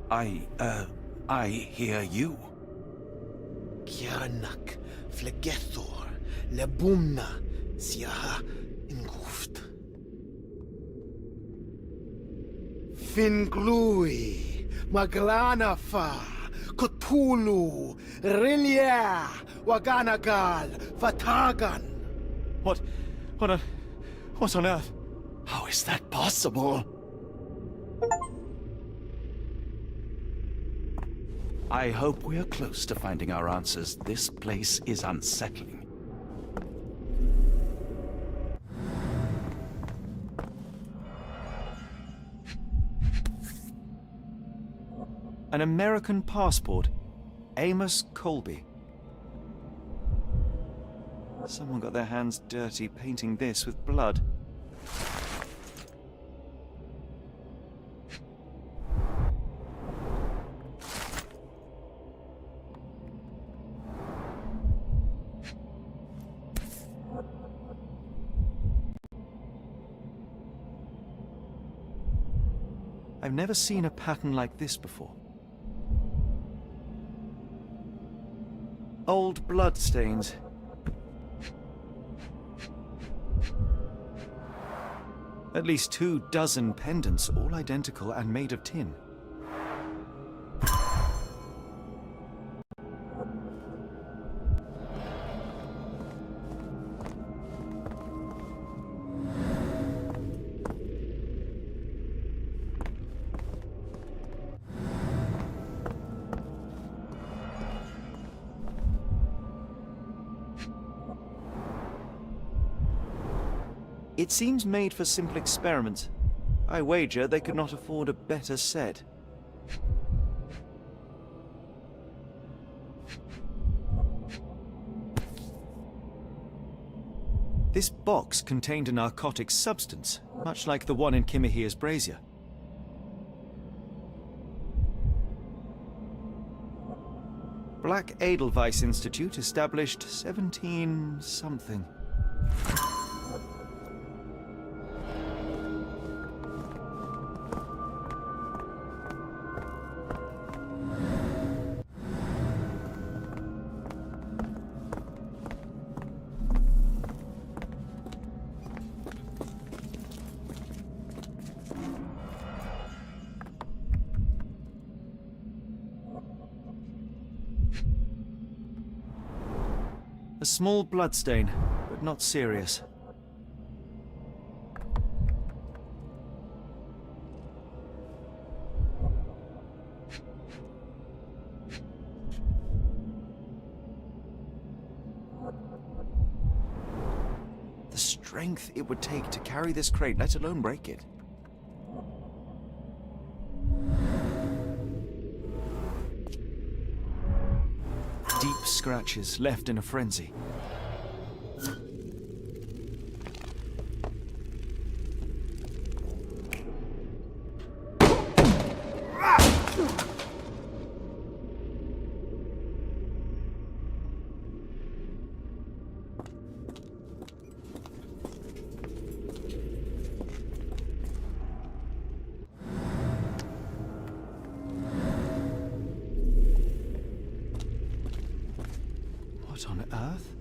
I hear you. Kianak, flegethor, lebumna, siaha, inguft. Finglui, maglanafa, kotulu, rilia, waganagal, fatagan. What on earth? How is that possible? I hope we are close to finding our answers. This place is unsettling. An American passport. Amos Colby. Someone got their hands dirty painting this with blood. I've never seen a pattern like this before. Old blood stains. At least 24 pendants, all identical and made of tin. It seems made for simple experiments. I wager they could not afford a better set. This box contained a narcotic substance, much like the one in Kimihia's brazier. Black Edelweiss Institute, established 17-something. A small bloodstain, but not serious. strength it would take to carry this crate, let alone break it. Deep scratches left in a frenzy. What on earth?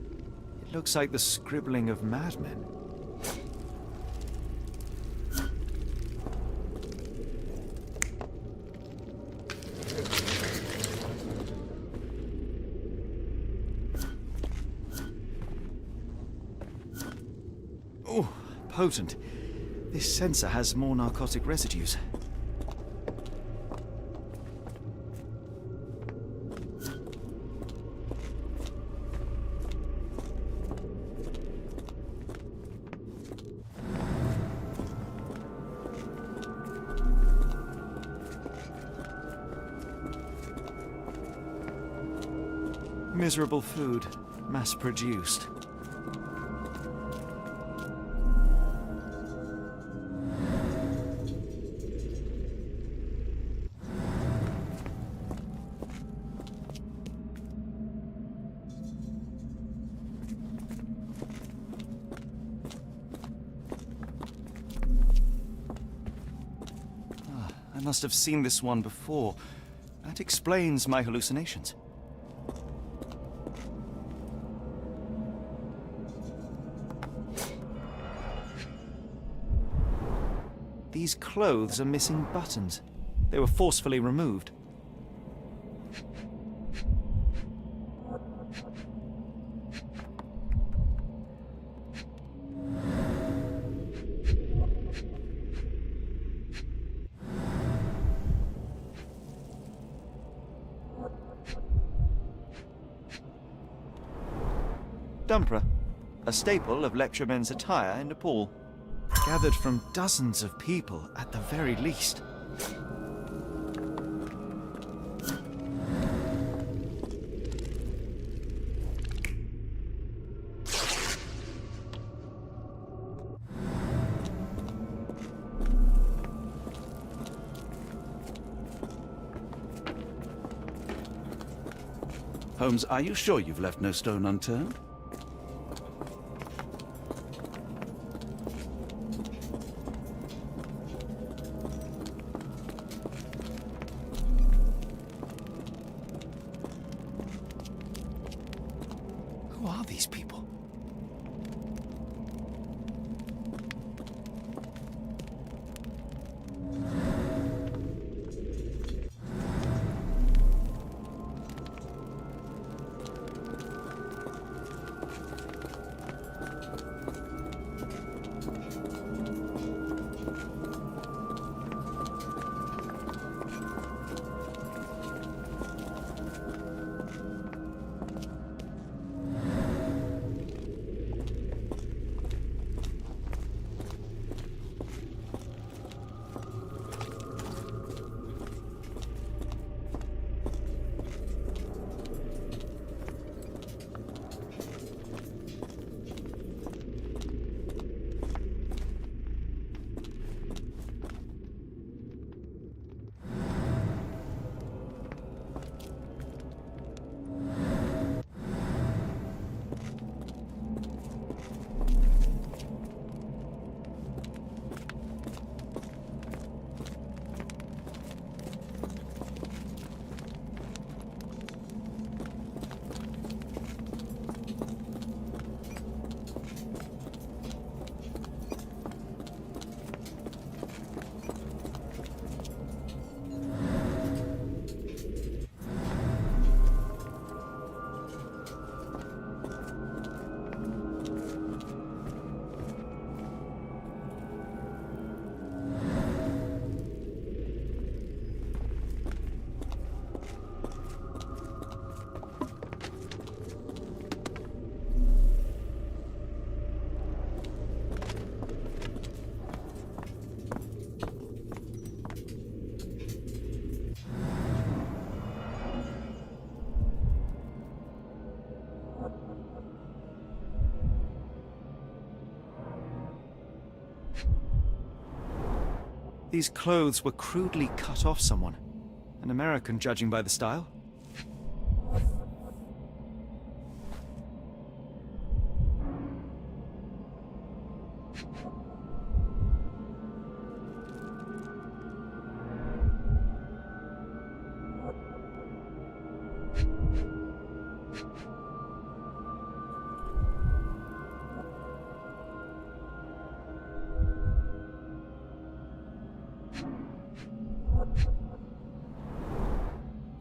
It looks like the scribbling of madmen. Oh, potent. This sensor has more narcotic residues. Miserable food, mass-produced. I must have seen this one before. That explains my hallucinations. These clothes are missing buttons. They were forcefully removed. Dumpra, a staple of lecturemen's attire in Nepal. Gathered from dozens of people, at the very least. Holmes, are you sure you've left no stone unturned? Who are these people? These clothes were crudely cut off someone. An American, judging by the style.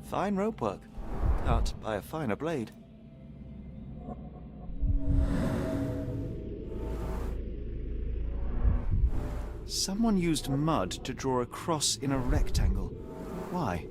Fine rope work. Cut by a finer blade. Someone used mud to draw a cross in a rectangle. Why?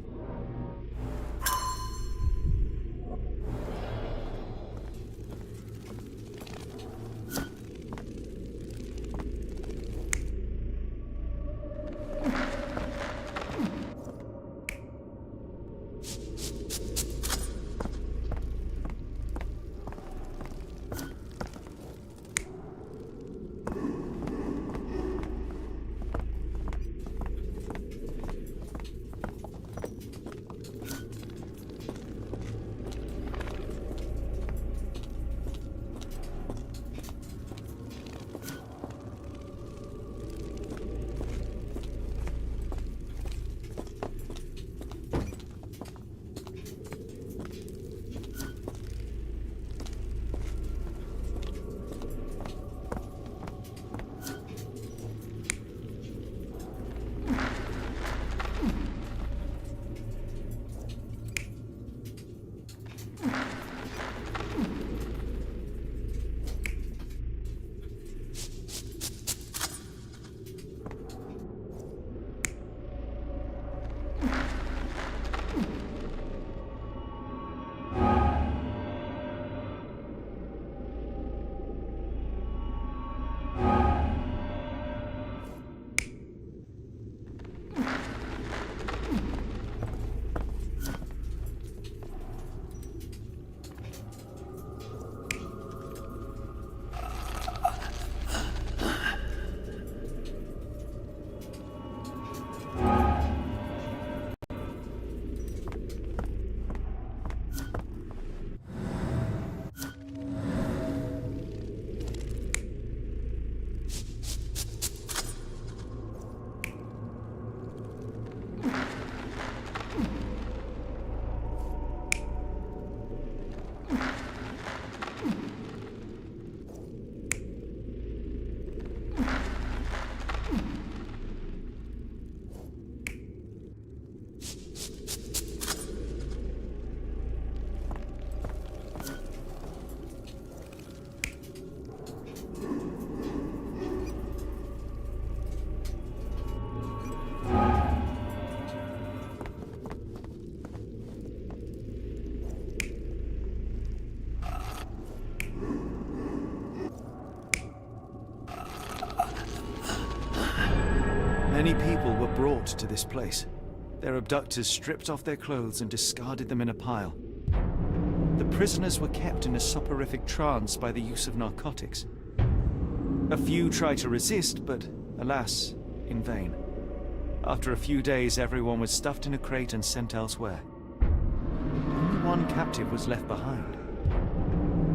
Many people were brought to this place. Their abductors stripped off their clothes and discarded them in a pile. The prisoners were kept in a soporific trance by the use of narcotics. A few tried to resist, but alas, in vain. After a few days, everyone was stuffed in a crate and sent elsewhere. Only one captive was left behind.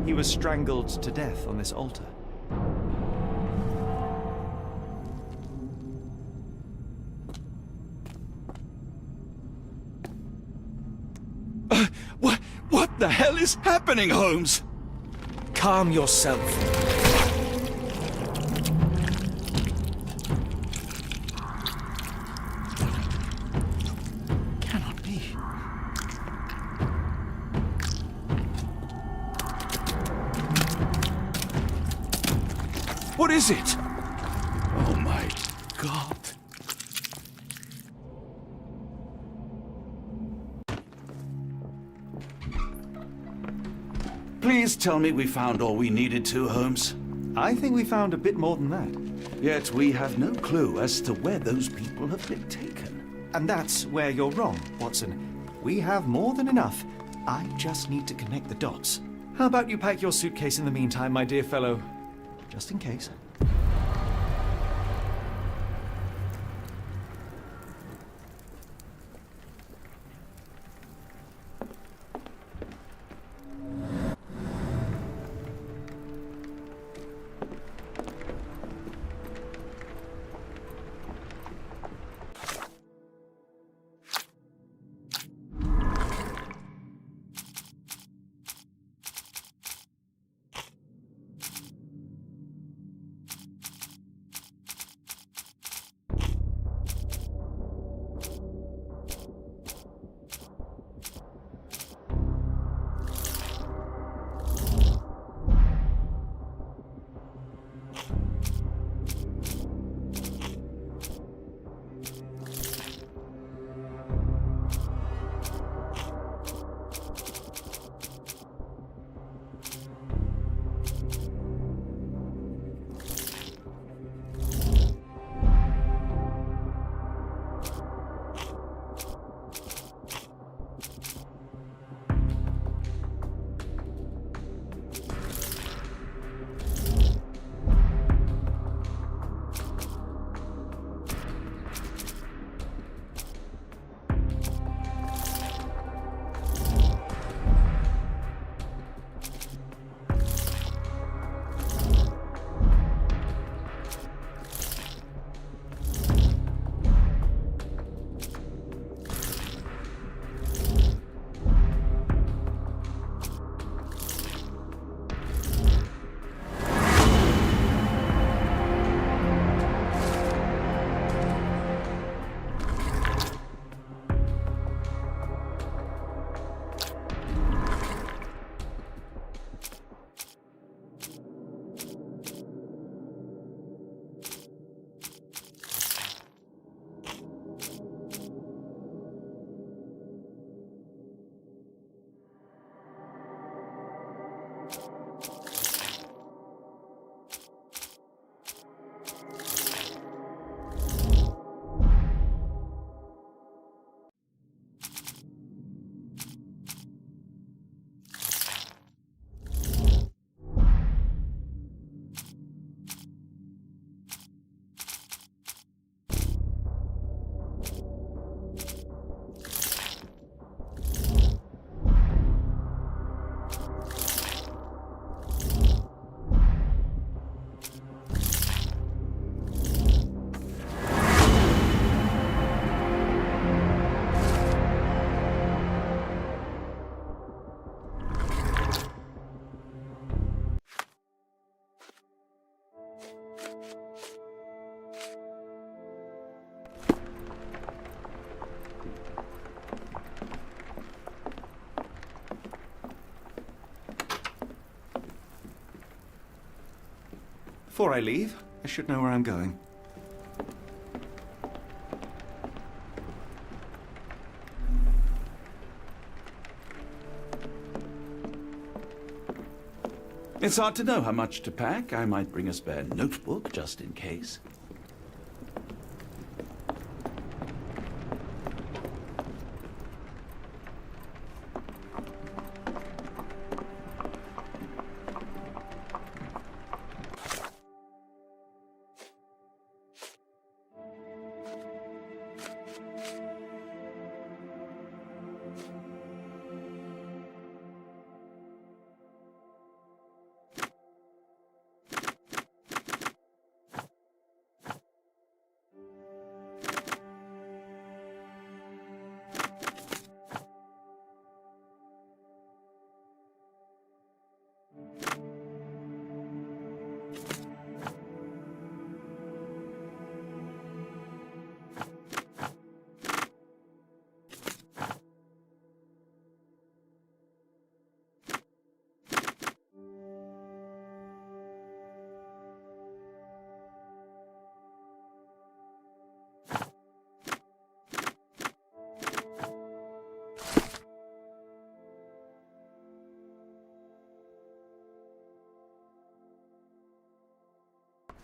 He was strangled to death on this altar. What the hell is happening, Holmes? Calm yourself. Cannot be. What is it? Oh my God. Please tell me we found all we needed to, Holmes. I think we found a bit more than that. Yet we have no clue as to where those people have been taken. And that's where you're wrong, Watson. We have more than enough. I just need to connect the dots. How about you pack your suitcase in the meantime, my dear fellow? Just in case. Before I leave, I should know where I'm going. It's hard to know how much to pack. I might bring a spare notebook just in case.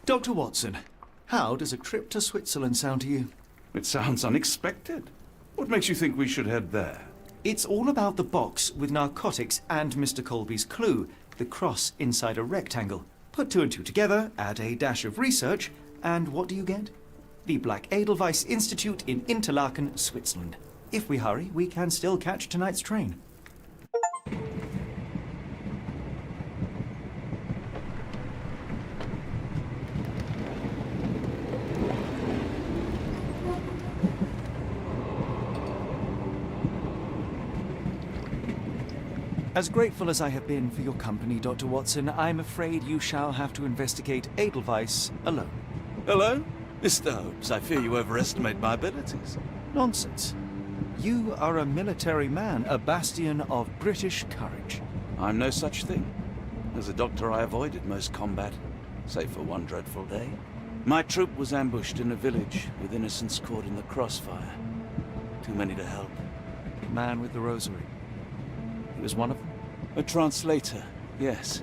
Dr. Watson, how does a trip to Switzerland sound to you? It sounds unexpected. What makes you think we should head there? It's all about the box with narcotics and Mr. Colby's clue, the cross inside a rectangle. Put two and two together, add a dash of research, and what do you get? The Black Edelweiss Institute in Interlaken, Switzerland. If we hurry, we can still catch tonight's train. As grateful as I have been for your company, Dr. Watson, I'm afraid you shall have to investigate Edelweiss alone. Hello? Mr. Holmes, I fear you overestimate my abilities. Nonsense. You are a military man, a bastion of British courage. I'm no such thing. As a doctor, I avoided most combat, save for one dreadful day. My troop was ambushed in a village, with innocents caught in the crossfire. Too many to help. The man with the rosary. He was one of them? A translator, yes.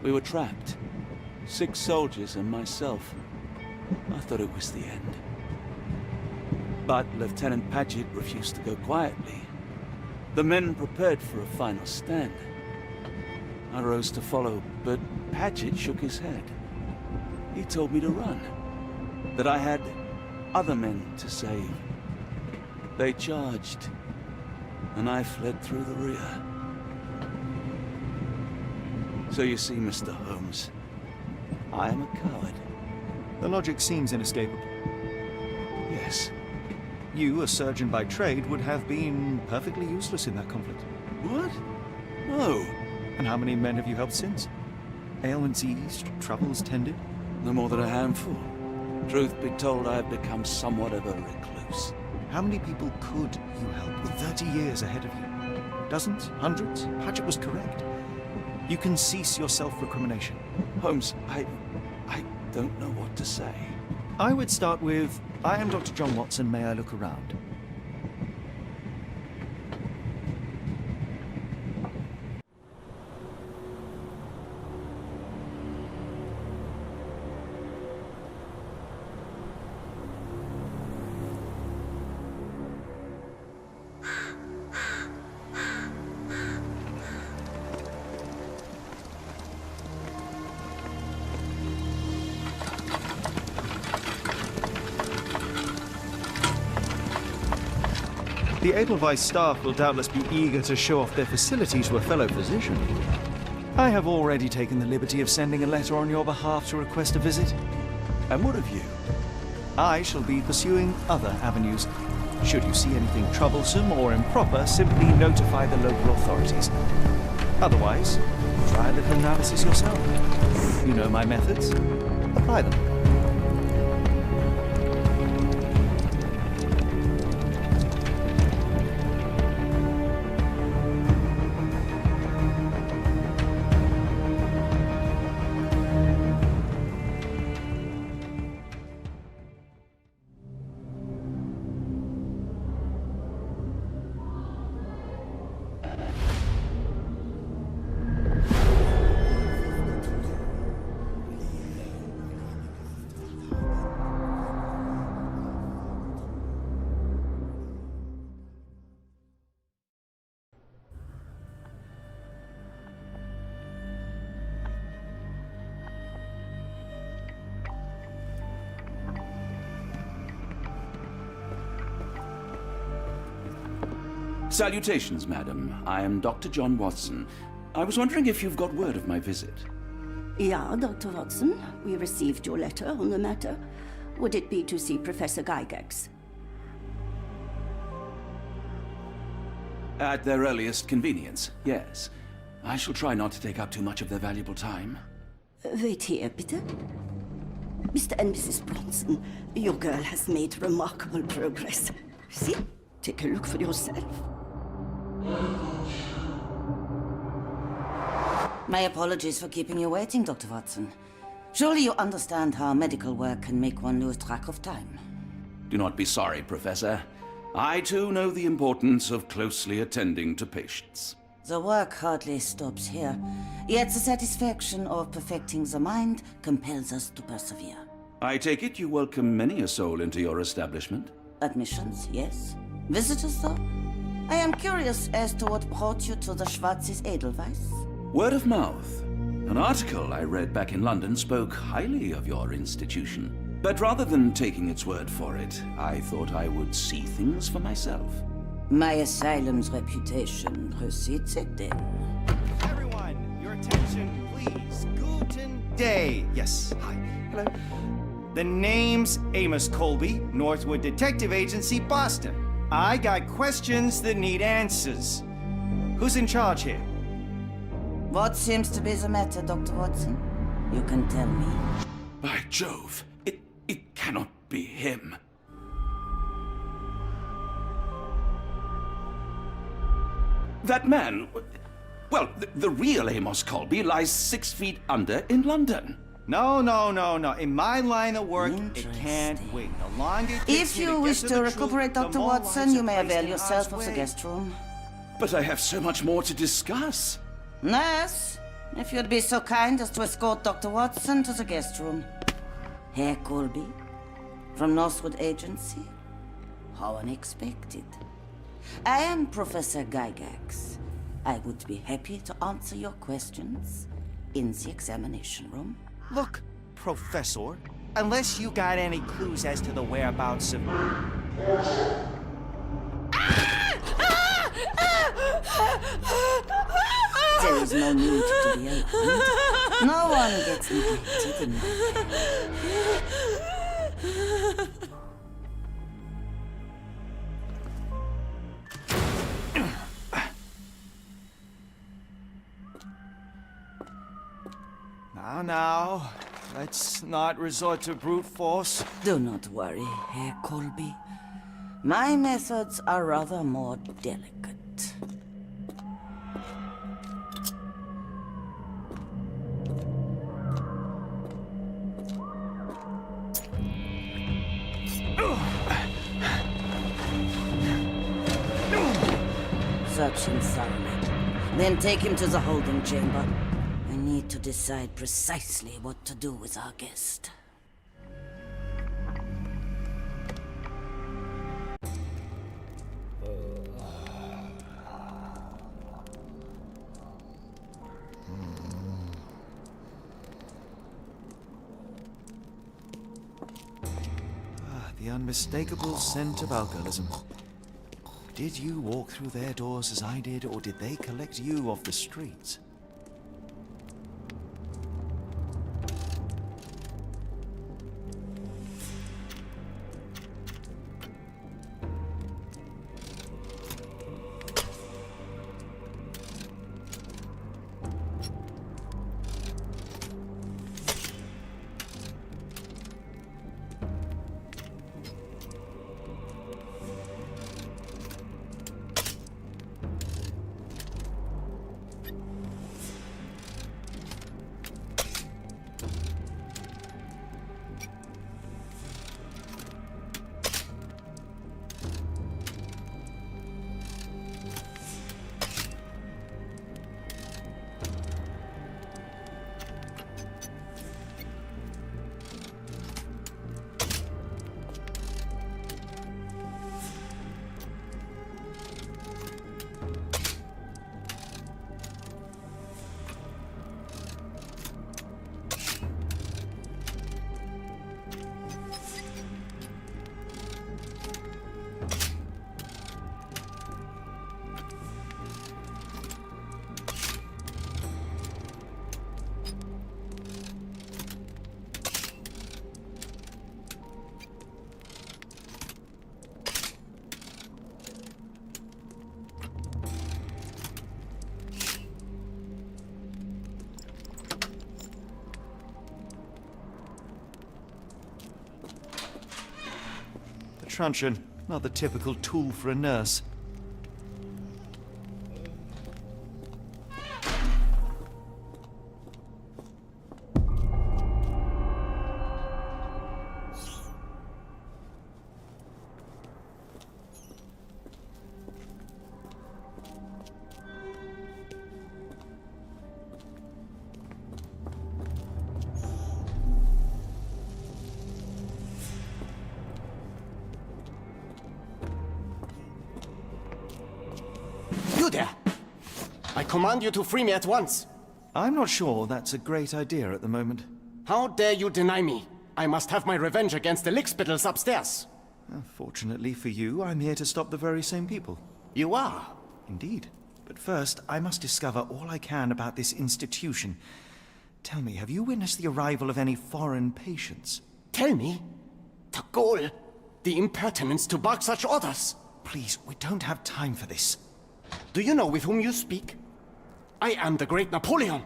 We were trapped. 6 soldiers and myself. I thought it was the end. But Lieutenant Paget refused to go quietly. The men prepared for a final stand. I rose to follow, but Paget shook his head. He told me to run. That I had other men to save. They charged, and I fled through the rear. So you see, Mr. Holmes, I am a coward. The logic seems inescapable. Yes. You, a surgeon by trade, would have been perfectly useless in that conflict. What? No. And how many men have you helped since? Ailments eased, troubles tended? No more than a handful. Truth be told, I have become somewhat of a recluse. How many people could you help with 30 years ahead of you? Dozens? Hundreds? Paget was correct. You can cease your self-recrimination. Holmes, I don't know what to say. I would start with, I am Dr. John Watson, may I look around? The Edelweiss staff will doubtless be eager to show off their facility to a fellow physician. I have already taken the liberty of sending a letter on your behalf to request a visit. And what of you? I shall be pursuing other avenues. Should you see anything troublesome or improper, simply notify the local authorities. Otherwise, try a little analysis yourself. You know my methods. Apply them. Salutations, madam. I am Dr. John Watson. I was wondering if you've got word of my visit. Yeah, Dr. Watson. We received your letter on the matter. Would it be to see Professor Gygax? At their earliest convenience, yes. I shall try not to take up too much of their valuable time. Wait here, bitte. Mr. and Mrs. Bronson, your girl has made remarkable progress. See? Take a look for yourself. My apologies for keeping you waiting, Dr. Watson. Surely you understand how medical work can make one lose track of time. Do not be sorry, Professor. I too know the importance of closely attending to patients. The work hardly stops here, yet the satisfaction of perfecting the mind compels us to persevere. I take it you welcome many a soul into your establishment? Admissions, yes. Visitors, though? I am curious as to what brought you to the Schwarzes Edelweiss. Word of mouth. An article I read back in London spoke highly of your institution. But rather than taking its word for it, I thought I would see things for myself. My asylum's reputation precedes it, then. Everyone, your attention, please. Guten Day. Yes, hi. Hello. The name's Amos Colby, Northwood Detective Agency, Boston. I got questions that need answers. Who's in charge here? What seems to be the matter, Dr. Watson? You can tell me. By Jove, it cannot be him. That man, well, the real Amos Colby lies 6 feet under in London. No. In my line of work, it can't wait. The longer it takes If me you to wish get to the recuperate, truth, the Dr. more Watson, lives you are may placed avail in yourself harm's of the way. guest room. But I have so much more to discuss. Nurse, if you'd be so kind as to escort Dr. Watson to the guest room. Herr Colby, from Northwood Agency? How unexpected. I am Professor Gygax. I would be happy to answer your questions in the examination room. Look, Professor, unless you got any clues as to the whereabouts of... There is no need to be alarmed. No one gets neglected in my care. Now, let's not resort to brute force. Do not worry, Herr Colby. My methods are rather more delicate. Search him thoroughly. Then take him to the holding chamber. I need to decide precisely what to do with our guest. The unmistakable scent of alcoholism. Did you walk through their doors as I did, or did they collect you off the streets? truncheon, not the typical tool for a nurse. You there! I command you to free me at once. I'm not sure that's a great idea at the moment. How dare you deny me? I must have my revenge against the lickspittles upstairs. Fortunately for you, I'm here to stop the very same people. You are? Indeed. But first, I must discover all I can about this institution. Tell me, have you witnessed the arrival of any foreign patients? Tell me? The gall! The impertinence to bark such orders! Please, we don't have time for this. Do you know with whom you speak? I am the great Napoleon!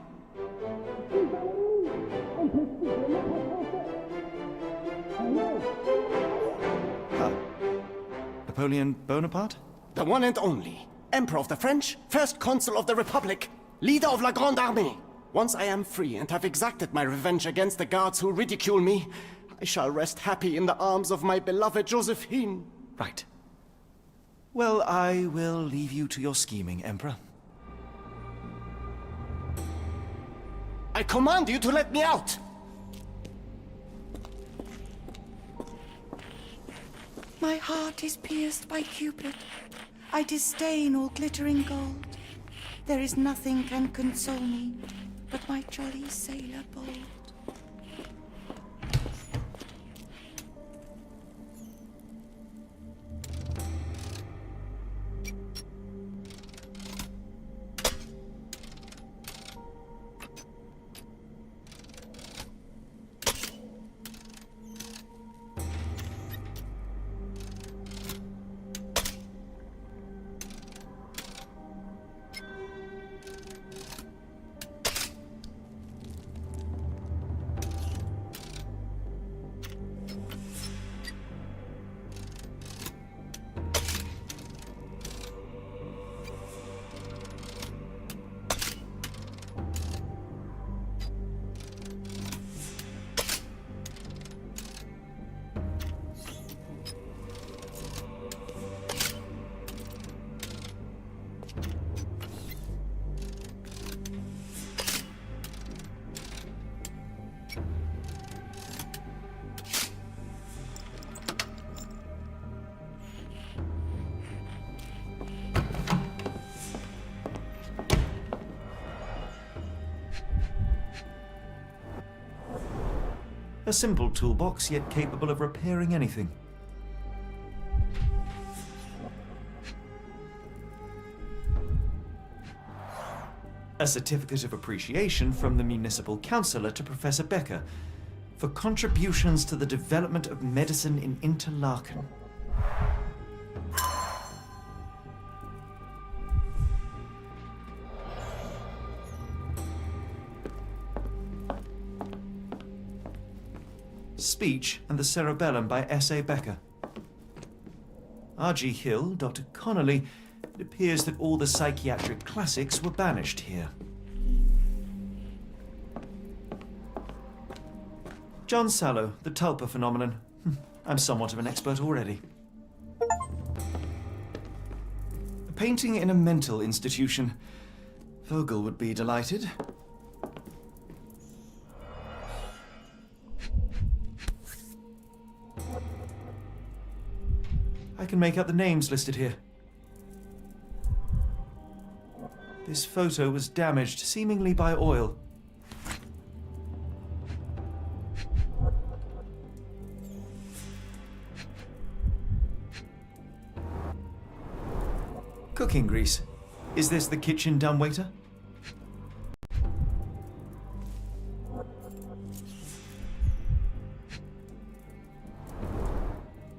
Napoleon Bonaparte? The one and only. Emperor of the French, First Consul of the Republic, leader of La Grande Armée. Once I am free and have exacted my revenge against the guards who ridicule me, I shall rest happy in the arms of my beloved Josephine. Right. Well, I will leave you to your scheming, Emperor. I command you to let me out! My heart is pierced by Cupid. I disdain all glittering gold. There is nothing can console me but my jolly sailor bold. A simple toolbox, yet capable of repairing anything. A certificate of appreciation from the municipal councillor to Professor Becker for contributions to the development of medicine in Interlaken. Speech and the Cerebellum by S.A. Becker. R.G. Hill, Dr. Connolly. It appears that all the psychiatric classics were banished here. John Sallow, the tulpa phenomenon. I'm somewhat of an expert already. A painting in a mental institution. Vogel would be delighted. I can make out the names listed here. This photo was damaged, seemingly by oil. Cooking grease. Is this the kitchen dumbwaiter?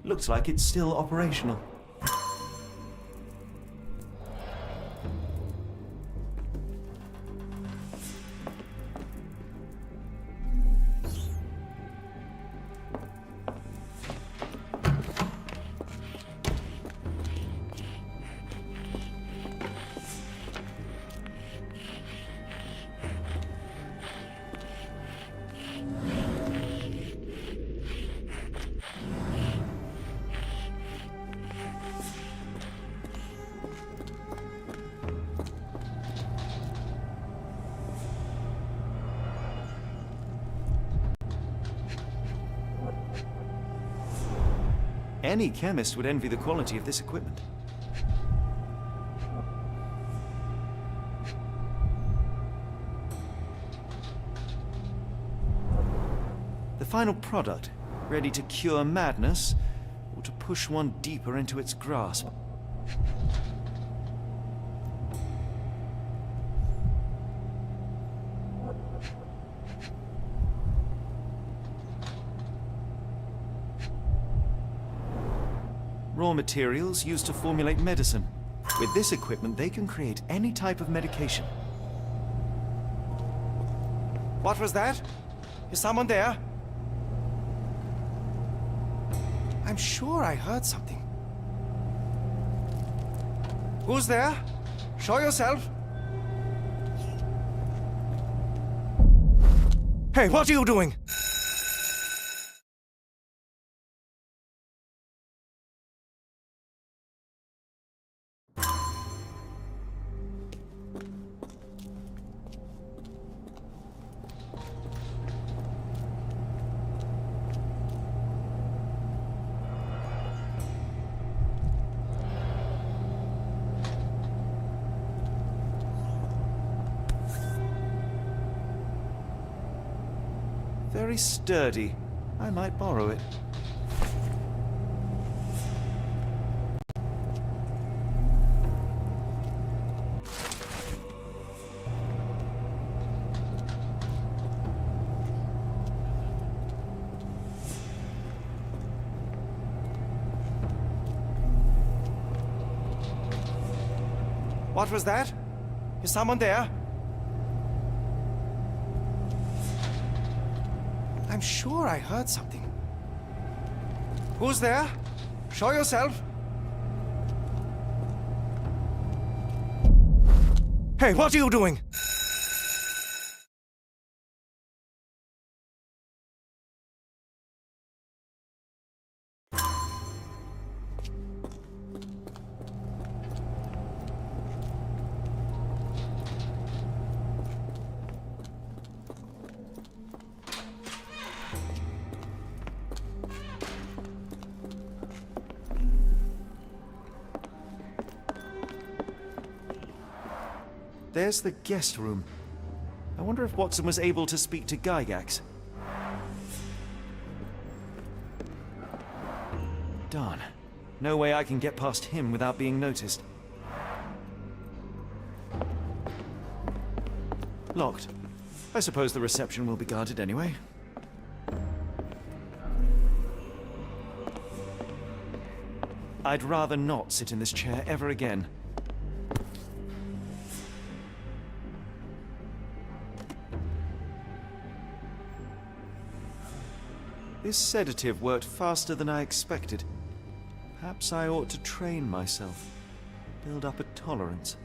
Looks like it's still operational. Any chemist would envy the quality of this equipment. The final product, ready to cure madness, or to push one deeper into its grasp. Raw materials used to formulate medicine. With this equipment, they can create any type of medication. What was that? Is someone there? I'm sure I heard something. Who's there? Show yourself. Hey, what are you doing? Very sturdy. I might borrow it. What was that? Is someone there? I'm sure I heard something. Who's there? Show yourself. Hey, what are you doing? There's the guest room. I wonder if Watson was able to speak to Gygax. Darn. No way I can get past him without being noticed. Locked. I suppose the reception will be guarded anyway. I'd rather not sit in this chair ever again. This sedative worked faster than I expected. Perhaps I ought to train myself, build up a tolerance.